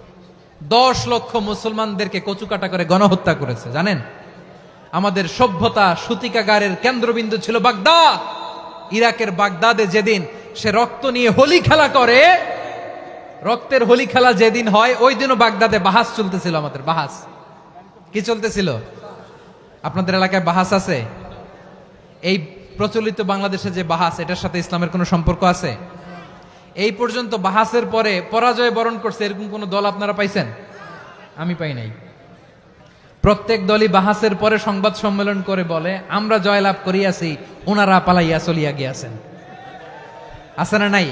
10 লক্ষ মুসলমানদেরকে কচুকাটা করে গণহত্যা করেছে। জানেন, আমাদের সভ্যতা সূতিকাগারের কেন্দ্রবিন্দু ছিল বাগদাদ। ইরাকের বাগদাদে যেদিন সে রক্ত নিয়ে হোলি খেলা করে, রক্তের হোলি খেলা যেদিন হয়, ওই দিনও বাগদাদে বাহাস চলতেছিল। আমাদের বাহাস কি চলতেছিল? আপনাদের এলাকায় বাহাস আছে? এই প্রচলিত বাংলাদেশে যে বাহাস, এটার সাথে ইসলামের কোনো সম্পর্ক আছে? এই পর্যন্ত বাহাসের পরে পরাজয় বরণ করছে এরকম কোন দল আপনারা পাইছেন? আমি পাই নাই। প্রত্যেক দলই বাহাসের পরে সংবাদ সম্মেলন করে বলে, আমরা জয়লাভ করিয়াছি, ওনারা পালাইয়া চলিয়া গিয়াছেন। আছে না নাই?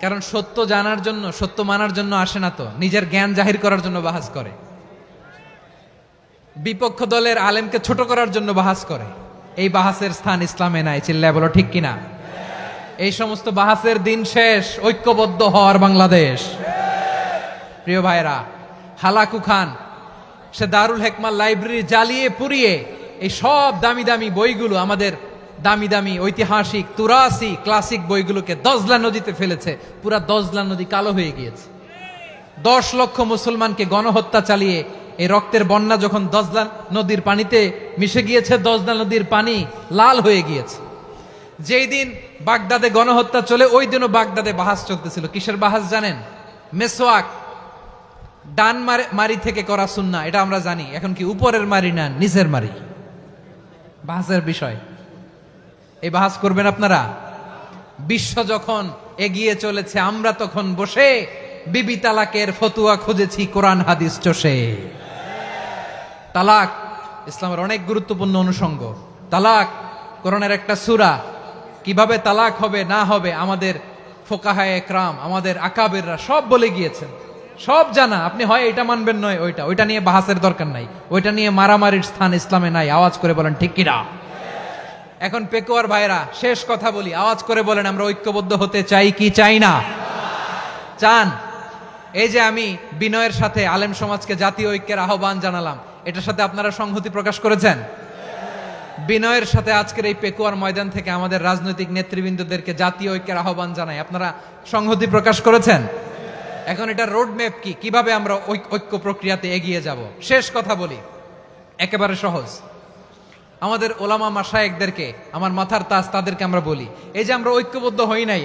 কারণ সত্য জানার জন্য, সত্য মানার জন্য আসে না তো, নিজের জ্ঞান জাহির করার জন্য বাহাস করে। বিপক্ষ দলের আলেমকে ছোট করার জন্য বাহাস করে। এই বাহাসের স্থান ইসলামে নাই। চিল্লায় বলো ঠিক কিনা? এই সমস্ত বাহাসের দিন শেষ। ঐক্যবদ্ধ হওয়ার বাংলাদেশ। প্রিয় ভাইরা, হালাকু খান সে দারুল হেকমা লাইব্রেরি জ্বালিয়ে পুড়িয়ে এই সব দামি দামি বইগুলো, আমাদের দামি দামি ঐতিহাসিক তুরাসি ক্লাসিক বইগুলোকে দজলা নদীতে ফেলেছে। পুরা দজলা নদী কালো হয়ে গিয়েছে। 10 লক্ষ মুসলমানকে গণহত্যা চালিয়ে এই রক্তের বন্যা যখন দজলা নদীর পানিতে মিশে গিয়েছে, দজলা নদীর পানি লাল হয়ে গিয়েছে। যেই দিন বাগদাদে গণহত্যা চলে, ওই দিনও বাগদাদে বাহাস চলতেছিল। কিসের বাহাস জানেন? মেসওয়াক, ডান মারি থেকে করা সুন্নাহ, এটা আমরা জানি। এখন কি উপরের মারি না নিচের মারি? বাহাসের বিষয়। এই বাহাস করবেন আপনারা? বিশ্ব যখন এগিয়ে চলেছে, আমরা তখন বসে বিবি তালাকের ফতুয়া খুঁজেছি কোরআন হাদিস চষে। তালাক ইসলামের অনেক গুরুত্বপূর্ণ অনুষঙ্গ। তালাক কোরআনের একটা সূরা। কিভাবে তালাক হবে না হবে আমাদের ফোকাহায়ে একরাম, আমাদের আকাবেররা সব বলে গিয়েছেন, সব জানা। আপনি হয় এটা মানবেন, নয় ওইটা। ওইটা নিয়ে বাহাসের দরকার নাই, ওইটা নিয়ে মারামারির স্থান ইসলামে নাই। আওয়াজ করে বলেন ঠিক কিনা? এখন পেকুয়ার ভাইরা, শেষ কথা বলি, আওয়াজ করে বলেন আমরা ঐক্যবদ্ধ হতে চাই কি চাই না? চান? এই যে আমি বিনয়ের সাথে আলেম সমাজকে জাতীয় ঐক্যের আহ্বান জানালাম, এটার সাথে আপনারা সংহতি প্রকাশ করেছেন? বিনয়ের সাথে আজকের এই পেকুয়ার ময়দান থেকে আমাদের রাজনৈতিক নেতৃবৃন্দদেরকে জাতীয় ঐক্যের আহ্বান জানাই, আপনারা সংহতি প্রকাশ করেছেন? এখন এটা রোডম্যাপ কি, কিভাবে আমরা ঐক্য প্রক্রিয়াতে এগিয়ে যাব? শেষ কথা বলি, একেবারে সহজ। আমাদের ওলামা মাশায়েখদেরকে, আমার মাথার তাজ, তাদেরকে আমরা বলি, এই যে আমরা ঐক্যবদ্ধ হই নাই,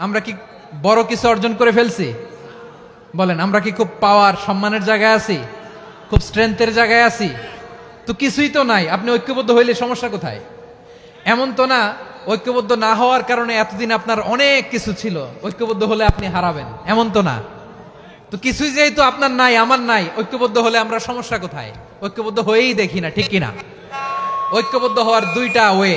আমরা কি বড় কিছু অর্জন করে ফেলছি? বলেন, আমরা কি খুব পাওয়ার সম্মানের জায়গায় আছি? খুব স্ট্রেংথের জায়গায় আছি? তো কিছুই তো নাই। আপনি ঐক্যবদ্ধ হইলে সমস্যা কোথায়? এমন তো না ঐক্যবদ্ধ না হওয়ার কারণে এতদিন আপনার অনেক কিছু ছিল, ঐক্যবদ্ধ হলে আপনি হারাবেন এমন তো না। তো কিছুই যেহেতু আপনার নাই, আমার নাই, ঐক্যবদ্ধ হলে আমরা সমস্যা কোথায়? ঐক্যবদ্ধ হয়েই দেখি না, ঠিক কিনা? ঐক্যবদ্ধ হওয়ার দুইটা ওয়ে।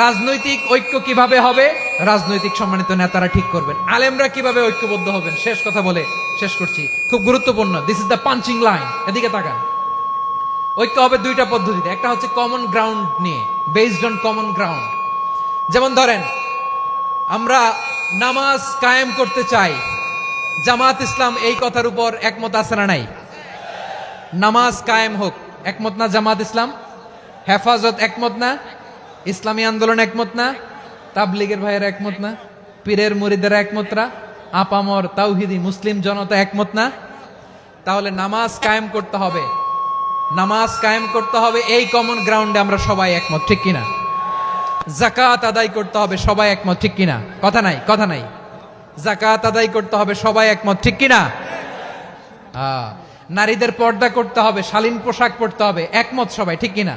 রাজনৈতিক ঐক্য কিভাবে হবে, রাজনৈতিক সম্মানিত নেতারা ঠিক করবেন। আলেমরা কিভাবে ঐক্যবদ্ধ হবেন, শেষ কথা বলে শেষ করছি, খুব গুরুত্বপূর্ণ। This is the punching line, এদিকে তাকান। ঐক্য হবে দুইটা পদ্ধতিতে। একটা হচ্ছে কমন গ্রাউন্ড নিয়ে, বেসড অন কমন গ্রাউন্ড। যেমন ধরেন, আমরা নামাজ কায়েম করতে চাই, জামাত ইসলাম এই কথার উপর একমত আছে না নাই? নামাজ কায়েম হোক, একমত না জামাত ইসলাম? হেফাজত একমত না? ইসলামী আন্দোলন একমত না? তাবলিগের ভাইয়েরা একমত না? পীরের মুরিদেরা একমত না? আপামর তাওহিদি মুসলিম জনতা একমত না? তাহলে নামাজ কায়েম করতে হবে, নামাজ কায়েম করতে হবে এই কমন গ্রাউন্ডে আমরা সবাই একমত, ঠিক কিনা? যাকাত আদায় করতে হবে, সবাই একমত, ঠিক কিনা? কথা নাই, কথা নাই। যাকাত আদায় করতে হবে, সবাই একমত, ঠিক কিনা? নারীদের পর্দা করতে হবে, শালীন পোশাক পরতে হবে, একমত সবাই, ঠিক কিনা?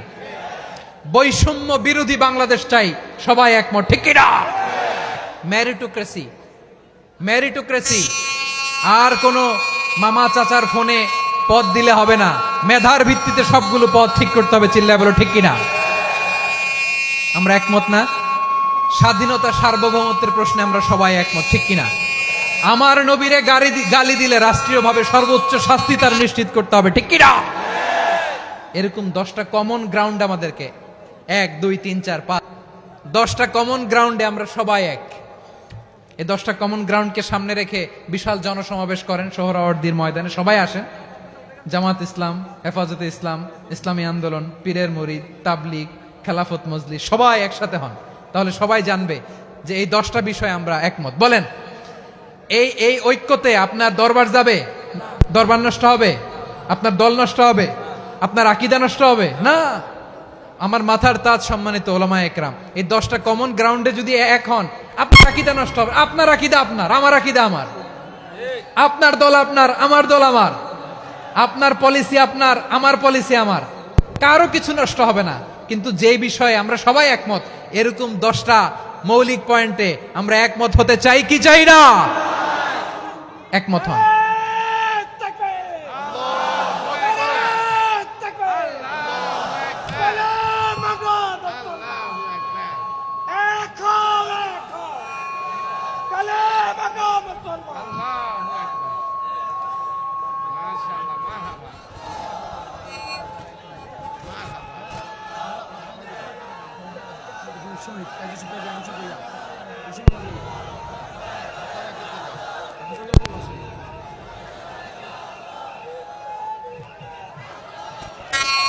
বৈষম্য বিরোধী বাংলাদেশ চাই, সবাই একমত, ঠিক কিনা? মেরিটোক্রেসি, মেরিটোক্রেসি, আর কোন মামা চাচার ফোনে পদ দিলে হবে না, মেধার ভিত্তিতে সবগুলো পদ ঠিক করতে হবে, চিল্লায় বলো ঠিক কিনা? আমরা একমত না? স্বাধীনতা সার্বভৌমত্বের প্রশ্নে আমরা সবাই একমত, ঠিক কিনা? আমার নবীরে গালি দিলে রাষ্ট্রীয়ভাবে সর্বোচ্চ শাস্তি তার নিশ্চিত করতে হবে, ঠিক কিনা? এরকম 10টা কমন গ্রাউন্ড আমাদেরকে, 1 2 3 4 5, 10টা কমন গ্রাউন্ডে আমরা সবাই এক। এই 10টা কমন গ্রাউন্ডকে সামনে রেখে বিশাল জনসমাবেশ করেন সোহরাওয়ার্দীর ময়দানে, সবাই আসেন। জামাত ইসলাম, হেফাজতে ইসলাম, ইসলামী আন্দোলন, পীরের মুরিদ, তাবলিগ, খেলাফত মজলিস, সবাই একসাথে হন। তাহলে সবাই জানবে যে এই 10টা বিষয়ে আমরা একমত। বলেন, এই ঐক্যতে আপনার দরবার যাবে? দরবার নষ্ট হবে? আপনার দল নষ্ট হবে? আপনার আকীদা নষ্ট হবে না? আমার মাথার তাজ সম্মানিত ওলামায়ে একরাম, এই 10টা কমন গ্রাউন্ডে যদি এক হন, আপনার আকীদা নষ্ট হবে। আপনার আকীদা আপনার, আমার আকীদা আমার, আপনার দল আপনার, আমার দল আমার, আপনার পলিসি আপনার, আমার পলিসি আমার, কারো কিছু নষ্ট হবে না। কিন্তু যে বিষয়ে আমরা সবাই একমত, এরকম 10টা মৌলিক পয়েন্টে আমরা একমত হতে চাই কি চাই না? একমত হন।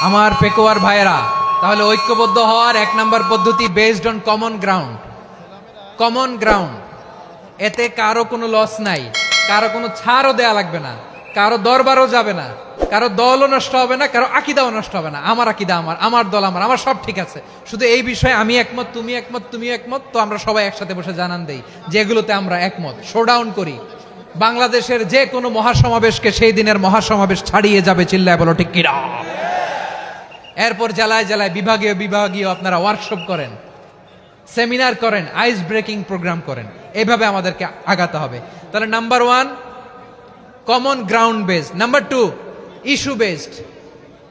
আমার পেকোয়ার ভাইয়েরা, তাহলে ঐক্যবদ্ধ হওয়ার 1 নম্বর পদ্ধতি based on common ground. Common ground, এতে কারো কোনো লস নাই, কারো কোনো ছাড়ও দেয়া লাগবে না, কারো দরবারও যাবে না, কারো দলও নষ্ট হবে না, কারো আকীদাও নষ্ট হবে না। আমার আকীদা আমার, আমার দল আমার, আমার সব ঠিক আছে। শুধু এই বিষয়ে আমি একমত, তুমি একমত, তুমি একমত, তো আমরা সবাই একসাথে বসে জানান দেই যেগুলোতে আমরা একমত, শোডাউন করি। বাংলাদেশের যে কোনো মহাসমাবেশকে সেই দিনের মহাসমাবেশ ছাড়িয়ে যাবে, চিল্লায় বলো ঠিক কিনা? এরপর জেলায় জেলায় বিভাগীয় বিভাগীয় আপনারা ওয়ার্কশপ করেন, সেমিনার করেন, আইস ব্রেকিং প্রোগ্রাম করেন, এইভাবে আমাদেরকে আগাতে হবে। তাহলে number 1 common ground based, number 2 issue based,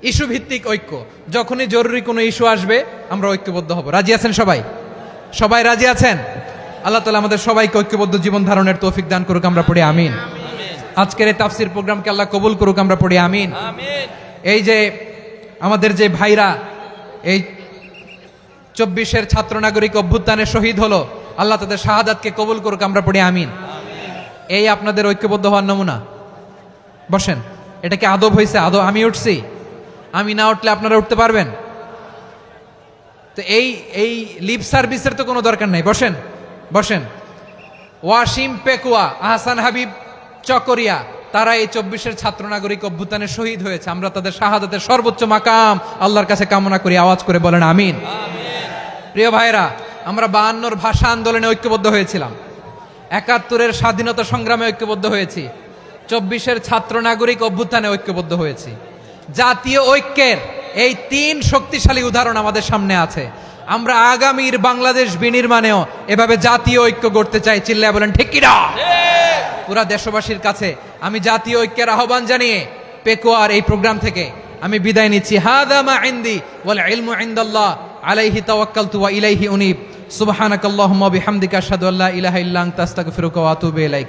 issue ভিত্তিক ঐক্য। যখনই জরুরি কোনো ইস্যু আসবে আমরা ঐক্যবদ্ধ হব। রাজি আছেন সবাই? সবাই রাজি আছেন? আল্লাহ তাআলা আমাদের সবাইকে ঐক্যবদ্ধ জীবন ধারণের তৌফিক দান করুক, আমরা পড়ি আমিন। আজকের এই তাফসীর প্রোগ্রামকে আল্লাহ কবুল করুক, আমরা পড়ি আমিন। এই যে আমাদের যে ভাইরা এই 24-এর ছাত্র নাগরিক অভ্যুত্থানে শহীদ হলো, আল্লাহ তাদের শাহাদাতকে কবুল করুক, আমরা পড়ি আমিন। এই আপনাদের ঐক্যবদ্ধ হওয়ার নমুনা। বসেন, এটা কি আদব হয়েছে? আদব আমি উঠছি, আমি না উঠলে আপনারা উঠতে পারবেন? তো এই লিপ সার্ভিসের তো কোনো দরকার নাই। বসেন বসেন। ওয়াসিম পেকুয়া, আহসান হাবিব চকরিয়া, তারা এই 24-এর ছাত্র নাগরিক অভ্যুত্থানে শহীদ হয়েছে। আমরা তাদের শাহাদাতের সর্বোচ্চ মাকাম আল্লাহর কাছে কামনা করি, আওয়াজ করে বলেন আমিন। প্রিয় ভাইরা, আমরা 52-র ভাষা আন্দোলনে ঐক্যবদ্ধ হয়েছিলাম, 71-এর স্বাধীনতা সংগ্রামে ঐক্যবদ্ধ হয়েছি, 24-এর ছাত্র নাগরিক অভ্যুত্থানে ঐক্যবদ্ধ হয়েছি। জাতীয় ঐক্যের এই 3 শক্তিশালী উদাহরণ আমাদের সামনে আছে। আমরা আগামীর বাংলাদেশ বিনির্মাণেও এভাবে জাতীয় ঐক্য গড়তে চাই। চিল্লায় বলেন ঠিক কিনা? পুরা দেশবাসীর কাছে আমি জাতীয় ঐক্যের আহ্বান জানিয়ে পেকুয়ার এই প্রোগ্রাম থেকে আমি বিদায় নিচ্ছি। হাদা মা ইনদি ওয়াল ইলমু ইনদাল্লাহ আলাইহি তাওয়াক্কালতু ওয়া ইলাইহি উনীব। সুবহানাকাল্লাহুম্মা বিহামদিকা আশহাদু আল্লা ইলাহা ইল্লা আনতা আস্তাগফিরুকা ওয়া আতুবু ইলাইক।